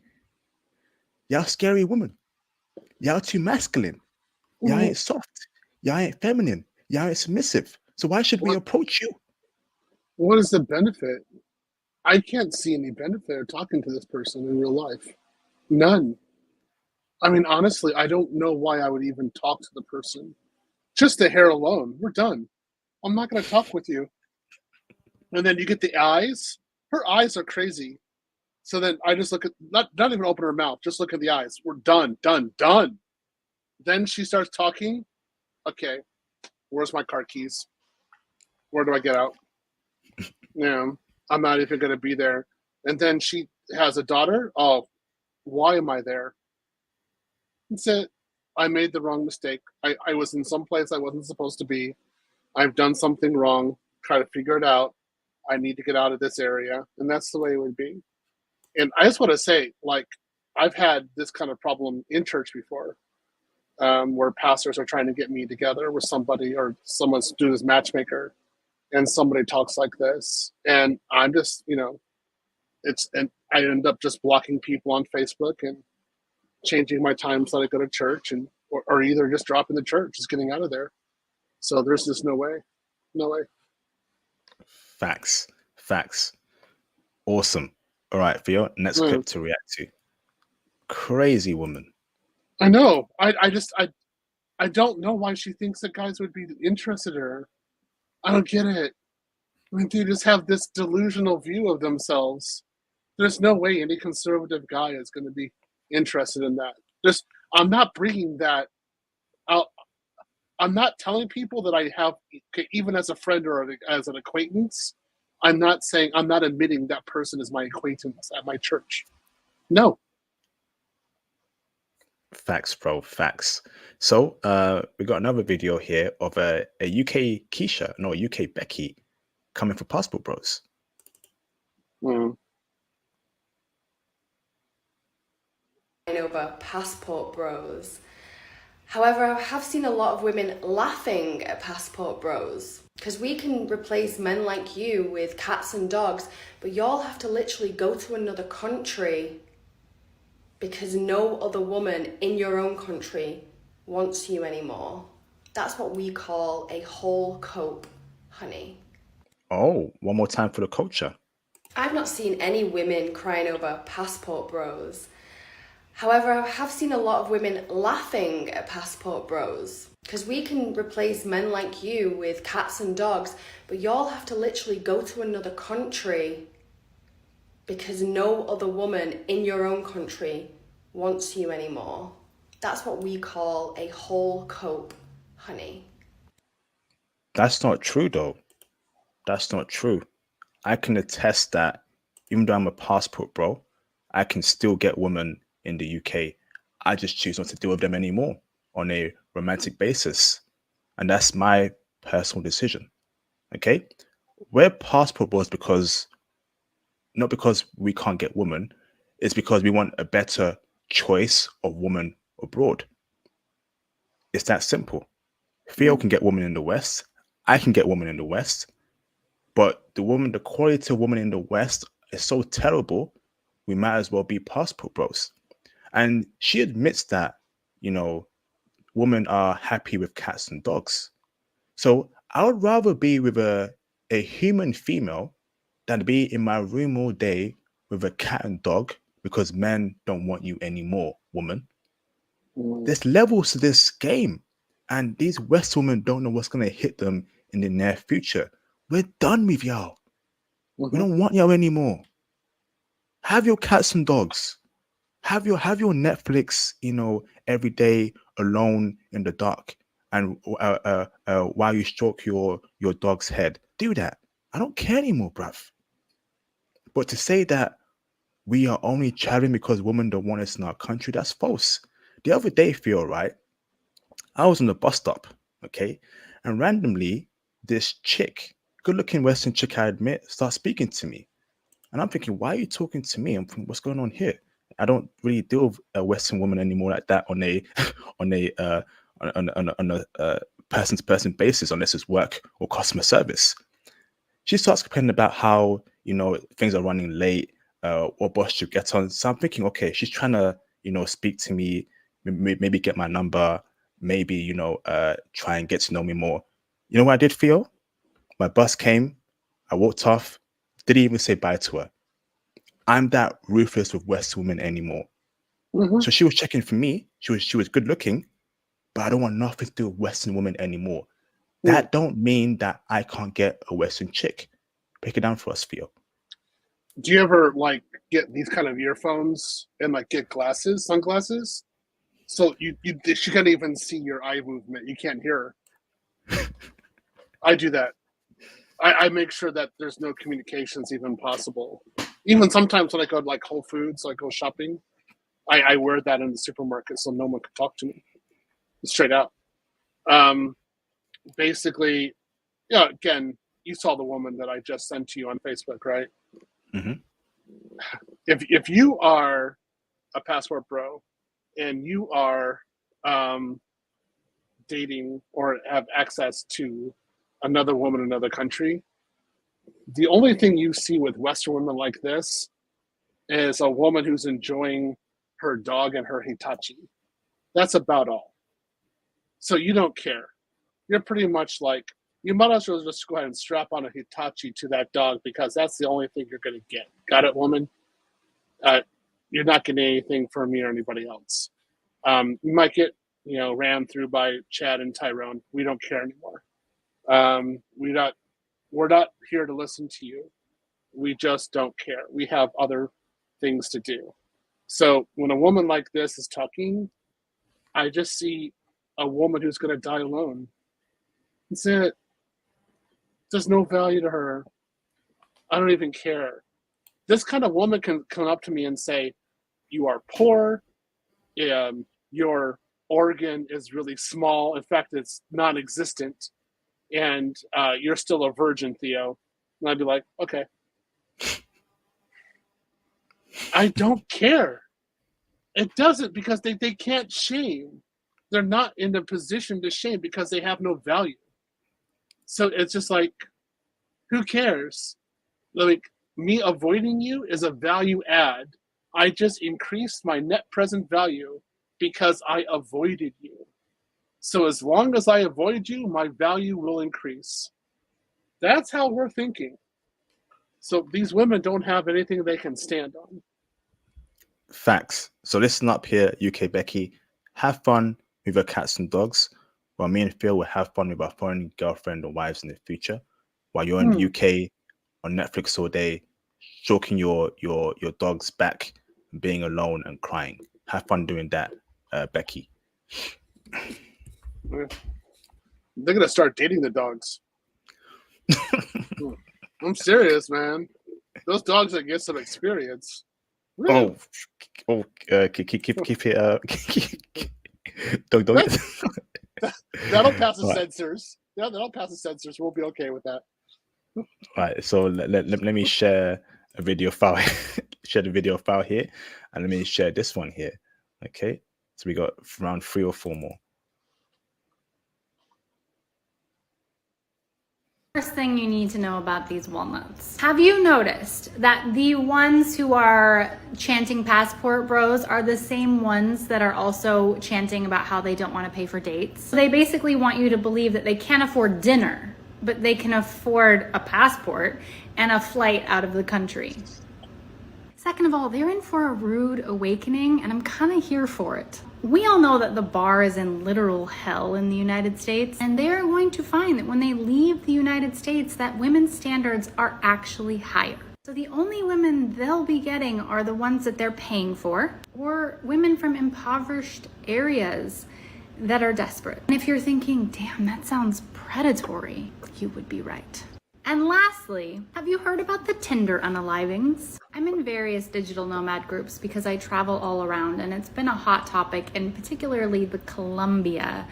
[SPEAKER 1] Y'all scary woman. Y'all too masculine. Y'all ain't soft. Y'all ain't feminine. Y'all ain't submissive. So why should we approach you?
[SPEAKER 2] What is the benefit? I can't see any benefit of talking to this person in real life. None. I mean, honestly, I don't know why I would even talk to the person. Just the hair alone. We're done. I'm not going to talk with you. And then you get the eyes. Her eyes are crazy. So then I just look at, not even open her mouth, just look at the eyes. We're done. Then she starts talking. Okay, where's my car keys? Where do I get out? I'm not even going to be there. And then she has a daughter. Oh, why am I there? That's it. I made the wrong mistake. I was in some place I wasn't supposed to be. I've done something wrong. Try to figure it out. I need to get out of this area. And that's the way it would be. And I just want to say, like, I've had this kind of problem in church before, where pastors are trying to get me together with somebody, or someone's doing this matchmaker, and somebody talks like this. And I'm just, and I end up just blocking people on Facebook and changing my times that I go to church, and or either just dropping the church, just getting out of there. So there's just no way.
[SPEAKER 1] Facts. Awesome. All right, Theo, next clip to react to. Crazy woman.
[SPEAKER 2] I know. I don't know why she thinks that guys would be interested in her. I don't get it. I mean, they just have this delusional view of themselves. There's no way any conservative guy is going to be interested in that. I'm not bringing that out. I'm not telling people that I have, even as a friend or as an acquaintance, I'm not admitting that person is my acquaintance at my church. No.
[SPEAKER 1] Facts, bro. Facts. So we got another video here of a UK Keisha, no, a UK Becky coming for Passport Bros.
[SPEAKER 10] Over Passport Bros. However, I have seen a lot of women laughing at Passport Bros. Because we can replace men like you with cats and dogs, but y'all have to literally go to another country because no other woman in your own country wants you anymore. That's what we call a whole cope, honey.
[SPEAKER 1] Oh, one more time for the culture.
[SPEAKER 10] I've not seen any women crying over Passport Bros. However, I have seen a lot of women laughing at Passport Bros. Because we can replace men like you with cats and dogs, but y'all have to literally go to another country because no other woman in your own country wants you anymore. That's what we call a whole cope, honey.
[SPEAKER 1] That's not true, though. That's not true. I can attest that even though I'm a passport bro, I can still get women in the UK. I just choose not to deal with them anymore on a romantic basis. And that's my personal decision. Okay? We're passport bros because, not because we can't get women, it's because we want a better choice of woman abroad. It's that simple. Theo can get women in the West. I can get women in the West. But the quality of women in the West is so terrible, we might as well be passport bros. And she admits that, women are happy with cats and dogs. So I would rather be with a human female than be in my room all day with a cat and dog because men don't want you anymore, woman. There's levels to this game. And these West women don't know what's going to hit them in the near future. We're done with y'all. We don't want y'all anymore. Have your cats and dogs. Have your Netflix, every day alone in the dark, and while you stroke your dog's head. Do that. I don't care anymore, bruv. But to say that we are only chatting because women don't want us in our country, that's false. The other day, Theo, right? I was on the bus stop, okay, and randomly this chick, good-looking Western chick, I admit, starts speaking to me. And I'm thinking, why are you talking to me? I'm thinking, what's going on here? I don't really deal with a Western woman anymore like that on a person-to-person basis, unless it's work or customer service. She starts complaining about how things are running late, what bus should get on. So I'm thinking, okay, she's trying to speak to me, maybe get my number, maybe try and get to know me more. You know what I did, Theo? My bus came, I walked off, didn't even say bye to her. I'm that ruthless with West women anymore. So she was checking for me. She was good looking, but I don't want nothing to do with Western women anymore. That don't mean that I can't get a Western chick. Break it down for us, Theo.
[SPEAKER 2] Do you ever get these kind of earphones and get sunglasses? So she can't even see your eye movement. You can't hear her. I do that. I make sure that there's no communications even possible. Even sometimes when I go to Whole Foods, I go shopping, I wear that in the supermarket so no one can talk to me. Straight out. Basically, again, you saw the woman that I just sent to you on Facebook, right?
[SPEAKER 1] Mm-hmm.
[SPEAKER 2] If you are a passport bro and you are dating or have access to another woman in another country, the only thing you see with Western women like this is a woman who's enjoying her dog and her Hitachi. That's about all. So you don't care. You're pretty much you might as well just go ahead and strap on a Hitachi to that dog because that's the only thing you're going to get. Got it, woman? You're not getting anything from me or anybody else. You might get, ran through by Chad and Tyrone. We don't care anymore. We're not here to listen to you. We just don't care. We have other things to do. So when a woman like this is talking, I just see a woman who's going to die alone. That's it. There's no value to her. I don't even care. This kind of woman can come up to me and say, you are poor, your organ is really small, in fact, it's non-existent, and you're still a virgin, Theo. And I'd be like, okay. I don't care. It doesn't, because they can't shame. They're not in a position to shame because they have no value. So it's just like, who cares? Like, me avoiding you is a value add. I just increased my net present value because I avoided you. So as long as I avoid you, my value will increase. That's how we're thinking. So these women don't have anything they can stand on.
[SPEAKER 1] Facts. So listen up here, UK Becky. Have fun with your cats and dogs, while me and Phil will have fun with our foreign girlfriend or wives in the future. While you're in the UK on Netflix all day, stroking your dog's back, being alone and crying. Have fun doing that, Becky.
[SPEAKER 2] They're gonna start dating the dogs. I'm serious, man. Those dogs that get some experience.
[SPEAKER 1] Oh, keep it. Don't.
[SPEAKER 2] That'll pass the censors. Yeah, that'll pass the censors. We'll be okay with that.
[SPEAKER 1] All right, so let me share a video file. Share the video file here, and let me share this one here. Okay, so we got around 3 or 4 more.
[SPEAKER 11] First thing you need to know about these walnuts. Have you noticed that the ones who are chanting passport bros are the same ones that are also chanting about how they don't want to pay for dates? They basically want you to believe that they can't afford dinner, but they can afford a passport and a flight out of the country. Second of all, they're in for a rude awakening, and I'm kind of here for it. We all know that the bar is in literal hell in the United States, and they are going to find that when they leave the United States, that women's standards are actually higher. So the only women they'll be getting are the ones that they're paying for, or women from impoverished areas that are desperate. And if you're thinking, damn, that sounds predatory, you would be right. And lastly, have you heard about the Tinder unalivings? I'm in various digital nomad groups because I travel all around, and it's been a hot topic, and particularly the Colombia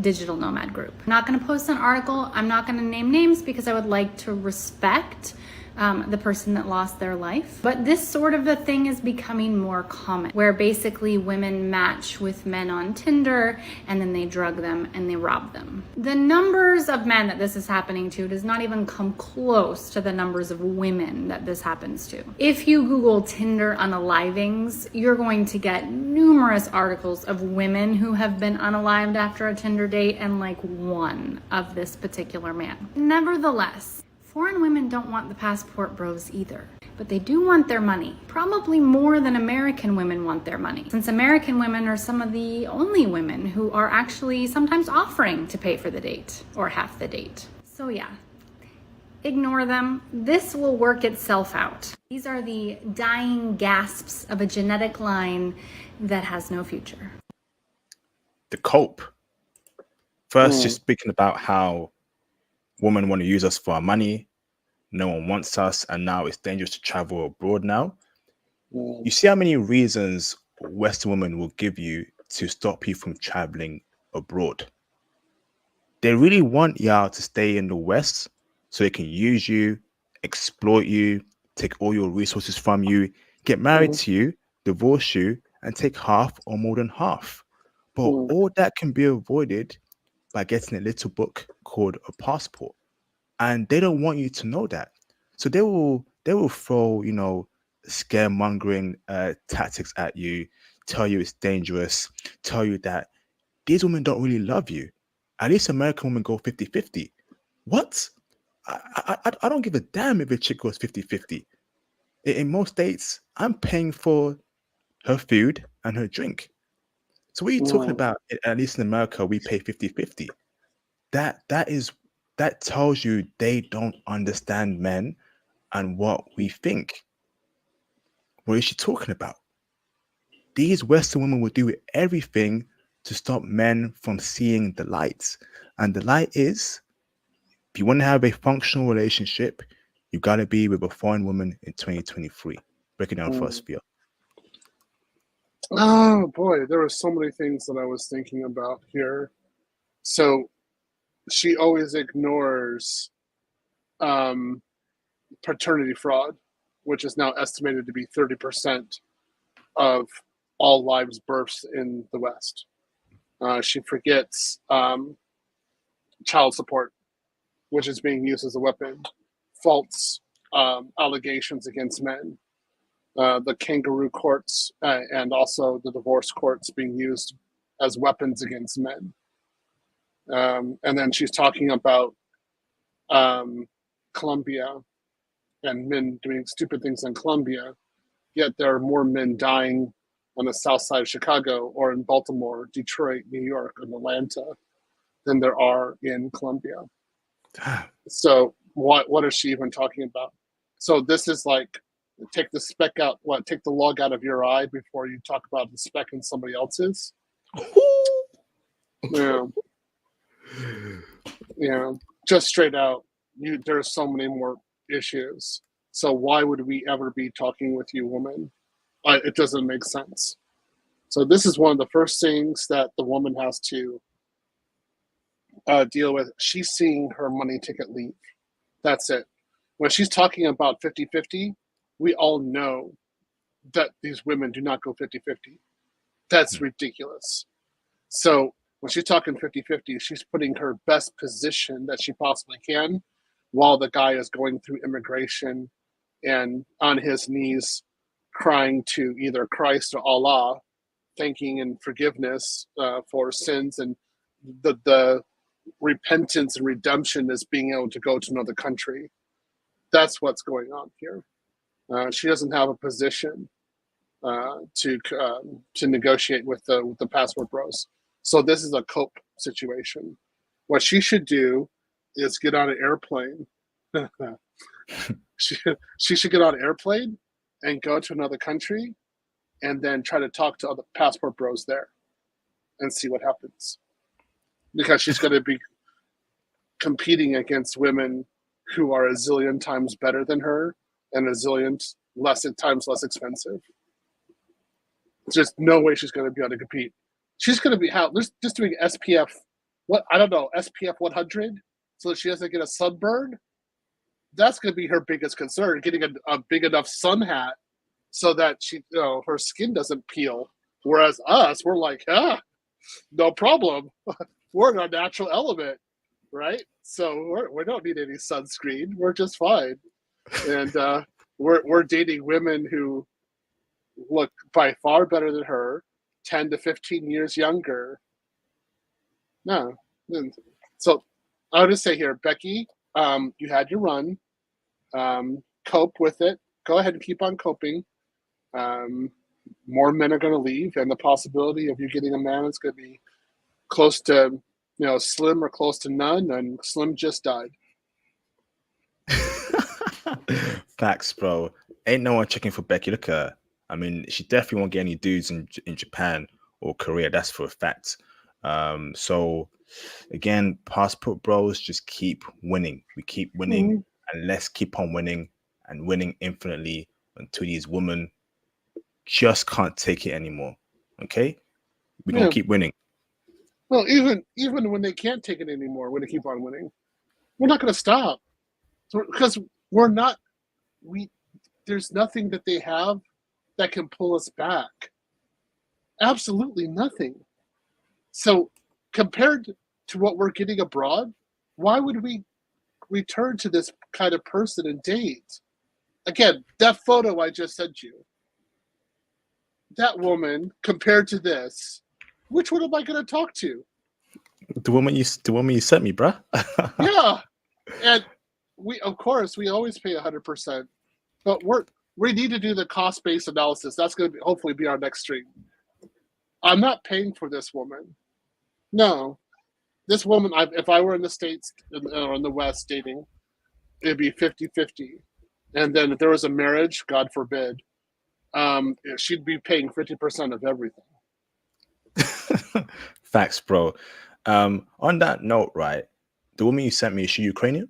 [SPEAKER 11] digital nomad group. I'm not going to post an article. I'm not going to name names because I would like to respect the person that lost their life. But this sort of a thing is becoming more common, where basically women match with men on Tinder and then they drug them and they rob them. The numbers of men that this is happening to does not even come close to the numbers of women that this happens to. If you Google Tinder unalivings, you're going to get numerous articles of women who have been unalived after a Tinder date, and like one of this particular man. Nevertheless, foreign women don't want the passport bros either, but they do want their money, probably more than American women want their money, since American women are some of the only women who are actually sometimes offering to pay for the date or half the date. So yeah, ignore them. This will work itself out. These are the dying gasps of a genetic line that has no future.
[SPEAKER 1] The cope. First, just speaking about how women want to use us for our money, no one wants us, and now it's dangerous to travel abroad now. You see how many reasons Western women will give you to stop you from traveling abroad. They really want y'all to stay in the West so they can use you, exploit you, take all your resources from you, get married to you, divorce you, and take half or more than half. But all that can be avoided by getting a little book called a passport. And they don't want you to know that. So they will throw, scaremongering tactics at you, tell you it's dangerous, tell you that these women don't really love you. At least American women go 50-50. What? I don't give a damn if a chick goes 50-50. In most states, I'm paying for her food and her drink. So what are you talking about? At least in America, we pay 50-50. That tells you they don't understand men and what we think. What is she talking about? These Western women will do everything to stop men from seeing the light. And the light is, if you want to have a functional relationship, you got to be with a foreign woman in 2023. Break it down for us, Theo.
[SPEAKER 2] Oh boy, there were so many things that I was thinking about here. So she always ignores paternity fraud, which is now estimated to be 30% of all live births in the West. She forgets child support, which is being used as a weapon, false allegations against men, the kangaroo courts, and also the divorce courts being used as weapons against men. And then she's talking about Colombia and men doing stupid things in Colombia, yet there are more men dying on the south side of Chicago or in Baltimore, Detroit, New York, and Atlanta than there are in Colombia. So what is she even talking about? So this is like, take the speck out, take the log out of your eye before you talk about the speck in somebody else's. Yeah, just straight out, there are so many more issues. So why would we ever be talking with you, woman? It doesn't make sense. So this is one of the first things that the woman has to deal with. She's seeing her money ticket leave. That's it. When she's talking about 50-50, we all know that these women do not go 50-50. That's ridiculous. So when she's talking 50-50, she's putting her best position that she possibly can while the guy is going through immigration and on his knees crying to either Christ or Allah, thanking and forgiveness for sins, and the repentance and redemption is being able to go to another country. That's what's going on here. She doesn't have a position to negotiate with the passport bros. So this is a cope situation. What she should do is get on an airplane. she should get on an airplane and go to another country and then try to talk to other passport bros there and see what happens. Because she's going to be competing against women who are a zillion times better than her and a zillion times less expensive. There's just no way she's going to be able to compete. She's going to be just doing SPF, SPF 100, so that she doesn't get a sunburn. That's going to be her biggest concern, getting a big enough sun hat so that her skin doesn't peel. Whereas us, we're like, no problem. We're in our natural element, right? So we don't need any sunscreen. We're just fine. And we're dating women who look by far better than her, 10 to 15 years younger. No. So I'll just say here, Becky, you had your run. Cope with it. Go ahead and keep on coping. More men are going to leave, and the possibility of you getting a man is going to be close to, slim or close to none, and Slim just died.
[SPEAKER 1] Facts, bro. Ain't no one checking for Becky. Look at her. I mean, she definitely won't get any dudes in Japan or Korea. That's for a fact. So again, passport bros just keep winning. We keep winning, and let's keep on winning and winning infinitely until these women just can't take it anymore. Okay, we're gonna keep winning.
[SPEAKER 2] Well, even when they can't take it anymore, we're gonna keep on winning. We're not gonna stop, because there's nothing that they have that can pull us back. Absolutely nothing. So compared to what we're getting abroad, why would we return to this kind of person and date? Again, that photo I just sent you, that woman compared to this, which one am I going to talk to?
[SPEAKER 1] The woman you sent me, bruh.
[SPEAKER 2] Yeah, and we always pay 100%, but we need to do the cost-based analysis. That's going to hopefully be our next stream. I'm not paying for this woman. No, this woman. If I were in the States or in the West dating, it'd be 50-50, and then if there was a marriage, God forbid, she'd be paying 50% of everything.
[SPEAKER 1] Facts, bro. On that note, right, the woman you sent me, is she Ukrainian?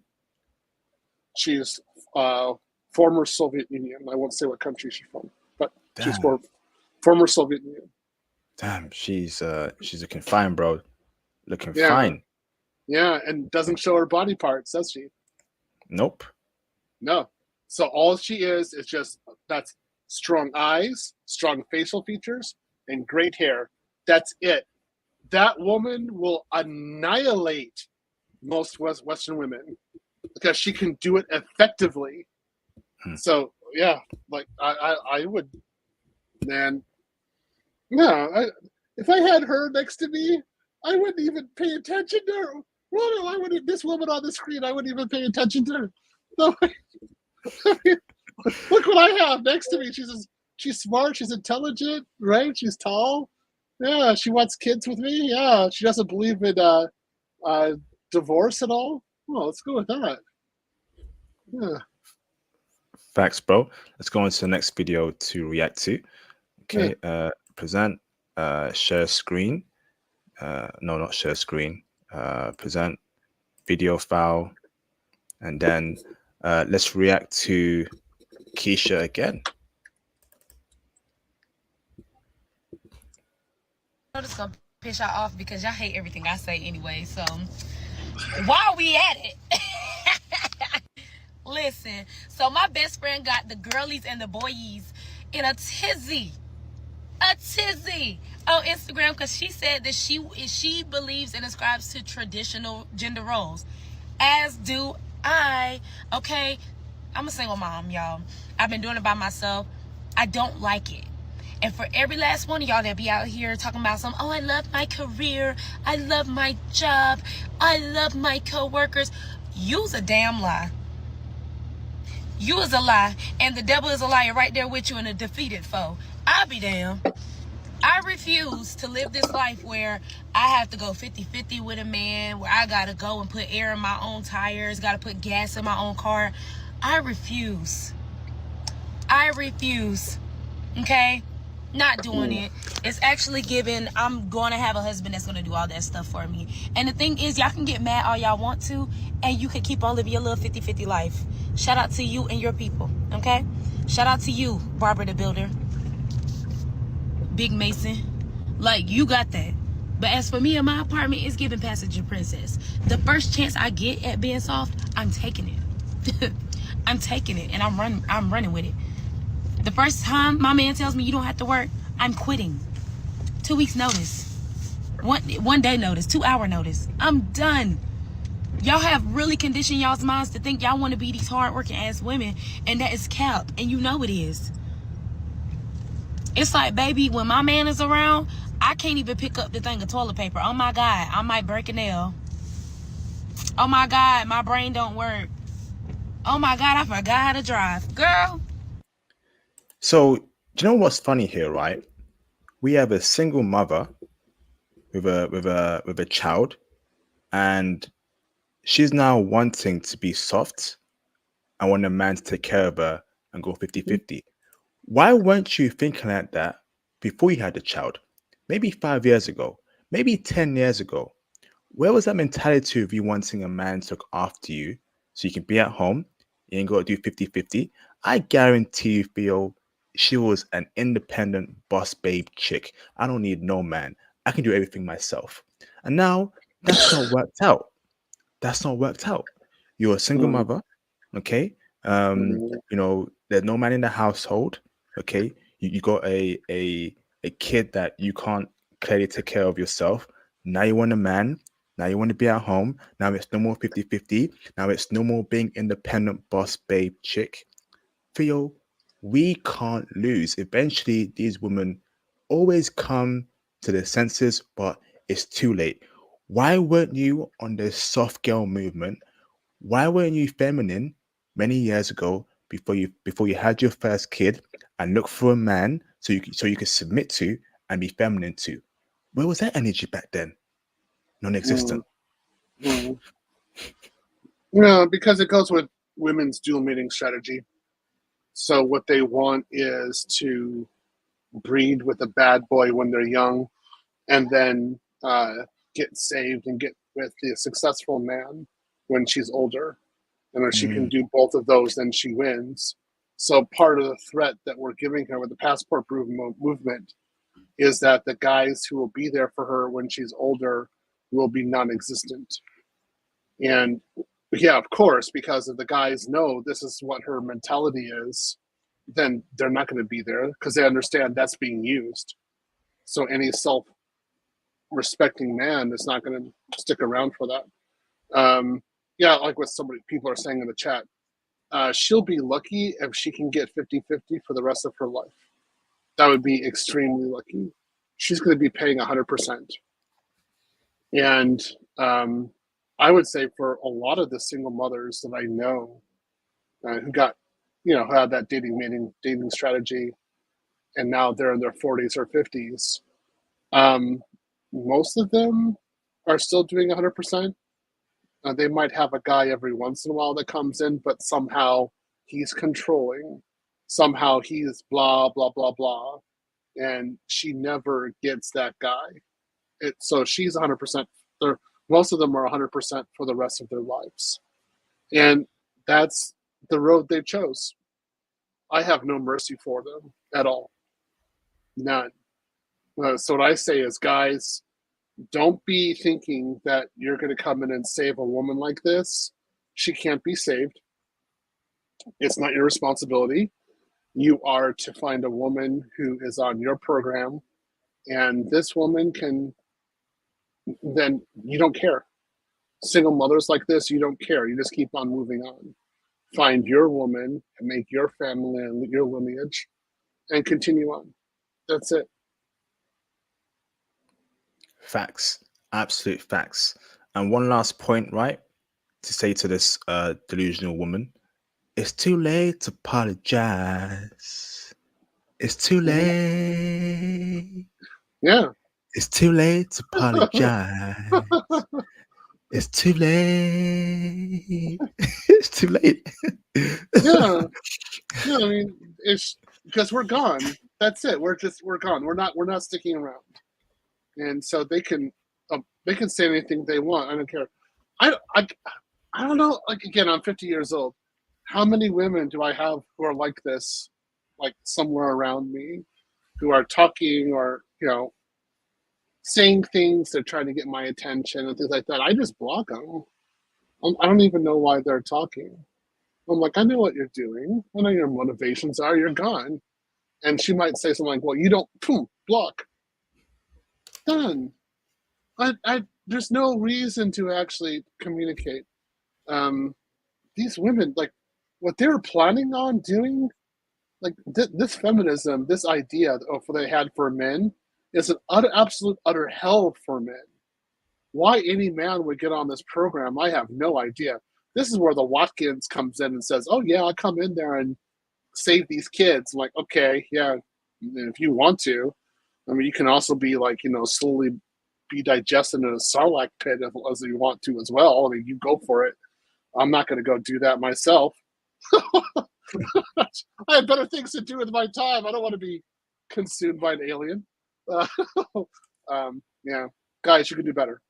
[SPEAKER 2] She's former Soviet Union. I won't say what country she's from, but she's former Soviet Union.
[SPEAKER 1] Damn, she's looking fine, bro. Looking
[SPEAKER 2] Yeah.
[SPEAKER 1] fine.
[SPEAKER 2] Yeah, and doesn't show her body parts, does she?
[SPEAKER 1] Nope.
[SPEAKER 2] No. So all she is just that's strong eyes, strong facial features, and great hair. That's it. That woman will annihilate most Western women because she can do it effectively. So yeah, like I would, man. Yeah, if I had her next to me, I wouldn't even pay attention to her. Well, I wouldn't. This woman on the screen, I wouldn't even pay attention to her. No, I mean, look what I have next to me. She's smart. She's intelligent, right? She's tall. Yeah, she wants kids with me. Yeah, she doesn't believe in divorce at all. Well, let's go with that. Yeah.
[SPEAKER 1] Facts, bro. Let's go on to the next video to react to. Okay, present, share screen. No, not share screen. Present video file, and then let's react to Keisha again.
[SPEAKER 5] I'm just gonna piss y'all off because y'all hate everything I say anyway. So while we at it, listen. So my best friend got the girlies and the boyies in a tizzy on Instagram because she said that she believes and ascribes to traditional gender roles, as do I. Okay, I'm a single mom, y'all. I've been doing it by myself. I don't like it. And for every last one of y'all that be out here talking about oh, I love my career, I love my job, I love my co-workers, you's a damn lie. You is a lie, and the devil is a liar right there with you and a defeated foe. I'll be damned. I refuse to live this life where I have to go 50-50 with a man, where I gotta go and put air in my own tires, gotta put gas in my own car. I refuse. Okay? Not doing it. It's actually given I'm going to have a husband that's going to do all that stuff for me. And the thing is, y'all can get mad all y'all want to, and you can keep on living your little 50-50 life. Shout out to you and your people, okay? Shout out to you, Barbara the Builder, Big Mason. Like, you got that. But as for me and my apartment, it's giving Passenger Princess. The first chance I get at being soft, I'm taking it. I'm taking it, and I'm running with it. The first time my man tells me you don't have to work, I'm quitting. 2 weeks notice. One day notice, 2 hour notice. I'm done. Y'all have really conditioned y'all's minds to think y'all want to be these hardworking ass women, and that is cap, and you know it is. It's like, baby, when my man is around, I can't even pick up the thing of toilet paper. Oh my God, I might break a nail. Oh my God, my brain don't work. Oh my God, I forgot how to drive. Girl.
[SPEAKER 1] So, do you know what's funny here, right? We have a single mother with a child, and she's now wanting to be soft and want a man to take care of her and go 50-50. Why weren't you thinking like that before you had the child? Maybe 5 years ago, maybe 10 years ago. Where was that mentality of you wanting a man to look after you so you can be at home? You ain't got to do 50-50. I guarantee you, Theo, she was an independent boss babe chick. I don't need no man. I can do everything myself. And now that's not worked out. That's not worked out. You're a single mother, okay? You know, there's no man in the household, okay? You got a kid that you can't clearly take care of yourself. Now you want a man. Now you want to be at home. Now it's no more 50-50. Now it's no more being independent boss babe chick. Theo, we can't lose. Eventually, these women always come to their senses, but it's too late. Why weren't you on the soft girl movement? Why weren't you feminine many years ago before you had your first kid and looked for a man so you could submit to and be feminine to? Where was that energy back then? Non-existent.
[SPEAKER 2] No, because it goes with women's dual mating strategy. So what they want is to breed with a bad boy when they're young and then get saved and get with the successful man when she's older. And if she can do both of those, then she wins. So part of the threat that we're giving her with the passport movement is that the guys who will be there for her when she's older will be non-existent. And yeah, of course, because if the guys know this is what her mentality is, then they're not going to be there because they understand that's being used. So any self-respecting man is not going to stick around for that. Yeah, like what people are saying in the chat, she'll be lucky if she can get 50-50 for the rest of her life. That would be extremely lucky. She's going to be paying 100%. And I would say for a lot of the single mothers that I know who got, who had that dating strategy, and now they're in their 40s or 50s, most of them are still doing 100%. They might have a guy every once in a while that comes in, but somehow he's controlling. Somehow he's blah, blah, blah, blah. And she never gets that guy. So she's 100%. Most of them are 100% for the rest of their lives. And that's the road they chose. I have no mercy for them at all. None. So what I say is, guys, don't be thinking that you're going to come in and save a woman like this. She can't be saved. It's not your responsibility. You are to find a woman who is on your program, and this woman then you don't care. Single mothers like this, you don't care. You just keep on moving on. Find your woman and make your family and your lineage and continue on. That's it.
[SPEAKER 1] Facts, absolute facts. And one last point, right, to say to this delusional woman: it's too late to apologize. It's too late.
[SPEAKER 2] Yeah.
[SPEAKER 1] It's too late to apologize. It's too late. It's too late.
[SPEAKER 2] Yeah. I mean, it's because we're gone. That's it. We're gone. We're not sticking around. And so they can say anything they want. I don't care. I don't know. Like, again, I'm 50 years old. How many women do I have who are like this, like somewhere around me, who are talking or saying things to try to get my attention and things like that? I just block them. I don't even know why they're talking. I'm like, I know what you're doing. I know your motivations are. You're gone. And she might say something like, well, you don't, block. Done. There's no reason to actually communicate. These women, like, what they were planning on doing, like this feminism, this idea of what they had for men, is an absolute utter hell for men. Why any man would get on this program, I have no idea. This is where the Watkins comes in and says, oh yeah, I'll come in there and save these kids. I'm like, okay, yeah, if you want to. I mean, you can also be like, slowly be digested in a sarlacc pit as you want to as well. I mean, you go for it. I'm not going to go do that myself. I have better things to do with my time. I don't want to be consumed by an alien. Yeah, guys, you can do better.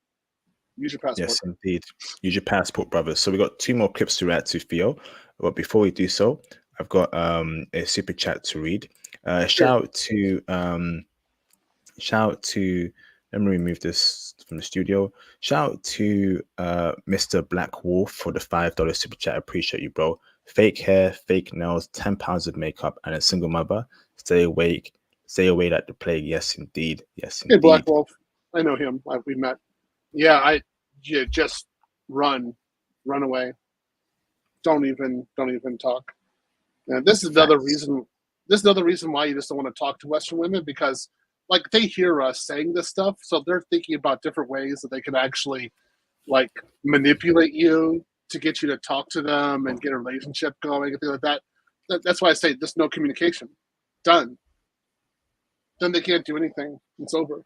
[SPEAKER 2] Use your passport.
[SPEAKER 1] Yes, indeed. Use your passport, brothers. So we got 2 more clips to react to, Theo. But before we do so, I've got a super chat to read. Shout out to. Let me remove this from the studio. Shout out to Mr. Black Wolf for the $5 super chat. I appreciate you, bro. Fake hair, fake nails, 10 pounds of makeup, and a single mother. Stay awake. Stay away like the plague. Yes, indeed. Yes, indeed.
[SPEAKER 2] Hey, Black Wolf. I know him. We met. Yeah, just run away. Don't even talk. And this is another reason. This is another reason why you just don't want to talk to Western women, because like they hear us saying this stuff, so they're thinking about different ways that they can actually like manipulate you to get you to talk to them and get a relationship going and things like that. That's why I say there's no communication. Done. Then they can't do anything. It's over.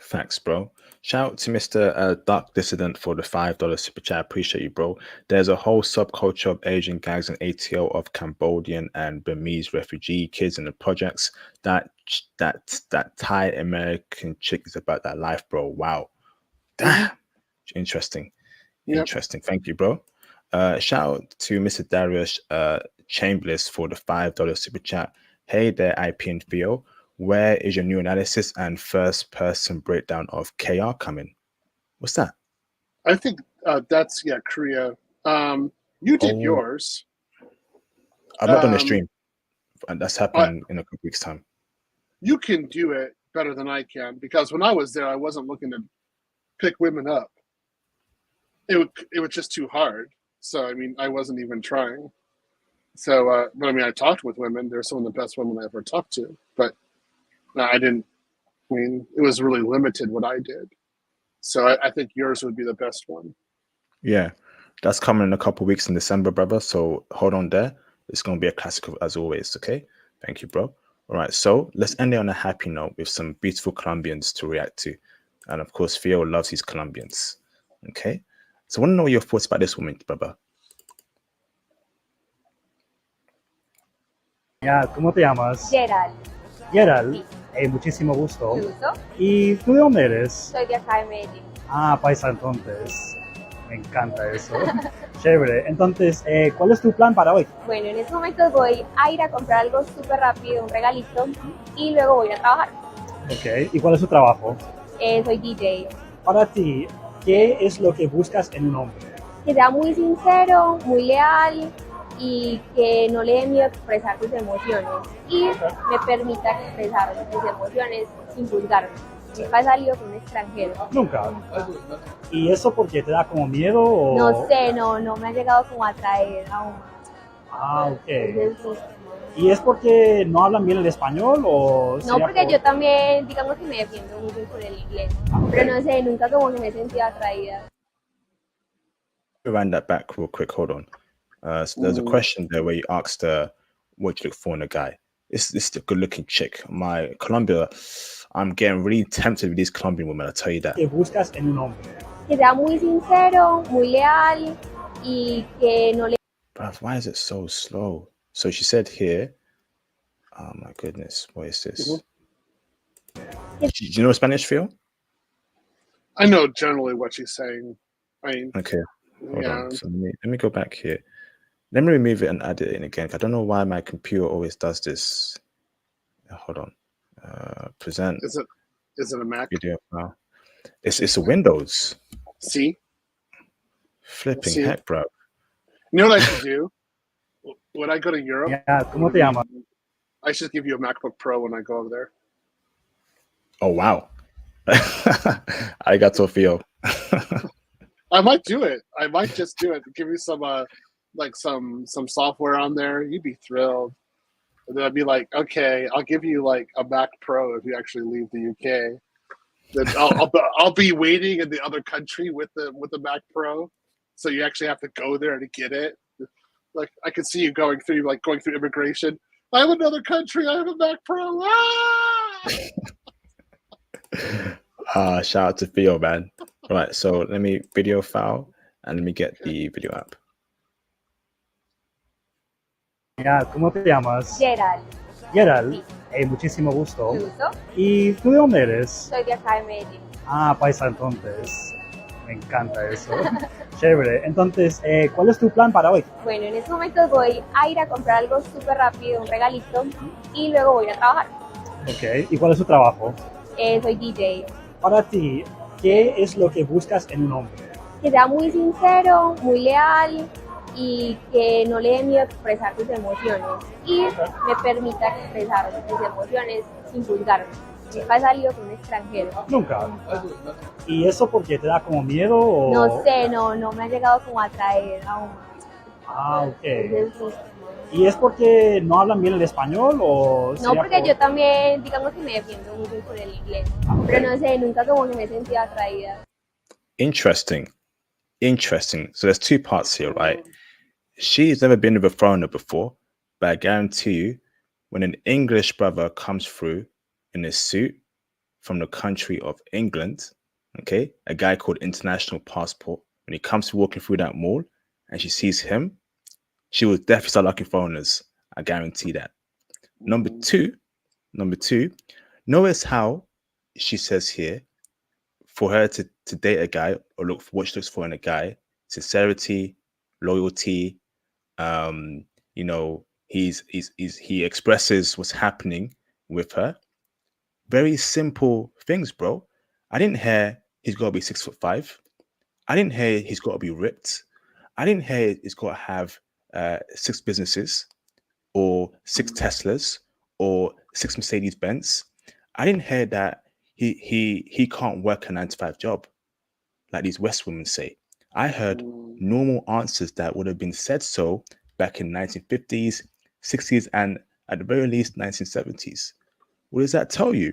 [SPEAKER 1] Thanks, bro. Shout out to Mr. Dark Dissident for the $5 super chat. Appreciate you, bro. There's a whole subculture of Asian gangs and ATO of Cambodian and Burmese refugee kids in the projects. That Thai American chick is about that life, bro. Wow. Damn. Interesting.
[SPEAKER 2] Yep.
[SPEAKER 1] Interesting. Thank you, bro. Shout out to Mr. Darius Chambliss for the $5 super chat. Hey there, IP and Theo. Where is your new analysis and first person breakdown of KR coming? What's that?
[SPEAKER 2] I think that's Korea. You did yours.
[SPEAKER 1] I'm not on the stream, and that's happening in a couple weeks' time.
[SPEAKER 2] You can do it better than I can, because when I was there, I wasn't looking to pick women up. It was just too hard. So I mean, I wasn't even trying. So, but I mean, I talked with women. They're some of the best women I ever talked to. But I didn't. I mean, it was really limited what I did. So I think yours would be the best one.
[SPEAKER 1] Yeah, that's coming in a couple weeks in December, brother. So hold on there. It's going to be a classic as always. Okay. Thank you, bro. All right. So let's end it on a happy note with some beautiful Colombians to react to. And of course, Theo loves his Colombians. Okay. So I want to know your thoughts about this woman, brother.
[SPEAKER 12] ¿Cómo te llamas?
[SPEAKER 13] Gerald.
[SPEAKER 12] Gerald, muchísimo gusto.
[SPEAKER 13] Gusto.
[SPEAKER 12] ¿Y tú de dónde eres?
[SPEAKER 13] Soy de acá de Medellín.
[SPEAKER 12] Paisa entonces. Me encanta eso. Chévere. Entonces, ¿cuál es tu plan para hoy?
[SPEAKER 13] Bueno, en estos momentos voy a ir a comprar algo súper rápido, un regalito, y luego voy a trabajar.
[SPEAKER 12] Ok. ¿Y cuál es tu trabajo?
[SPEAKER 13] Soy DJ.
[SPEAKER 12] Para ti, ¿qué es lo que buscas en un hombre?
[SPEAKER 13] Que sea muy sincero, muy leal y que no le dé miedo expresar sus emociones y me permita expresar sus emociones sin juzgarme. Nunca he salido con un extranjero.
[SPEAKER 12] Nunca. ¿Y eso porque te da como miedo o...?
[SPEAKER 13] No sé, no me ha llegado como a atraer aún.
[SPEAKER 12] Ok.
[SPEAKER 13] Entonces,
[SPEAKER 12] ¿Y es porque no hablan bien el español o...?
[SPEAKER 13] No, porque yo también, digamos que me defiendo mucho con el inglés. Pero no sé, nunca como que me he sentido atraída.
[SPEAKER 1] Rewind that back real quick. Hold on. So there's a question there where you asked what you look for in a guy. This is a good-looking chick. My Colombia, I'm getting really tempted with these Colombian women. I'll tell you that.
[SPEAKER 12] ¿Qué buscas en un hombre?
[SPEAKER 13] Que sea muy sincero, muy leal y que no le...
[SPEAKER 1] Bruv, why is it so slow? So she said here. Oh my goodness, what is this? Do you know Spanish, Phil?
[SPEAKER 2] I know generally what she's saying. I mean,
[SPEAKER 1] okay. Hold on. So let me go back here. Let me remove it and add it in again. I don't know why my computer always does this. Hold on. Present.
[SPEAKER 2] Is it a Mac?
[SPEAKER 1] Video file. It's a Windows.
[SPEAKER 2] See?
[SPEAKER 1] Flipping heck, bro.
[SPEAKER 2] You know what I should do? When I go to Europe,
[SPEAKER 12] ¿Cómo te llamas?
[SPEAKER 2] I should give you a MacBook Pro when I go over there.
[SPEAKER 1] Oh wow. Arigato, Theo.
[SPEAKER 2] I might do it. I might just do it. Give you some some software on there. You'd be thrilled. And then I'd be like, okay, I'll give you like a Mac Pro if you actually leave the UK. Then I'll be waiting in the other country with the Mac Pro, so you actually have to go there to get it. Like I could see you going through immigration. I have another country. I have a Mac Pro.
[SPEAKER 1] Shout out to Theo, man. Right, so let me video file and let me get the video app.
[SPEAKER 12] ¿Cómo te llamas?
[SPEAKER 13] Gerald.
[SPEAKER 12] Gerald, muchísimo gusto.
[SPEAKER 13] Gusto.
[SPEAKER 12] ¿Y tú de dónde eres?
[SPEAKER 13] Soy de acá de Medellín.
[SPEAKER 12] Paisa entonces. Me encanta eso. Chévere. Entonces, ¿cuál es tu plan para hoy?
[SPEAKER 13] Bueno, en estos momentos voy a ir a comprar algo súper rápido, un regalito, y luego voy a trabajar.
[SPEAKER 12] Ok. ¿Y cuál es tu trabajo?
[SPEAKER 13] Soy DJ.
[SPEAKER 12] Para ti, ¿qué es lo que buscas en un hombre?
[SPEAKER 13] Que sea muy sincero, muy leal y que no le dé miedo expresar sus emociones y me permita expresar sus emociones sin juzgarme. Nunca he salido con un extranjero.
[SPEAKER 12] Nunca. ¿Y eso porque te da como miedo o...?
[SPEAKER 13] No sé, no me ha llegado como a atraer aún.
[SPEAKER 12] Ok. Entonces, ¿y es porque no hablan bien el español o...?
[SPEAKER 13] No, porque yo también, digamos que me defiendo mucho con el inglés. Pero no sé, nunca como que me he sentido atraída.
[SPEAKER 1] Interesting. So there's two parts here, right? She's never been with a foreigner before, but I guarantee you, when an English brother comes through in a suit, from the country of England, okay, a guy called International Passport, when he comes to walking through that mall and she sees him, she will definitely start liking foreigners. I guarantee that. Number two, notice how she says here, for her to date a guy or look for what she looks for in a guy, sincerity, loyalty, you know, he expresses what's happening with her. Very simple things, bro. I didn't hear he's got to be 6'5". I didn't hear he's got to be ripped. I didn't hear he's got to have 6 businesses or 6 Teslas or 6 Mercedes Benz. I didn't hear that he can't work a 9-to-5 job like these West women say. I heard normal answers that would have been said so back in 1950s, 60s, and at the very least 1970s. What does that tell you?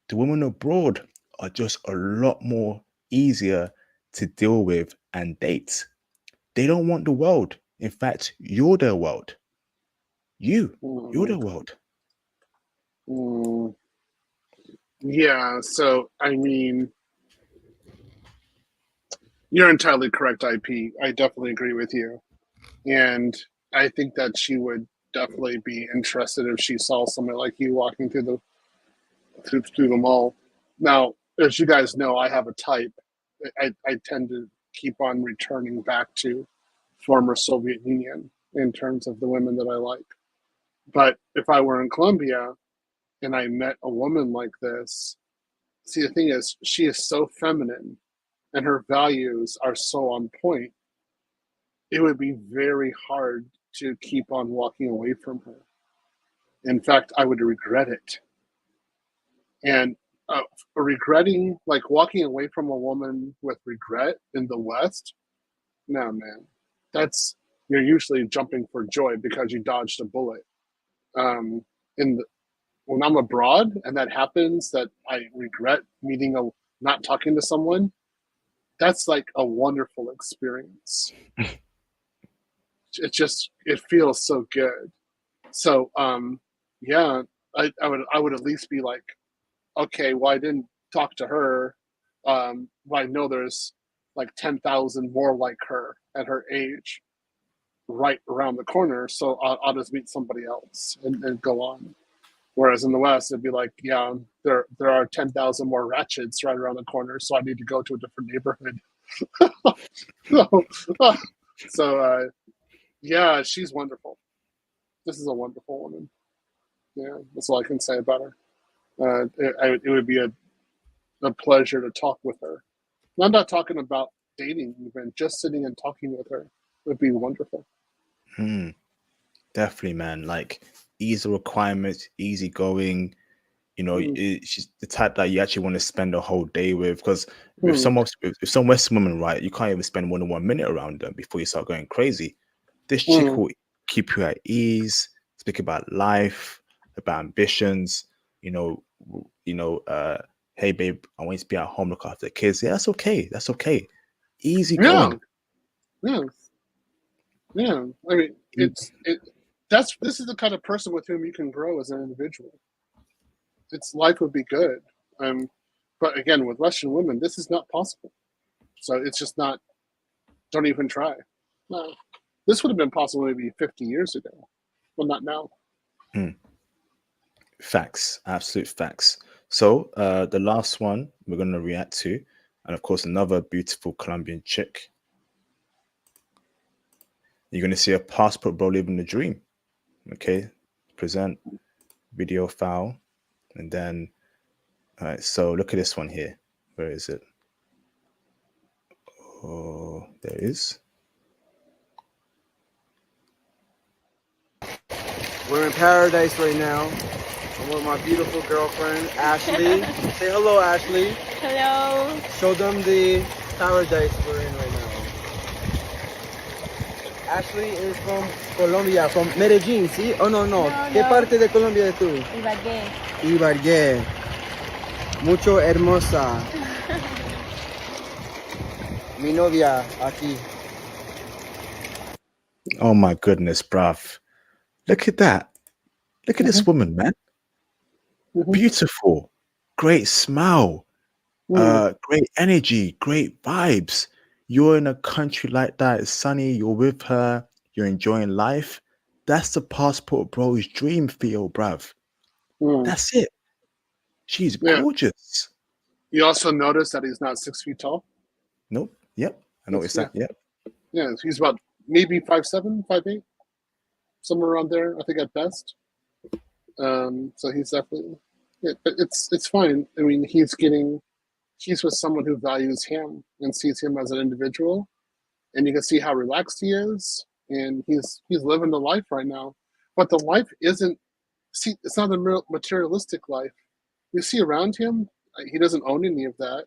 [SPEAKER 1] The women abroad are just a lot more easier to deal with and date. They don't want the world. In fact, you're their world. You're the world.
[SPEAKER 2] Yeah, so I mean, you're entirely correct, IP. I definitely agree with you. And I think that she would definitely be interested if she saw somebody like you walking through the mall. Now, as you guys know, I have a type. I tend to keep on returning back to former Soviet Union in terms of the women that I like. But if I were in Colombia and I met a woman like this, see, the thing is, she is so feminine and her values are so on point, it would be very hard to keep on walking away from her. In fact, I would regret it. And regretting, like walking away from a woman with regret in the West, no, man. You're usually jumping for joy because you dodged a bullet. When I'm abroad and that happens, that I regret not talking to someone, that's like a wonderful experience. It feels so good. So yeah, I would at least be like, okay, well, I didn't talk to her. But I know there's like 10,000 more like her at her age right around the corner, so I'll just meet somebody else and go on. Whereas in the West, it'd be like, yeah, there are 10,000 more ratchets right around the corner, so I need to go to a different neighborhood. So yeah, she's wonderful. This is a wonderful woman. Yeah, that's all I can say about her. It would be a pleasure to talk with her. And I'm not talking about dating even, just sitting and talking with her would be wonderful.
[SPEAKER 1] Definitely, man. Like, easy requirements, easy going. You know, she's the type that you actually want to spend a whole day with. Because with some Western women, right, you can't even spend more than 1 minute around them before you start going crazy. This chick will keep you at ease, speak about life, about ambitions. Hey babe, I want you to be at home, look after the kids. Yeah, that's okay. That's okay. Easy going.
[SPEAKER 2] Yeah. I mean, this is the kind of person with whom you can grow as an individual. Life would be good. But again, with Western women, this is not possible. So it's just not. Don't even try. No, this would have been possible maybe 50 years ago, but not now.
[SPEAKER 1] Facts, absolute facts. So the last one we're going to react to, and of course another beautiful Colombian chick. You're going to see a passport bro living the dream. Okay, present video file, and then all right. So look at this one here. Where is it? Oh, there it is.
[SPEAKER 14] We're in paradise right now. I'm with my beautiful girlfriend, Ashley. Say hello, Ashley.
[SPEAKER 15] Hello.
[SPEAKER 14] Show them the paradise we're in right now. Ashley is from Colombia, from Medellín, ¿sí? Oh, no. ¿Qué parte de Colombia es tú? Ibagué. Mucho hermosa. Mi novia aquí.
[SPEAKER 1] Oh my goodness, bruv. Look at that. Look at this woman, man. Beautiful, great smile, great energy, great vibes. You're in a country like that, it's sunny, you're with her, you're enjoying life. That's the passport bro's dream, Theo, bruv. That's it. She's gorgeous.
[SPEAKER 2] You also notice that he's not 6 feet tall.
[SPEAKER 1] Nope. Yep. I noticed that. Yep.
[SPEAKER 2] Yeah, he's about maybe 5'7", 5'8", somewhere around there, I think at best. So he's definitely, but it's fine. I mean, he's with someone who values him and sees him as an individual, and you can see how relaxed he is, and he's living the life right now. But the life isn't. See, it's not a materialistic life. You see around him, he doesn't own any of that.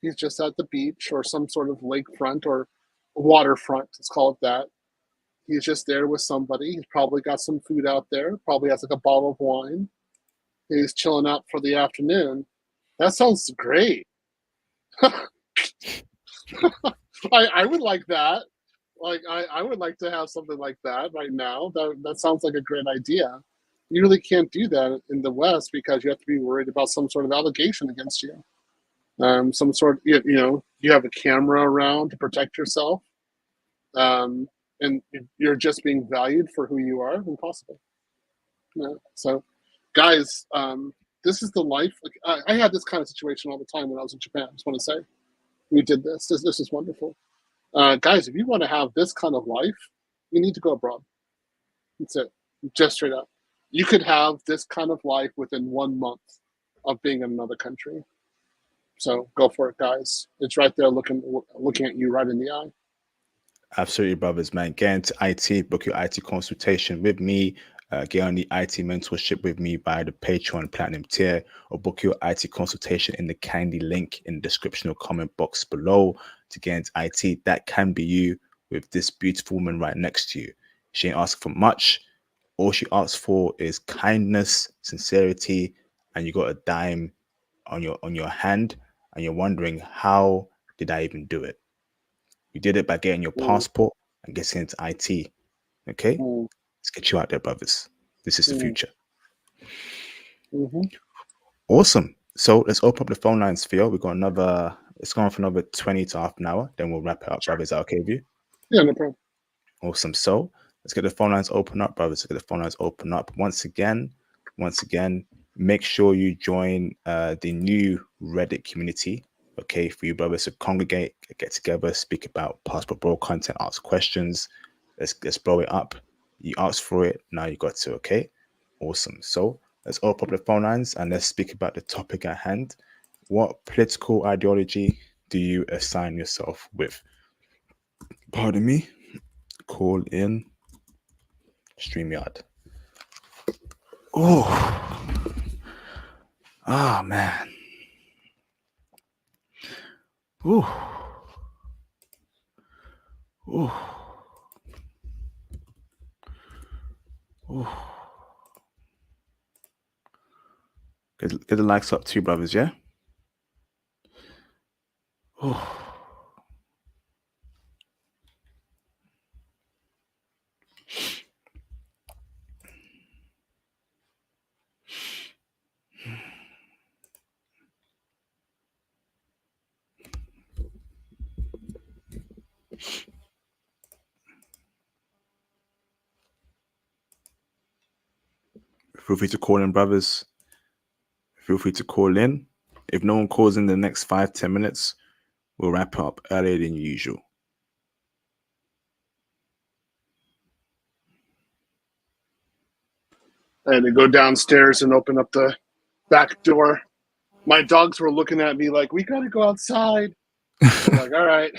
[SPEAKER 2] He's just at the beach or some sort of lakefront or waterfront. Let's call it that. He's just there with somebody. He's probably got some food out there. Probably has like a bottle of wine. He's chilling out for the afternoon. That sounds great. I would like that. Like I would like to have something like that right now. That sounds like a great idea. You really can't do that in the West because you have to be worried about some sort of allegation against you. Some sort, you have a camera around to protect yourself, and you're just being valued for who you are. Impossible. So, guys, this is the life. Like, I had this kind of situation all the time when I was in Japan. I just want to say, we did this. This is wonderful. Guys, if you want to have this kind of life, you need to go abroad. That's it. Just straight up. You could have this kind of life within 1 month of being in another country. So go for it, guys. It's right there looking at you right in the eye.
[SPEAKER 1] Absolutely, brothers, man. Get into IT, book your IT consultation with me. Get on the IT mentorship with me via the Patreon Platinum tier, or book your IT consultation in the Candy link in the description or comment box below to get into IT. That can be you with this beautiful woman right next to you. She ain't asking for much. All she asks for is kindness, sincerity, and you got a dime on your hand, and you're wondering, how did I even do it? You did it by getting your passport and getting into IT. Okay? Let's get you out there, brothers. This is the future. Awesome. So let's open up the phone lines, Theo. We've got it's going for another 20 to half an hour. Then we'll wrap it up, brothers. Is that okay with you?
[SPEAKER 2] Yeah, no problem.
[SPEAKER 1] Awesome. So let's get the phone lines open up, brothers. Let's get the phone lines open up. Once again, make sure you join the new Reddit community. Okay, for you brothers to congregate, get together, speak about Passport Bro content, ask questions. Let's blow it up. You asked for it, now you got to. Okay, awesome. So let's open up the phone lines and let's speak about the topic at hand. What political ideology do you assign yourself with? Pardon me. Call in StreamYard. Oh man. Get the likes up too, brothers, yeah? Feel free to call in, brothers. Feel free to call in. If no one calls in the next 5-10 minutes, we'll wrap up earlier than usual.
[SPEAKER 2] I had to go downstairs and open up the back door. My dogs were looking at me like, we got to go outside. I'm like, all right.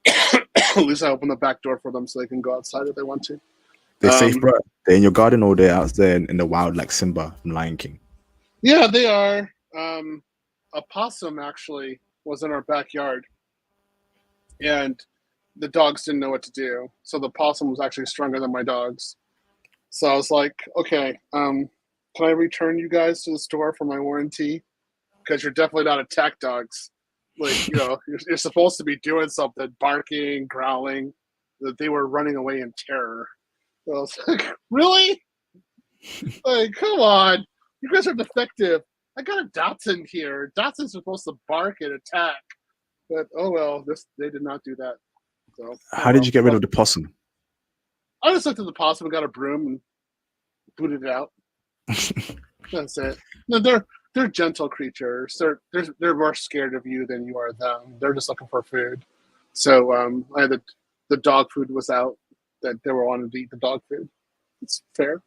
[SPEAKER 2] At least I opened the back door for them so they can go outside if they want to.
[SPEAKER 1] They're safe, bro. They're in your garden or they're out there in the wild like Simba from Lion King?
[SPEAKER 2] Yeah, they are. A possum actually was in our backyard, and the dogs didn't know what to do. So the possum was actually stronger than my dogs. So I was like, okay, can I return you guys to the store for my warranty? Because you're definitely not attack dogs. Like, you're supposed to be doing something, barking, growling. That they were running away in terror. So I was like, really? Like, come on. You guys are defective. I got a Dachshund here. Dachshunds are supposed to bark and attack, but oh well, they did not do that. So
[SPEAKER 1] how did you get rid of the possum?
[SPEAKER 2] I just looked at the possum and got a broom and booted it out. That's it. No, they're gentle creatures. They're more scared of you than you are them. They're just looking for food. So I had the dog food was out that they were wanting to eat the dog food. It's fair,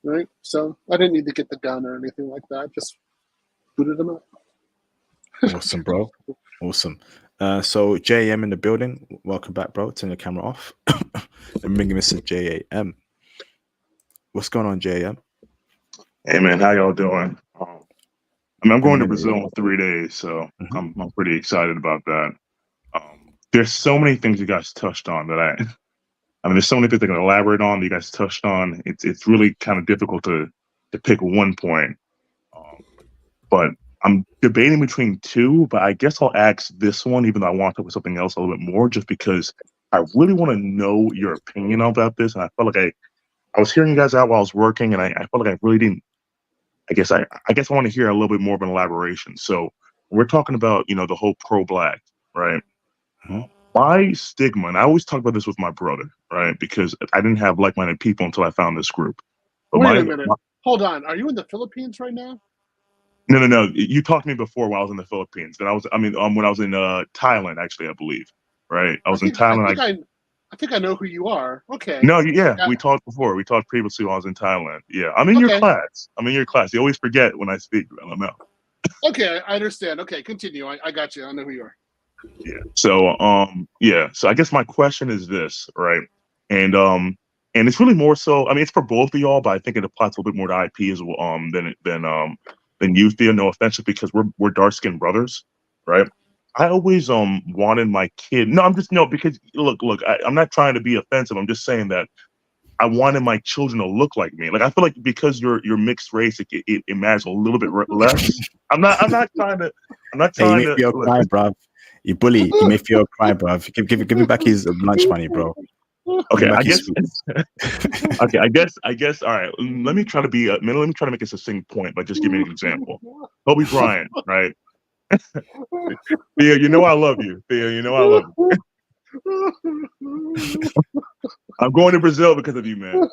[SPEAKER 2] right? So I didn't need to get the gun or anything like that. Just booted them out.
[SPEAKER 1] Awesome, bro. Awesome. So JAM in the building. Welcome back, bro. Turn the camera off. And bringing Mr. JAM. What's going on, JAM?
[SPEAKER 15] Hey man, how y'all doing? I'm going to Brazil in 3 days, so I'm pretty excited about that. There's so many things you guys touched on that I mean, there's so many things I can elaborate on that you guys touched on. It's really kind of difficult to pick one point, but I'm debating between two. But I guess I'll ask this one, even though I want to talk about something else a little bit more, just because I really want to know your opinion about this. And I felt like I was hearing you guys out while I was working, and I felt like I really didn't. I guess I want to hear a little bit more of an elaboration. So we're talking about, the whole pro-black, right? My stigma, and I always talk about this with my brother, right? Because I didn't have like-minded people until I found this group. But
[SPEAKER 2] Wait a minute. Hold on. Are you in the Philippines right now?
[SPEAKER 15] No. You talked to me before while I was in the Philippines. Then when I was in Thailand, actually, I believe, right? I was in Thailand.
[SPEAKER 2] I think I know who you are. Okay.
[SPEAKER 15] No, yeah, we talked before. We talked previously while I was in Thailand. Yeah, I'm in your class. You always forget when I speak. I don't know.
[SPEAKER 2] Okay, I understand. Okay, continue. I got you. I know who you are.
[SPEAKER 15] Yeah. So, So I guess my question is this, right? And it's really more so. I mean, it's for both of y'all, but I think it applies a little bit more to IP as well than you, Theo. No offense, because we're dark skinned brothers, right? I always wanted my kid. Because look. I'm not trying to be offensive. I'm just saying that I wanted my children to look like me. Like I feel like because you're mixed race, it matters a little bit less. I'm not trying to.
[SPEAKER 1] You make Theo cry, bro. You bully. You make Theo cry, bro. Give him back his lunch money, bro.
[SPEAKER 15] Okay, I guess. Okay, I guess. All right. Let me try to be. Let me try to make a succinct point by just giving an example. Kobe Bryant, right? Theo, you know I love you. Theo, you know I love you. I'm going to Brazil because of you, man.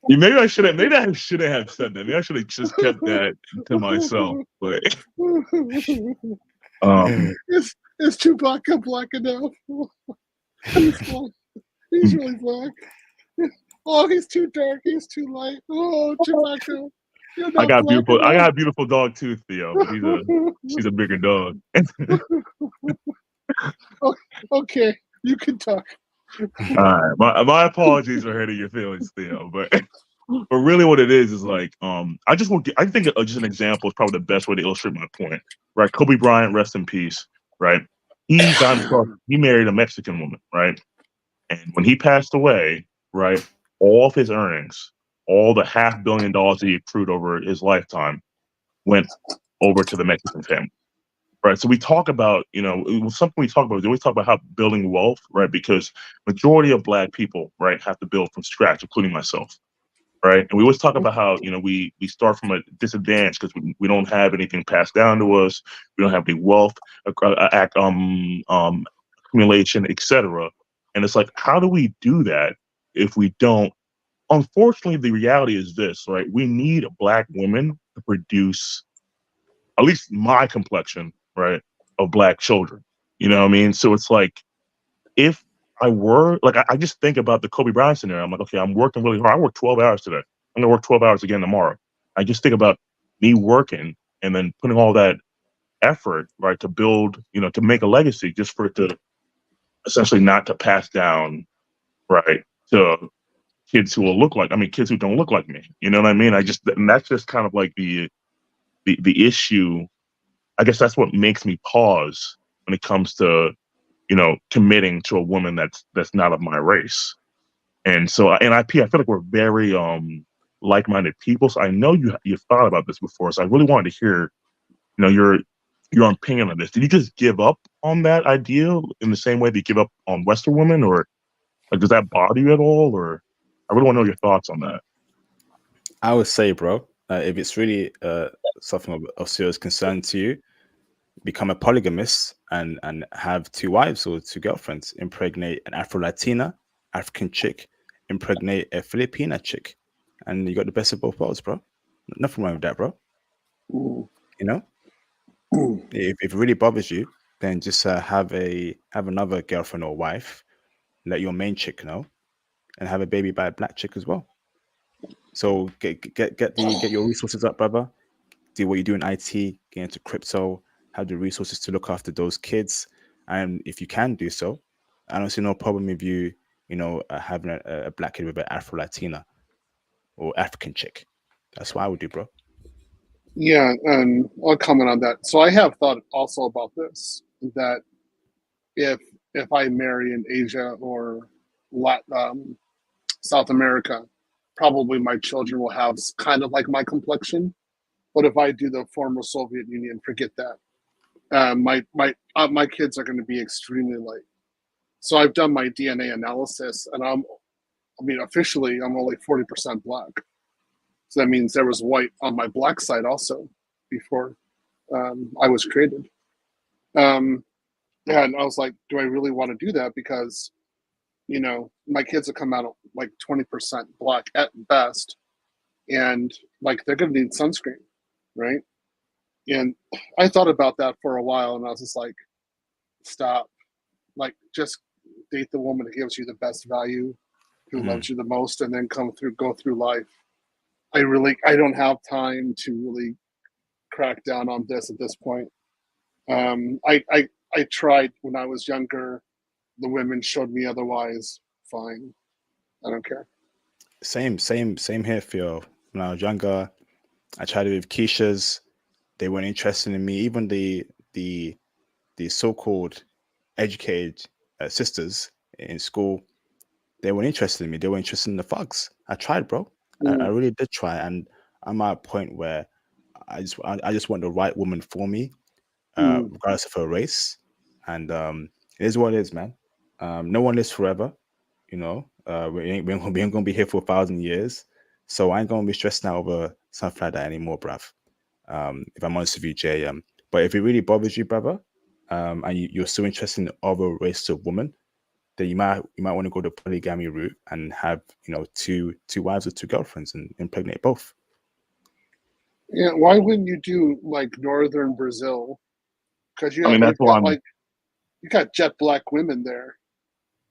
[SPEAKER 15] Maybe I shouldn't have said that. Maybe I should have just kept that to myself. But
[SPEAKER 2] is Chewbacca black enough? He's really black. Oh, he's too dark. He's too light. Oh, Chewbacca.
[SPEAKER 15] I got a beautiful dog too, Theo. But she's a bigger dog.
[SPEAKER 2] Okay, you can talk.
[SPEAKER 15] All right, my apologies for hurting your feelings, Theo. But really, what it is like I think just an example is probably the best way to illustrate my point. Right, Kobe Bryant, rest in peace. Right, he married a Mexican woman. Right. And when he passed away, right, all of his earnings, all the $500 million that he accrued over his lifetime, went over to the Mexican family, right? So we talk about, something we talk about. We always talk about how building wealth, right? Because majority of Black people, right, have to build from scratch, including myself, right? And we always talk about how we start from a disadvantage because we don't have anything passed down to us. We don't have any wealth, accumulation, etc. And it's like, how do we do that if we don't? Unfortunately, the reality is this, right? We need Black women to produce at least my complexion, right, of Black children. You know what I mean? So it's like, if I were, like, I just think about the Kobe Bryant scenario. I'm like, okay, I'm working really hard. I worked 12 hours today. I'm going to work 12 hours again tomorrow. I just think about me working and then putting all that effort, right, to build, to make a legacy, just for it to essentially not to pass down, right, to kids who will look like, kids who don't look like me. You know what I mean? And that's just kind of like the issue. I guess that's what makes me pause when it comes to, committing to a woman that's not of my race. And so in IP, I feel like we're very like-minded people. So I know you've thought about this before. So I really wanted to hear, your your opinion on this. Did you just give up on that idea in the same way that you give up on Western women, or like does that bother you at all? Or I really want to know your thoughts on that.
[SPEAKER 1] I would say, bro, if it's really something of serious concern to you, become a polygamist and have 2 wives or 2 girlfriends. Impregnate an Afro-Latina, African chick, impregnate a Filipina chick, and you got the best of both worlds, bro. Nothing wrong with that, bro.
[SPEAKER 2] Ooh.
[SPEAKER 1] You know, if it really bothers you, then just have another girlfriend or wife, let your main chick know, and have a baby by a black chick as well. So get your resources up, brother. Do what you do in IT, get into crypto, have the resources to look after those kids, and if you can do so, I don't see no problem with you, having a black kid with an Afro-Latina or African chick. That's what I would do, bro.
[SPEAKER 2] Yeah, and I'll comment on that. So I have thought also about this, that if I marry in Asia or South America, probably my children will have kind of like my complexion. But if I do the former Soviet Union, forget that. My kids are going to be extremely light. So I've done my DNA analysis, and officially I'm only 40% black. So that means there was white on my black side also before I was created. And I was like, do I really want to do that? Because, my kids will come out like 20% black at best. And like, they're going to need sunscreen, right? And I thought about that for a while, and I was just like, stop. Like, just date the woman that gives you the best value, who loves you the most, and then go through life. I don't have time to really crack down on this at this point. I tried when I was younger. The women showed me otherwise. Fine. I don't care.
[SPEAKER 1] Same here, Theo. When I was younger, I tried it with Keisha's. They weren't interested in me. Even the so-called educated sisters in school, they weren't interested in me. They were interested in the thugs. I tried, bro. I really did try, and I'm at a point where I just want the right woman for me, regardless of her race. And it is what it is, man. No one lives forever, we ain't gonna be here for 1,000 years, so I ain't gonna be stressing out over something like that anymore, bruv. If I'm honest with you, Jay. But if it really bothers you, brother, and you're still interested in other races of women, then you might want to go the polygamy route and have 2 wives or 2 girlfriends and impregnate both.
[SPEAKER 2] Yeah, why wouldn't you do like northern Brazil? Because you got jet black women there.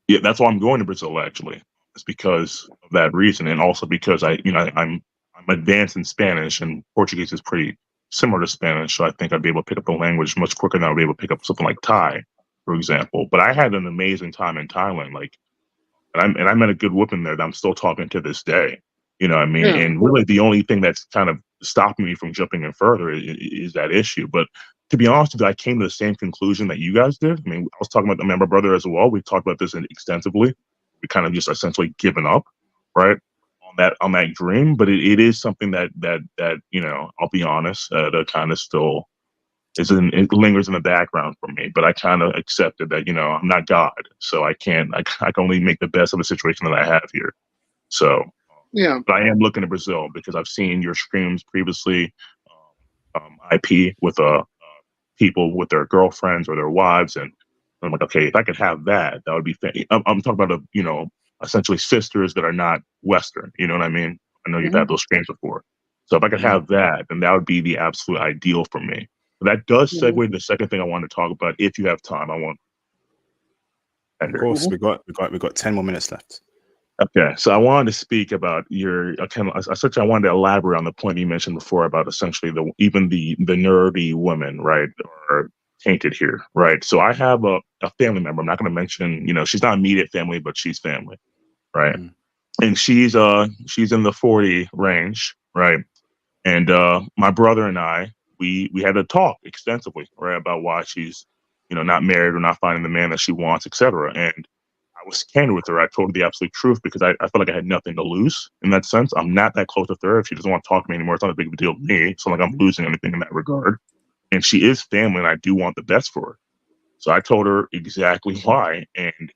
[SPEAKER 15] Yeah, that's why I'm going to Brazil. Actually, it's because of that reason, and also because I'm advanced in Spanish, and Portuguese is pretty similar to Spanish. So I think I'd be able to pick up the language much quicker than I'd be able to pick up something like Thai, for example. But I had an amazing time in Thailand, and I met a good woman there that I'm still talking to this day. You know what I mean? Yeah. And really the only thing that's kind of stopping me from jumping in further is that issue. But to be honest with you, I came to the same conclusion that you guys did. I mean, I was talking about my brother as well. We talked about this extensively. We kind of just essentially given up, right, on that dream. But it is something that I'll be honest, that kind of still it lingers in the background for me. But I kind of accepted that I'm not God, so I can only make the best of the situation that I have here. So yeah, but I am looking to Brazil because I've seen your streams previously, IP with people with their girlfriends or their wives, and I'm like, okay, if I could have that would be. I'm talking about essentially sisters that are not Western. You know what I mean? I know you've had those streams before, so if I could have that, then that would be the absolute ideal for me. But that does segue to the second thing I want to talk about. If you have time, I want.
[SPEAKER 1] Of course, we got 10 more minutes left.
[SPEAKER 15] Okay, so I wanted to speak about I wanted to elaborate on the point you mentioned before about essentially even the nerdy women, right, are tainted here, right? So I have a family member. I'm not going to mention, she's not immediate family, but she's family, right? And she's in the 40 range, right? And my brother and I, we had a talk extensively, right, about why she's, not married or not finding the man that she wants, etc. And I was candid with her. I told her the absolute truth because I felt like I had nothing to lose in that sense. I'm not that close with her. If she doesn't want to talk to me anymore, it's not a big deal to me. It's not like I'm losing anything in that regard. and she is family, and I do want the best for her. So I told her exactly why, and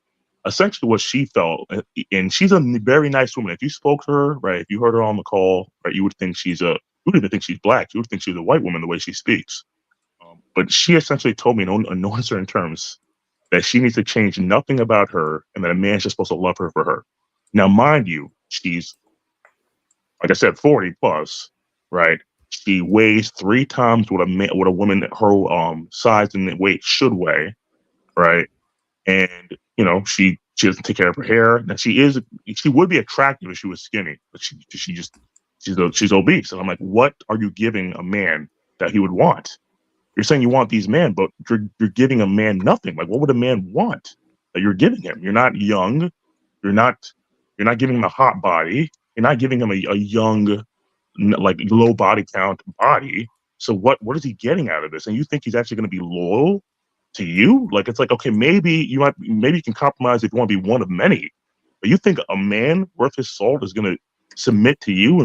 [SPEAKER 15] essentially what she felt. And she's a very nice woman. If you spoke to her, right, if you heard her on the call, right, you would think you wouldn't even think she's black. You would think she's a white woman the way she speaks. But she essentially told me in no uncertain terms that she needs to change nothing about her, and that a man's just supposed to love her for her. Now, mind you, she's, like I said, 40 plus, right? She weighs 3 times what a woman her size and weight should weigh, right? And she doesn't take care of her hair. Now she would be attractive if she was skinny, but she's obese. And I'm like, what are you giving a man that he would want? You're saying you want these men, but you're giving a man nothing. Like, what would a man want that you're giving him? You're not young. You're not giving him a hot body. You're not giving him a young, like, low body count body. So what is he getting out of this? And you think he's actually going to be loyal to you? Like, it's like, okay, maybe you can compromise if you want to be one of many, but you think a man worth his salt is going to submit to you?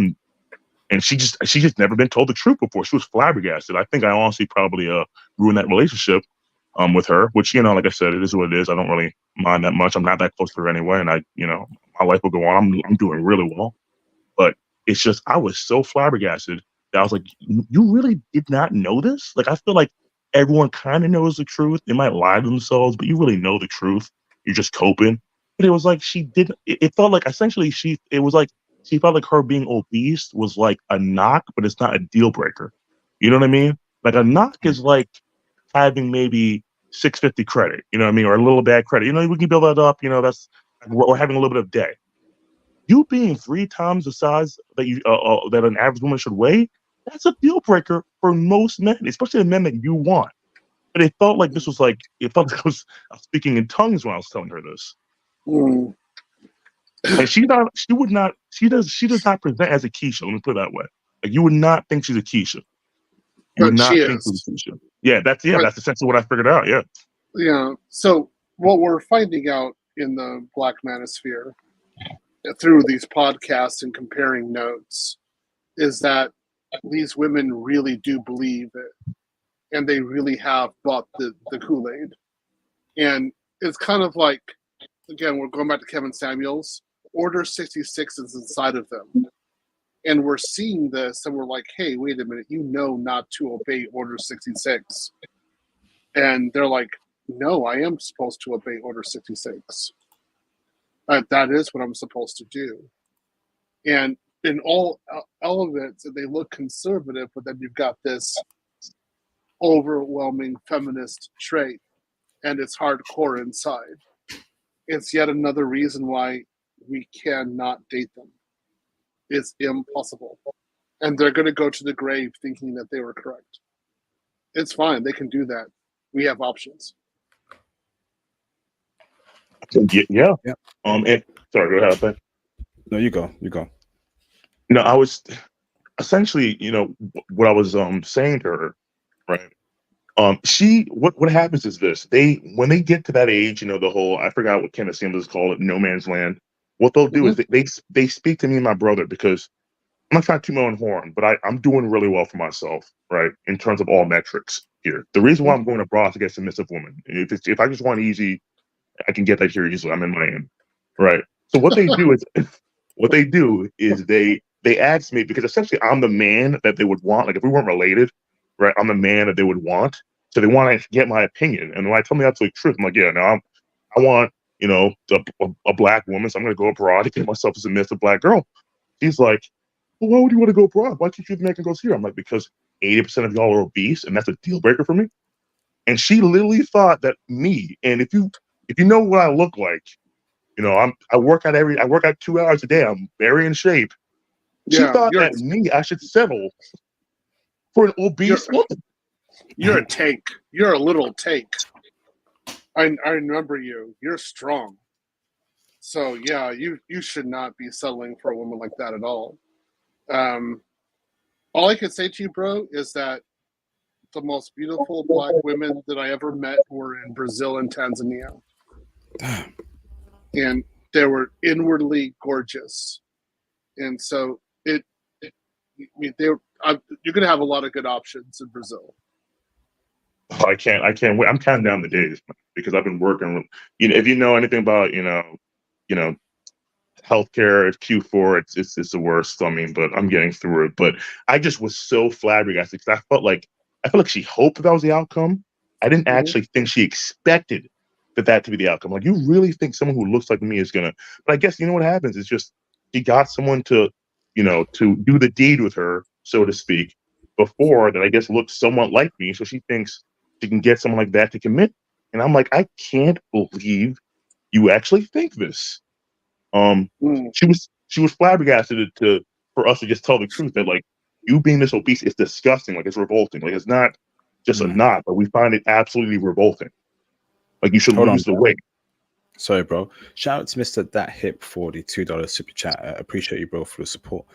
[SPEAKER 15] And she just never been told the truth before. She was flabbergasted. I think I honestly probably ruined that relationship with her, which, like I said, it is what it is. I don't really mind that much. I'm not that close to her anyway, and my life will go on. I'm doing really well. But it's just, I was so flabbergasted that I was like, you really did not know this? Like, I feel like everyone kind of knows the truth. They might lie to themselves, but you really know the truth. You're just coping. But it was like she didn't. It felt like essentially she felt like her being obese was like a knock, but it's not a deal breaker. You know what I mean? Like, a knock is like having maybe 650 credit. You know what I mean? Or a little bad credit. We can build that up. That's, or having a little bit of debt. You being 3 times the size that an average woman should weigh, that's a deal breaker for most men, especially the men that you want. But it felt like I was speaking in tongues when I was telling her this.
[SPEAKER 2] Mm.
[SPEAKER 15] And she does not present as a Keisha. Let me put it that way. Like, you would not think she's a Keisha. You would not think she's a Keisha. Yeah, that's essentially what I figured out. Yeah.
[SPEAKER 2] Yeah. So what we're finding out in the Black Manosphere through these podcasts and comparing notes is that these women really do believe it, and they really have bought the Kool-Aid. And it's kind of like, again, we're going back to Kevin Samuels. Order 66 is inside of them. And we're seeing this, and we're like, hey, wait a minute, not to obey Order 66. And they're like, no, I am supposed to obey Order 66. That is what I'm supposed to do. And in all elements, they look conservative, but then you've got this overwhelming feminist trait, and it's hardcore inside. It's yet another reason why we cannot date them. It's impossible. And they're going to go to the grave thinking that they were correct. It's fine. They can do that. We have options.
[SPEAKER 15] Yeah. And sorry, go ahead.
[SPEAKER 1] No, you go.
[SPEAKER 15] No, I was essentially, what I was saying to her, right? What happens is this: when they get to that age, the whole, I forgot what Kenneth Samuels called it, no man's land. What they'll do is they speak to me and my brother, because I'm not trying to toot my own horn, but I'm doing really well for myself, right, in terms of all metrics here. The reason why I'm going abroad is to get submissive women. If I just want easy, I can get that here easily. I'm in Miami, right? So what they do is they ask me, because essentially I'm the man that they would want. Like, if we weren't related, right, I'm the man that they would want. So they want to get my opinion, and when I tell me that's the truth, I'm like, yeah, no, I want a black woman, so I'm going to go abroad to get myself a submissive black girl. He's like, well, why would you want to go abroad? Why can't you the American girls here? I'm like, because 80% of y'all are obese, and that's a deal breaker for me. And she literally thought that me, and if you know what I look like, I work out 2 hours a day. I'm very in shape. She thought that me, I should settle for an obese woman.
[SPEAKER 2] You're a tank. You're a little tank. I remember you. You're strong. So yeah, you should not be settling for a woman like that at all. All I can say to you, bro, is that the most beautiful black women that I ever met were in Brazil and Tanzania.
[SPEAKER 1] Damn.
[SPEAKER 2] And they were inwardly gorgeous. And so you're going to have a lot of good options in Brazil.
[SPEAKER 15] I can't wait. I'm counting down the days because I've been working. If you know anything about healthcare at Q4, it's the worst. I mean, but I'm getting through it. But I just was so flabbergasted because I felt like she hoped that was the outcome. I didn't actually think she expected that to be the outcome. Like, you really think someone who looks like me is gonna? But I guess you know what happens is just she got someone to do the deed with her, so to speak, before that. I guess looked somewhat like me, so she thinks she can get someone like that to commit. And I'm like, I can't believe you actually think this. She was flabbergasted for us to just tell the truth that, like, you being this obese is disgusting. Like, it's revolting. Like, it's not just a knot, but we find it absolutely revolting. Like, you should lose the weight.
[SPEAKER 1] Sorry, bro. Shout out to Mr. That Hip for the $2 super chat. Appreciate you, bro, for the support.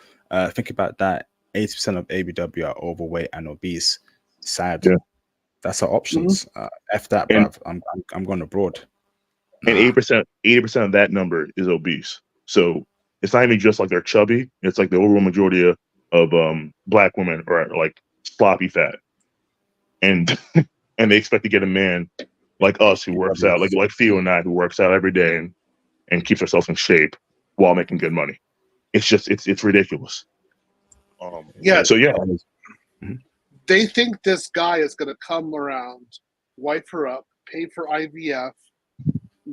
[SPEAKER 1] Think about that. 80% of ABW are overweight and obese. Sad.
[SPEAKER 15] Yeah.
[SPEAKER 1] That's our options. F that, bruv. I'm going abroad.
[SPEAKER 15] And 80% of that number is obese. So it's not even just like they're chubby. It's like the overall majority of black women are like sloppy fat, and and they expect to get a man like us who works out, like Theo and I, who works out every day and keeps ourselves in shape while making good money. It's just it's ridiculous. So yeah.
[SPEAKER 2] They think this guy is going to come around, wipe her up, pay for IVF,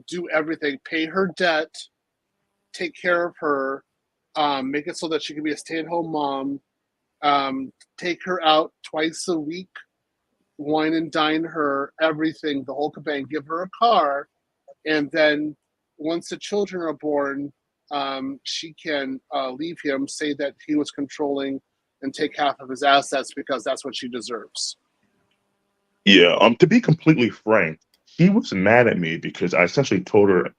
[SPEAKER 2] do everything, pay her debt, take care of her, make it so that she can be a stay-at-home mom, take her out twice a week, wine and dine her, everything, the whole shebang, give her a car, and then once the children are born, she can leave him, say that he was controlling, and take half of his assets because that's what she deserves.
[SPEAKER 15] Yeah, to be completely frank, she was mad at me because I essentially told her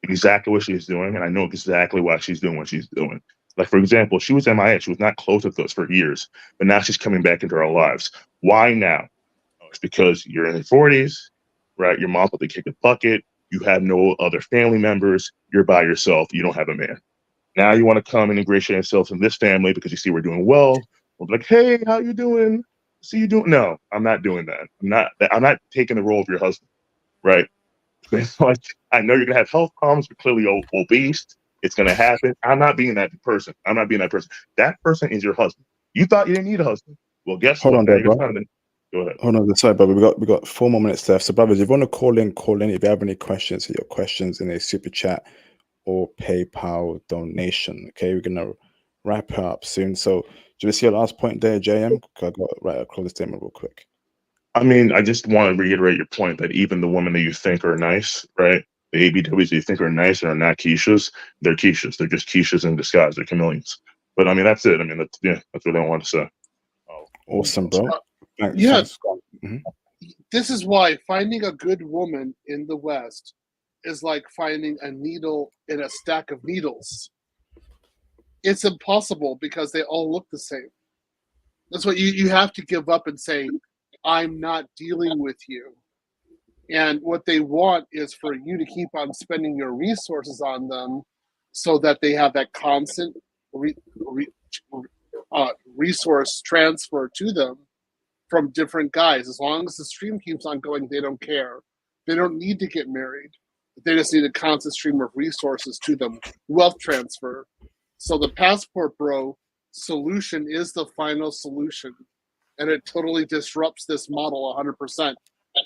[SPEAKER 15] exactly what she's doing, and I know exactly why she's doing what she's doing. Like, for example, she was MIA. She was not close with us for years, but now she's coming back into our lives. Why now? It's because you're in your 40s, right? Your mom's about to kick a bucket. You have no other family members. You're by yourself. You don't have a man. Now you want to come and ingratiate yourself in this family because you see we're doing well. We'll be like, hey, how you doing? See you doing? No, I'm not doing that. I'm not taking the role of your husband, right? Like, I know you're gonna have health problems. You're clearly obese. It's gonna happen. I'm not being that person. That person is your husband. You thought you didn't need a husband. Well, guess what?
[SPEAKER 1] Hold on there, bro.
[SPEAKER 15] Go ahead.
[SPEAKER 1] Hold on, sorry, brother. We got 4 more minutes left. So, brothers, if you want to call in. If you have any questions, hit your questions in a super chat or PayPal donation. Okay, we're gonna wrap it up soon. So, do you see your last point there, JM? I got a closing statement real quick.
[SPEAKER 15] I mean, I just want to reiterate your point that even the women that you think are nice, right? The ABWs that you think are nice and are not quiches, they're quiches. They're just quiches in disguise. They're chameleons. But I mean, that's it. I mean, that's what I want to say.
[SPEAKER 1] Awesome, bro.
[SPEAKER 2] Yes. This is why finding a good woman in the West is like finding a needle in a stack of needles. It's impossible because they all look the same. That's what you have to give up and say, I'm not dealing with you. And what they want is for you to keep on spending your resources on them so that they have that constant resource transfer to them from different guys. As long as the stream keeps on going, they don't care. They don't need to get married. They just need a constant stream of resources to them, wealth transfer. So the passport bro solution is the final solution. And it totally disrupts this model 100%.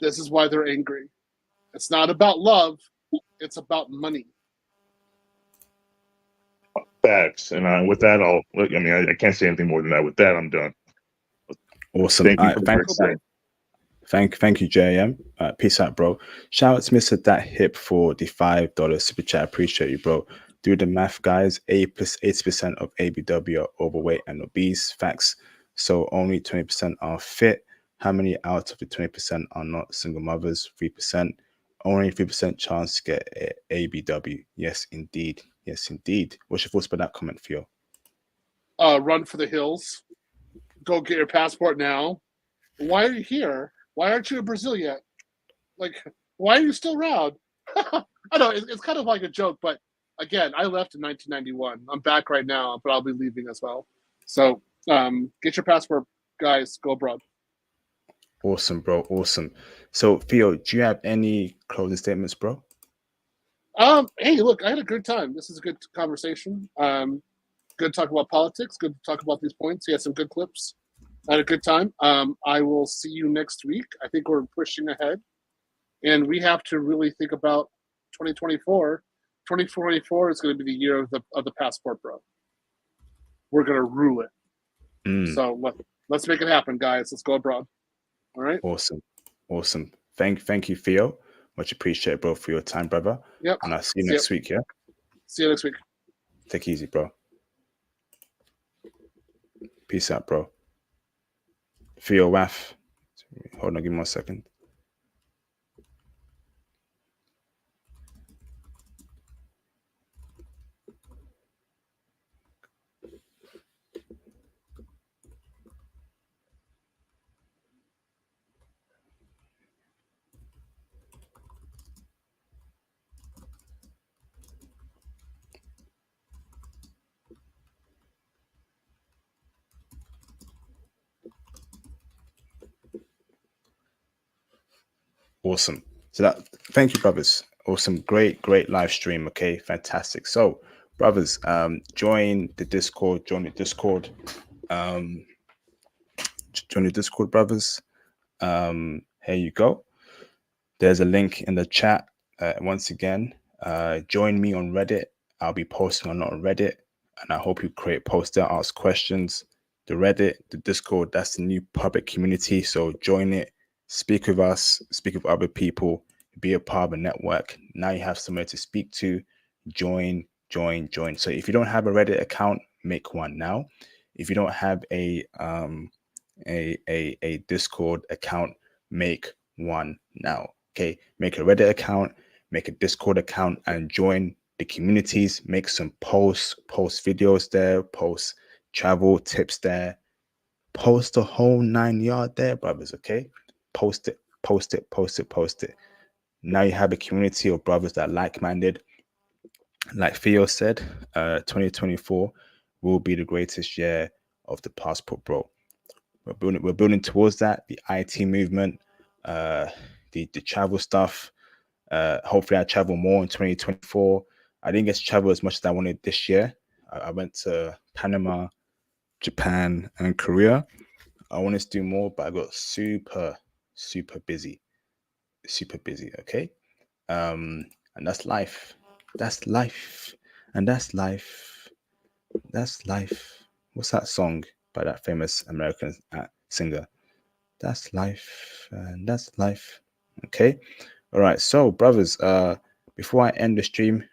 [SPEAKER 2] This is why they're angry. It's not about love. It's about money.
[SPEAKER 15] Facts. And with that, I can't say anything more than that. With that, I'm done.
[SPEAKER 1] Awesome. Thank you, JM. Peace out, bro. Shout out to Mr. That Hip for the $5 super chat. Appreciate you, bro. Do the math, guys. 80% of ABW are overweight and obese. Facts. So only 20% are fit. How many out of the 20% are not single mothers? 3%. Only 3% chance to get ABW. Yes, indeed. Yes, indeed. What's your thoughts about that comment, Theo?
[SPEAKER 2] Run for the hills. Go get your passport now. Why are you here? Why aren't you in Brazil yet? Like, why are you still around? I know it's kind of like a joke, but again, I left in 1991. I'm back right now, but I'll be leaving as well. So get your passport, guys. Go abroad.
[SPEAKER 1] Awesome, bro. Awesome. So, Theo, do you have any closing statements, bro?
[SPEAKER 2] Hey, look, I had a good time. This is a good conversation. Good to talk about politics. Good to talk about these points. He had some good clips. I had a good time. I will see you next week. I think we're pushing ahead, and we have to really think about 2024. 2024 is going to be the year of the passport, bro. We're going to rule it. So let's make it happen, guys. Let's go abroad. All right.
[SPEAKER 1] Awesome. Thank you, Theo. Much appreciated, bro, for your time, brother.
[SPEAKER 2] Yep.
[SPEAKER 1] And I'll see you next week. Yeah.
[SPEAKER 2] See you next week.
[SPEAKER 1] Take it easy, bro. Peace out, bro. Theo Waf. Hold on, give me 1 second. Awesome. So thank you, brothers. Awesome. Great live stream. Okay, fantastic. So, brothers, join the Discord. Join the Discord, brothers. Here you go. There's a link in the chat. Once again, join me on Reddit. I'll be posting a lot on Reddit, and I hope you create posts there, ask questions. The Reddit, the Discord, that's the new public community. So join it. Speak with us, speak with other people, be a part of a network. Now you have somewhere to speak to. Join. So if you don't have a Reddit account, make one now. If you don't have a Discord account, make one now. Okay, make a Reddit account, make a Discord account, and join the communities. Make some post videos there, post travel tips there, post the whole 9 yard there, brothers. Okay. Post it. Now you have a community of brothers that are like-minded. Like Theo said, 2024 will be the greatest year of the passport, bro. We're building towards that. The IT movement, the travel stuff. Hopefully, I travel more in 2024. I didn't get to travel as much as I wanted this year. I went to Panama, Japan, and Korea. I wanted to do more, but I got super busy. Okay. And that's life. And that's life. What's that song by that famous American singer? That's life. And that's life. Okay. All right. So, brothers, before I end the stream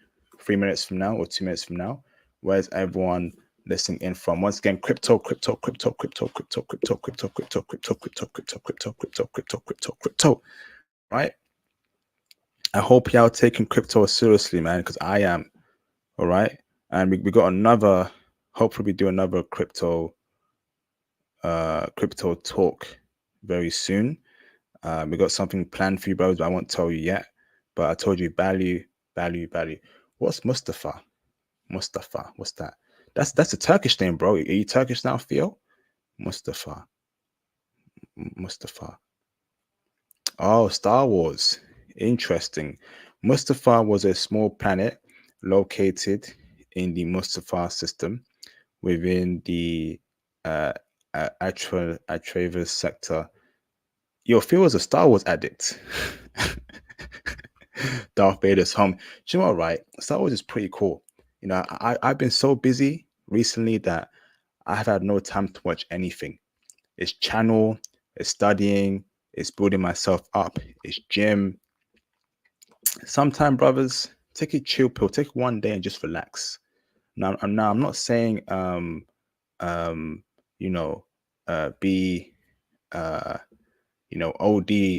[SPEAKER 1] 3 minutes from now or 2 minutes from now, where's everyone listening in from? Once again, crypto. Right? I hope y'all taking crypto seriously, man, because I am. All right. And we got another, hopefully we do another crypto talk very soon. We got something planned for you, brothers, but I won't tell you yet. But I told you value. What's Mustafa? What's that? That's a Turkish name, bro. Are you Turkish now, Theo? Mustafa. Oh, Star Wars. Interesting. Mustafa was a small planet located in the Mustafa system within the Atravus sector. Yo, Phil was a Star Wars addict. Darth Vader's home. Do you know what, right? Star Wars is pretty cool. You know, I've been so busy recently that I have had no time to watch anything. It's channel, it's studying, it's building myself up, it's gym. Sometime, brothers, take a chill pill, take one day and just relax. Now I'm not saying be OD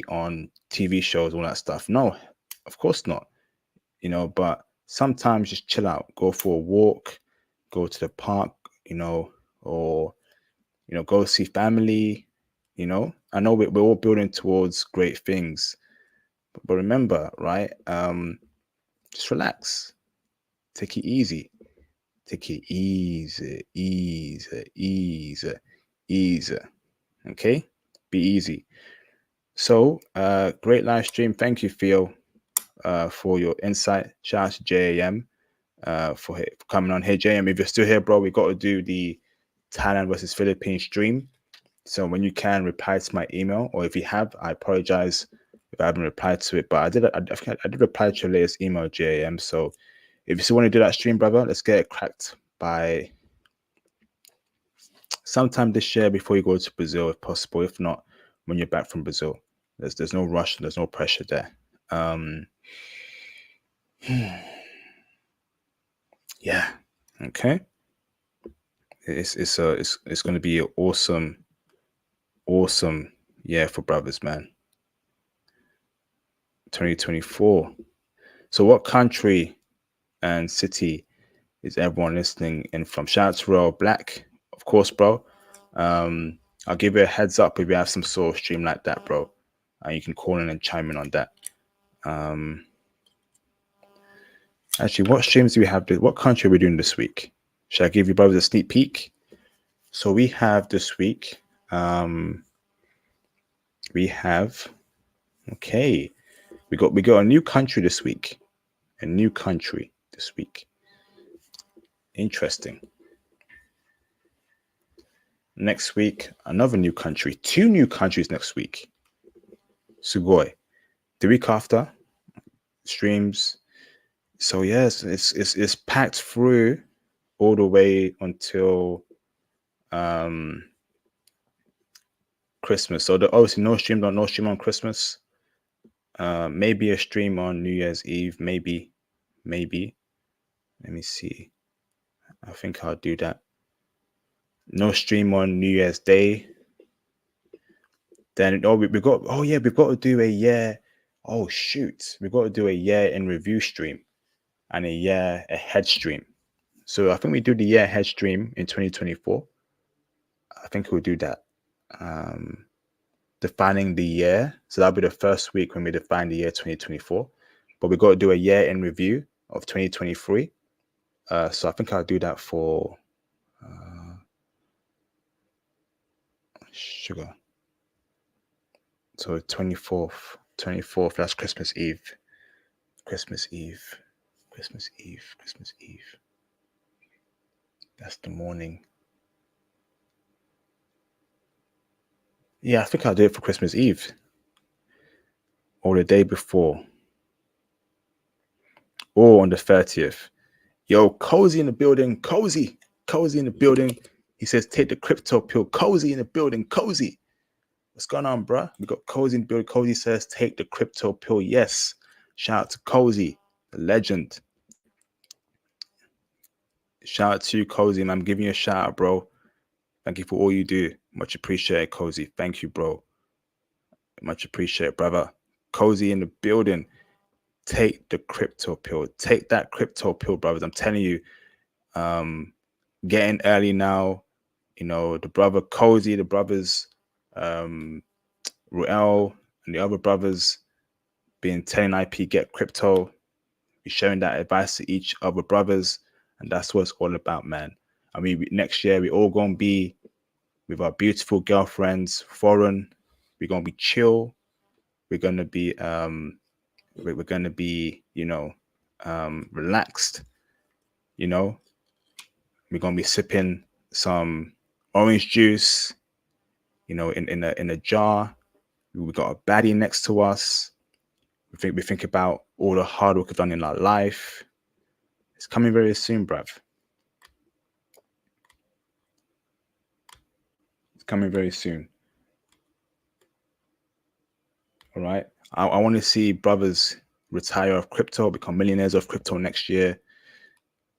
[SPEAKER 1] on TV shows, all that stuff. No, of course not. But sometimes just chill out, go for a walk, go to the park, or go see family. I know we're all building towards great things, but remember, right? Just relax, take it easy. Easy. Okay, be easy. So, great live stream. Thank you, Theo, for your insight. Shout out to JAM for coming on. Hey, JAM, if you're still here, bro, we got to do the Thailand versus Philippines stream. So when you can, reply to my email, or if you have, I apologize if I haven't replied to it. But I did reply to your latest email, JAM. So if you still want to do that stream, brother, let's get it cracked by sometime this year before you go to Brazil, if possible. If not, when you're back from Brazil. There's no rush, there's no pressure there. Yeah. Okay. It's going to be an awesome year for brothers, man. 2024. So what country and city is everyone listening in from? Shout out to Royal Black, of course, bro. I'll give you a heads up if you have some sort of stream like that, bro. And you can call in and chime in on that. Actually, what streams do we have? What country are we doing this week? Should I give you brothers a sneak peek? So we have this week. We got a new country this week. A new country this week. Interesting. Next week, another new country. 2 new countries next week. Sugoi. The week after, streams. So yes, it's packed through all the way until Christmas. So obviously no stream on Christmas. Maybe a stream on New Year's Eve. Maybe. Let me see. I think I'll do that. No stream on New Year's Day. Then we've got to do a year. Oh shoot, we've got to do a year in review stream and a year ahead stream. So I think we do the year ahead stream in 2024. I think we'll do that. Defining the year. So that'll be the first week when we define the year 2024. But we've got to do a year in review of 2023. So I think I'll do that for sugar. So 24th, that's Christmas Eve. Christmas Eve. That's the morning. Yeah, I think I'll do it for Christmas Eve. Or the day before. Or on the 30th. Yo, Cozy in the building. Cozy in the building. He says, take the crypto pill. Cozy in the building. Cozy. What's going on, bruh? We got Cozy in the building. Cozy says, take the crypto pill. Yes. Shout out to Cozy, the legend. Shout out to you, Cozy, man. I'm giving you a shout out, bro. Thank you for all you do. Much appreciated, Cozy. Thank you, bro. Much appreciated, brother. Cozy in the building. Take the crypto pill. Take that crypto pill, brothers. I'm telling you, getting early now. You know, the brother Cozy, the brothers Ruel and the other brothers being telling IP get crypto. We're sharing that advice to each other brothers. And that's what it's all about, man. I mean, next year, we're all going to be with our beautiful girlfriends, foreign. We're going to be chill. We're going to be, relaxed. You know, we're going to be sipping some orange juice, you know, in a jar. We got a baddie next to us. We think about all the hard work we've done in our life. It's coming very soon, bruv. It's coming very soon. All right. I want to see brothers retire off crypto, become millionaires off crypto next year.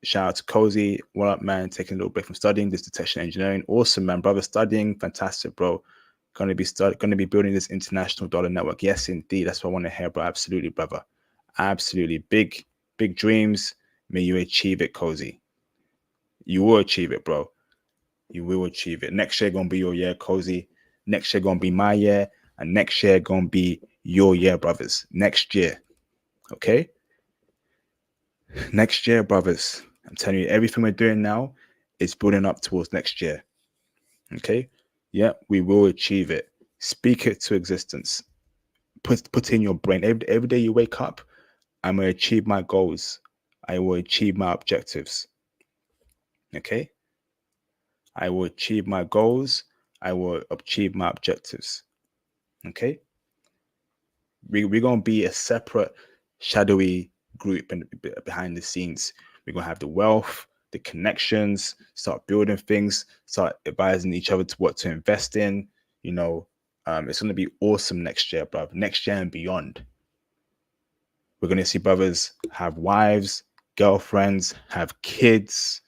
[SPEAKER 1] Shout out to Cozy. What up, man? Taking a little break from studying this detection engineering. Awesome, man. Brother studying. Fantastic, bro. Going to be building this international dollar network. Yes, indeed. That's what I want to hear, bro. Absolutely, brother. Absolutely. Big dreams. May you achieve it, Cozy. You will achieve it, bro. You will achieve it. Next year going to be your year, Cozy. Next year going to be my year. And next year going to be your year, brothers. Next year. Okay? Next year, brothers. I'm telling you, everything we're doing now is building up towards next year. Okay? Yeah, we will achieve it. Speak it to existence. put in your brain every day you wake up, I'm going to achieve my goals. I will achieve my objectives. Okay? I will achieve my goals. I will achieve my objectives. Okay? We're going to be a separate, shadowy group behind the scenes. We're going to have the wealth, the connections, start building things, start advising each other to what to invest in. You know, it's going to be awesome next year, bro. Next year and beyond. We're going to see brothers have wives, girlfriends, have kids.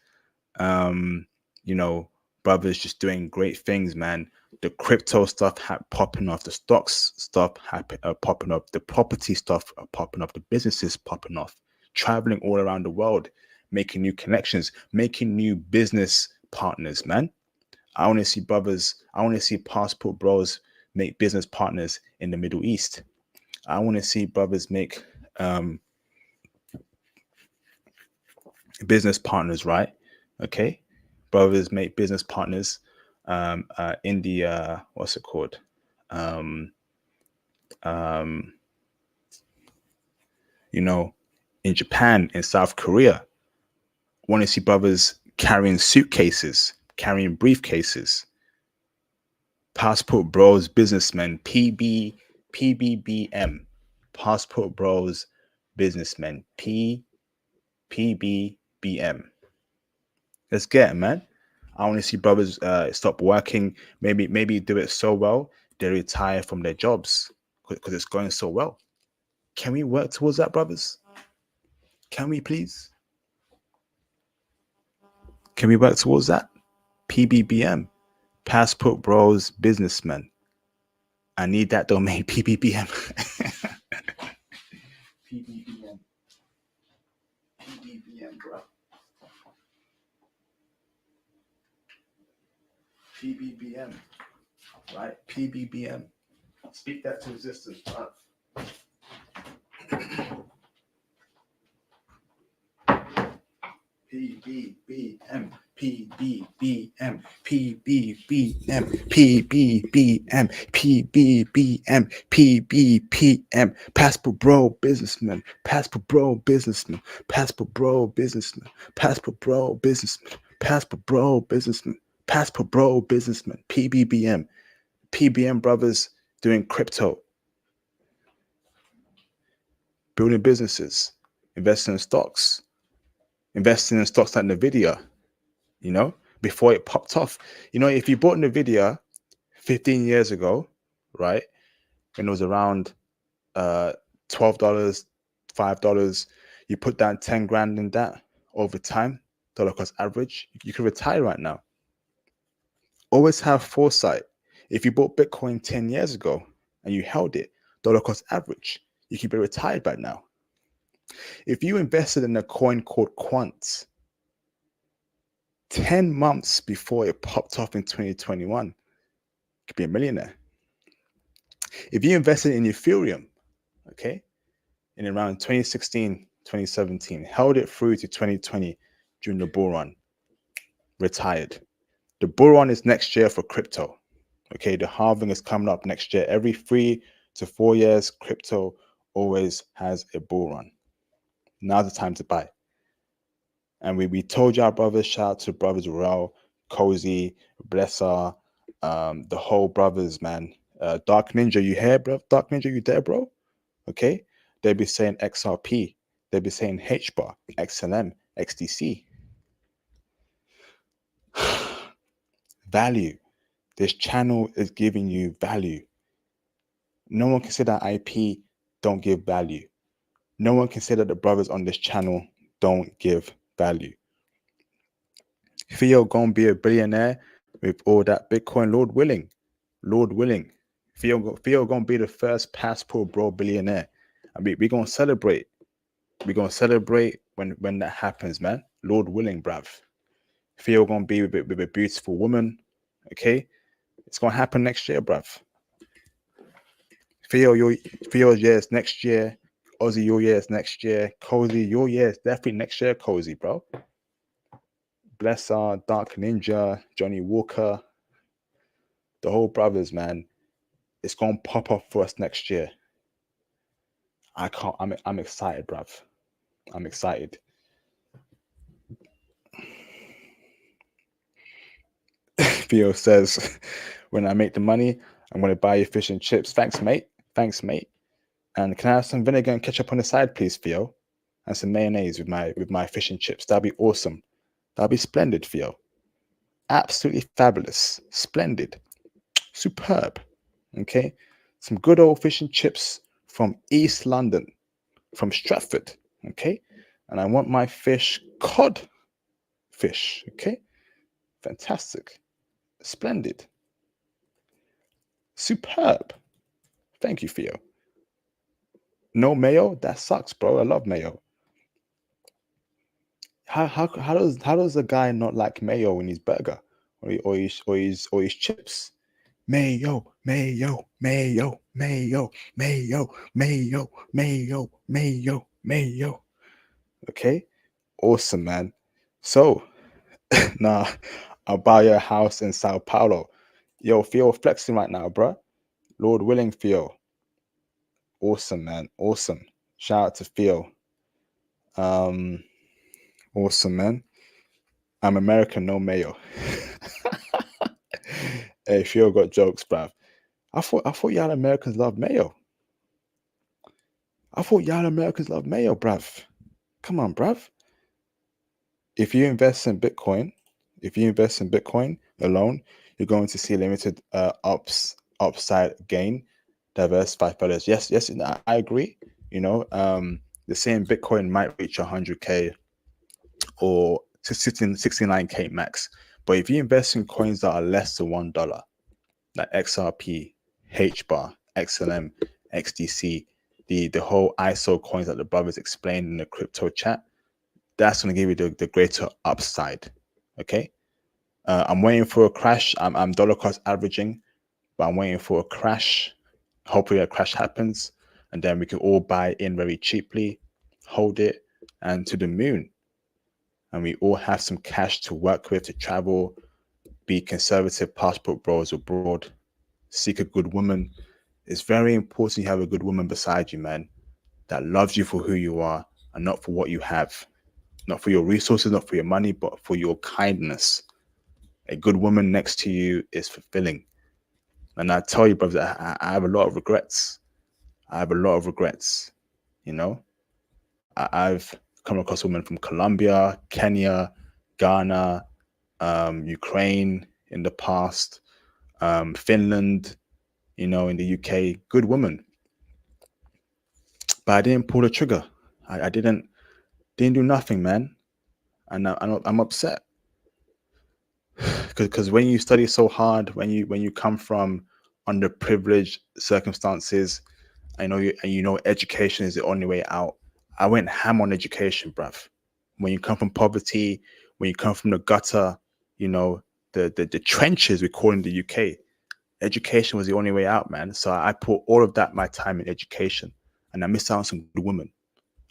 [SPEAKER 1] You know, brothers just doing great things, man. The crypto stuff popping off, the stocks stuff popping up, the property stuff popping up, the businesses popping off, traveling all around the world, making new connections, making new business partners, man. I want to see brothers, I want to see passport bros make business partners in the Middle East. I want to see brothers make business partners, right? Okay. Brothers make business partners in the what's it called? You know, in Japan, in South Korea. Want to see brothers carrying suitcases, carrying briefcases. Passport bros, businessmen, PBBM. Passport bros, businessmen, PBBM. Let's get it, man. I want to see brothers stop working, maybe do it so well they retire from their jobs because it's going so well. Can we work towards that, brothers? Can we please? Can we work towards that? PBBM, passport bros, businessmen. I need that domain, PBBM. PBBM. PBBM, bro. PBBM, right? PBBM. Speak that to existence, bro. PBBM, PBBM, PBBM, PBBM, PBBM, PBBM, passport bro businessman, passport bro businessman, passport bro businessman, passport bro businessman, passport bro businessman, passport bro businessman, PBBM, PBM brothers doing crypto, building businesses, investing in stocks like NVIDIA, you know, before it popped off. You know, if you bought NVIDIA 15 years ago, right, when it was around $12, $5, you put down 10 grand in that over time, dollar cost average, you could retire right now. Always have foresight. If you bought Bitcoin 10 years ago and you held it, dollar cost average, you could be retired by now. If you invested in a coin called Quant 10 months before it popped off in 2021, you could be a millionaire. If you invested in Ethereum, okay, in around 2016, 2017, held it through to 2020 during the bull run, retired. The bull run is next year for crypto. Okay, the halving is coming up next year. Every 3 to 4 years, crypto always has a bull run. Now's the time to buy. And we told y'all brothers, shout out to brothers Raul, Cozy, Blesser, the whole brothers, man. Dark Ninja, you here, bro? Dark Ninja, you there, bro? Okay. They'll be saying XRP. They'll be saying HBAR, XLM, XDC. Value. This channel is giving you value. No one can say that IP don't give value. No one can say that the brothers on this channel don't give value. Theo gonna be a billionaire with all that Bitcoin, Lord willing. Lord willing. Theo gonna be the first passport bro billionaire. I mean, we're gonna celebrate. We're gonna celebrate when that happens, man. Lord willing, bruv. Theo gonna be with a beautiful woman. Okay? It's gonna happen next year, bruv. Theo's years next year. Ozzy, your years next year. Cozy, your years definitely next year, Cozy, bro. Blesser, Dark Ninja, Johnny Walker, the whole brothers, man. It's gonna pop off for us next year. I can't. I'm excited, bruv. I'm excited. Theo says, when I make the money, I'm going to buy you fish and chips. Thanks, mate. Thanks, mate. And can I have some vinegar and ketchup on the side, please, Theo? And some mayonnaise with my fish and chips. That'd be awesome. That'd be splendid, Theo. Absolutely fabulous. Splendid. Superb. Okay? Some good old fish and chips from East London, from Stratford. Okay? And I want my fish cod fish. Okay? Fantastic. Splendid. Superb. Thank you, Theo. No mayo? That sucks, bro. I love mayo. How does a guy not like mayo in his burger or his chips? Mayo, mayo, mayo, mayo, mayo, mayo, mayo, mayo, mayo. Okay, awesome, man. So, nah, I'll buy you a house in Sao Paulo. Yo, Theo flexing right now, bruh. Lord willing, Theo. Awesome, man. Awesome. Shout out to Theo. Awesome, man. I'm American, no mayo. Hey, Theo got jokes, bruv. I thought y'all Americans love mayo. I thought y'all Americans love mayo, bruv. Come on, bruv. If you invest in Bitcoin alone, you're going to see limited upside gain. Diversify fellas. Yes, I agree. You know, the same Bitcoin might reach 100K or 69K max. But if you invest in coins that are less than $1, like XRP, HBAR, XLM, XDC, the whole ISO coins that the brothers explained in the crypto chat, that's going to give you the greater upside. Okay. I'm waiting for a crash. I'm dollar cost averaging, but I'm waiting for a crash. Hopefully a crash happens, and then we can all buy in very cheaply, hold it, and to the moon. And we all have some cash to work with, to travel, be conservative passport bros abroad, seek a good woman. It's very important you have a good woman beside you, man, that loves you for who you are and not for what you have. Not for your resources, not for your money, but for your kindness. A good woman next to you is fulfilling. And I tell you, brothers, I have a lot of regrets. You know, I've come across women from Colombia, Kenya, Ghana, Ukraine in the past, Finland, you know, in the UK. Good woman. But I didn't pull the trigger. I didn't do nothing, man. And I'm upset. Because when you study so hard, when you come from underprivileged circumstances, you know education is the only way out. I went ham on education, bruv. When you come from poverty, when you come from the gutter, you know, the trenches we call in the UK, education was the only way out, man. So I put all of my time in education, and I missed out on some good women,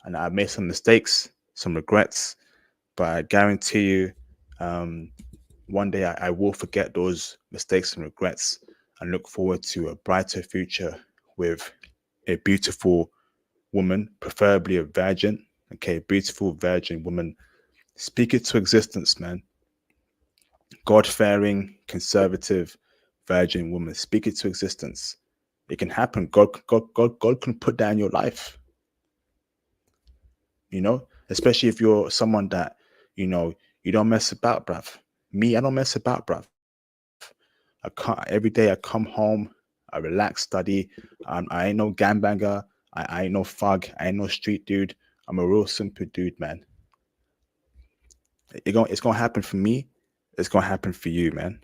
[SPEAKER 1] and I made some mistakes, some regrets, but I guarantee you, one day I will forget those mistakes and regrets and look forward to a brighter future with a beautiful woman, preferably a virgin. Okay, beautiful virgin woman. Speak it to existence, man. God-fearing, conservative, virgin woman. Speak it to existence. It can happen. God can put that in your life. You know, especially if you're someone that, you know, you don't mess about, bruv. Me, I don't mess about, bruv. Every day I come home, I relax, study. I ain't no gangbanger. I ain't no thug. I ain't no street dude. I'm a real simple dude, man. It's gonna happen for me. It's gonna happen for you, man.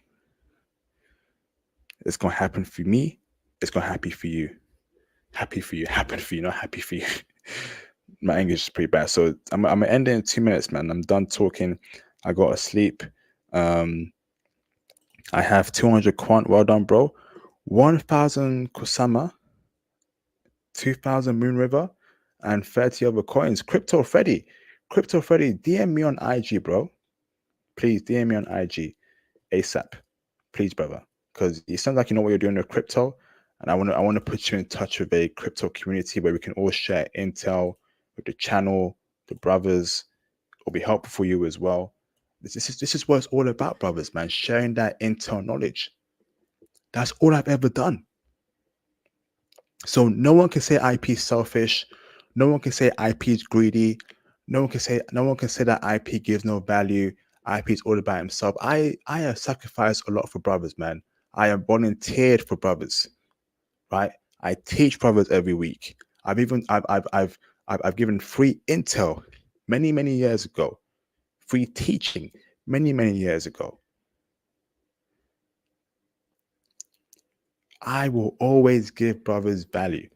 [SPEAKER 1] It's gonna happen for me. It's gonna happen for you. Happy for you. Happen for you. Not happy for you. My English is pretty bad. So I'm gonna end it in 2 minutes, man. I'm done talking. I gotta sleep. I have 200 quant. Well done, bro. 1,000 Kusama, 2,000 Moon River, and 30 other coins. Crypto Freddy, DM me on IG, bro. Please DM me on IG ASAP, please, brother. Because it sounds like you know what you're doing with crypto, And I want to put you in touch with a crypto community where we can all share intel with the channel, the brothers. It'll be helpful for you as well. This is what it's all about, brothers, man. Sharing that intel knowledge. That's all I've ever done. So no one can say IP is selfish. No one can say IP is greedy. No one can say that IP gives no value. IP is all about himself. I have sacrificed a lot for brothers, man. I have volunteered for brothers, right? I teach brothers every week. I've given free intel many years ago, free teaching many years ago. I will always give brothers value.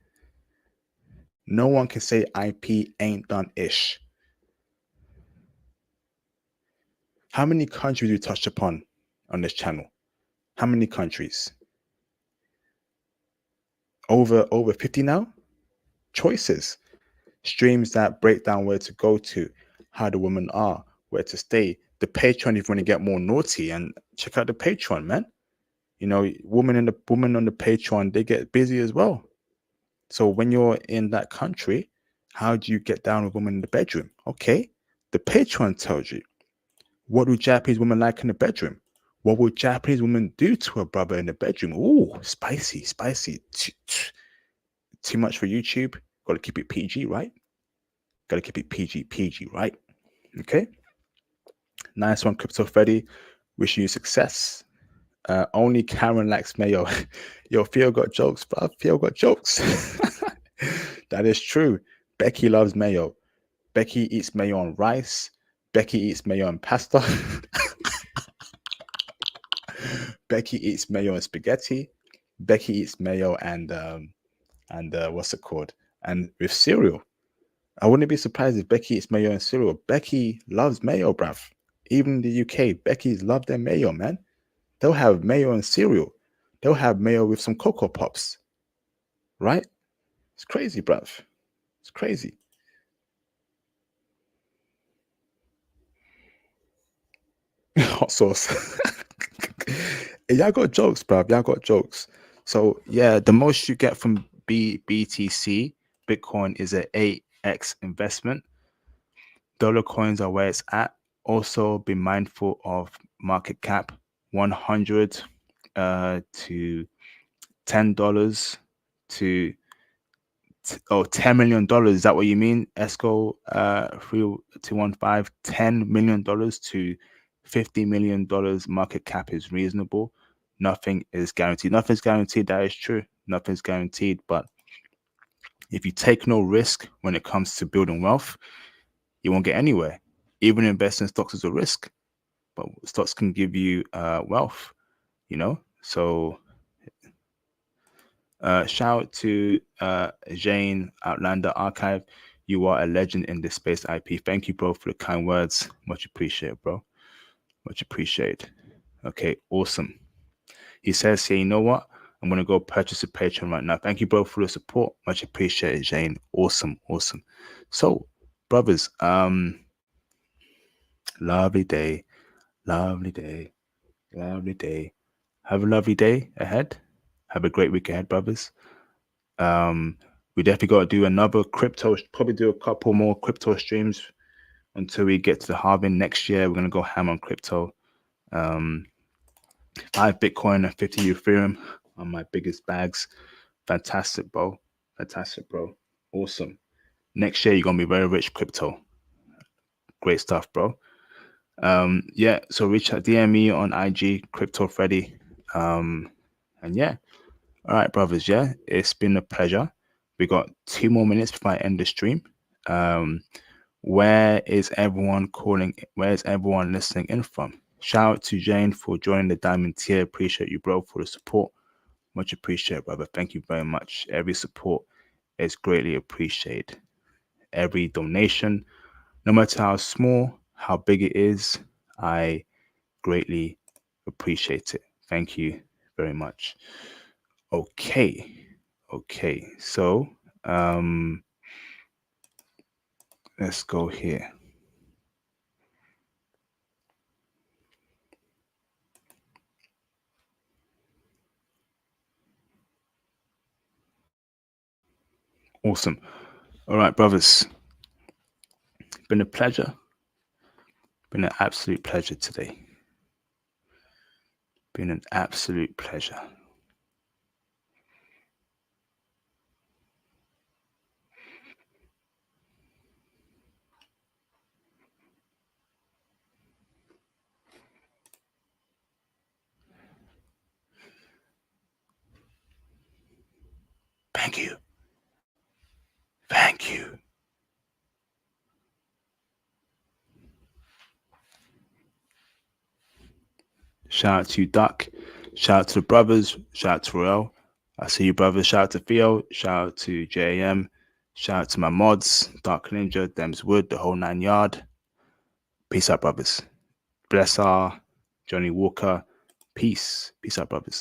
[SPEAKER 1] No one can say IP ain't done ish. How many countries we touched upon on this channel? How many countries? Over 50 now? Choices. Streams that break down where to go to, how the women are, where to stay. The Patreon, if you want to get more naughty, and check out the Patreon, man. You know, women on the Patreon, they get busy as well. So when you're in that country, how do you get down with women in the bedroom? Okay, the Patreon tells you. What do Japanese women like in the bedroom? What would Japanese women do to a brother in the bedroom? Ooh, spicy. Too much for YouTube. Got to keep it PG, right? Got to keep it PG, right? Okay. Nice one, Crypto Freddy. Wish you success. Only Karen likes mayo. Yo, Theo got jokes, bro. Theo got jokes. That is true. Becky loves mayo. Becky eats mayo on rice. Becky eats mayo on pasta. Becky eats mayo and spaghetti. Becky eats mayo and what's it called? And with cereal. I wouldn't be surprised if Becky eats mayo and cereal. Becky loves mayo, bruv. Even in the UK, Becky's love their mayo, man. They'll have mayo and cereal. They'll have mayo with some Cocoa Pops. Right? It's crazy, bruv. It's crazy. Hot sauce. Y'all got jokes, bruv. Y'all got jokes. So yeah, the most you get from BTC, Bitcoin, is a 8x investment. Dollar coins are where it's at. Also be mindful of market cap, 100 to $10 to $10 million. Is that what you mean? Esco 3215, $10 million to $50 million market cap is reasonable. Nothing is guaranteed. Nothing's guaranteed. That is true. Nothing's guaranteed. But if you take no risk when it comes to building wealth, you won't get anywhere. Even investing in stocks is a risk, but stocks can give you wealth, you know? So shout out to Jane Outlander Archive. You are a legend in this space, IP. Thank you, bro, for the kind words. Much appreciated, bro. Much appreciated. Okay, awesome. He says here, you know what? I'm going to go purchase a Patreon right now. Thank you, bro, for the support. Much appreciated, Jane. Awesome. So, brothers, lovely day. Have a lovely day ahead. Have a great week ahead, brothers. We definitely got to do another crypto, probably do a couple more crypto streams until we get to the halving next year. We're going to go ham on crypto. 5 Bitcoin and 50 Ethereum are my biggest bags. Fantastic, bro. Awesome. Next year, you're going to be very rich crypto. Great stuff, bro. Yeah, so reach out, DM me on IG, Crypto Freddy. And yeah. All right, brothers. Yeah, it's been a pleasure. We got 2 more minutes before I end the stream. Where is everyone calling? Where is everyone listening in from? Shout out to Jane for joining the Diamond tier. Appreciate you, bro, for the support. Much appreciated, brother. Thank you very much. Every support is greatly appreciated. Every donation, no matter how small, how big it is, I greatly appreciate it. Thank you very much. Okay. So, let's go here. Awesome. All right, brothers. Been a pleasure. Been an absolute pleasure today. Been an absolute pleasure. Thank you. Thank you. Shout out to Duck. Shout out to the brothers. Shout out to Roel. I see you, brothers. Shout out to Theo. Shout out to JAM. Shout out to my mods, Dark Ninja, Dems Wood, the whole 9 yard. Peace out, brothers. Bless our Johnny Walker. Peace. Peace out, brothers.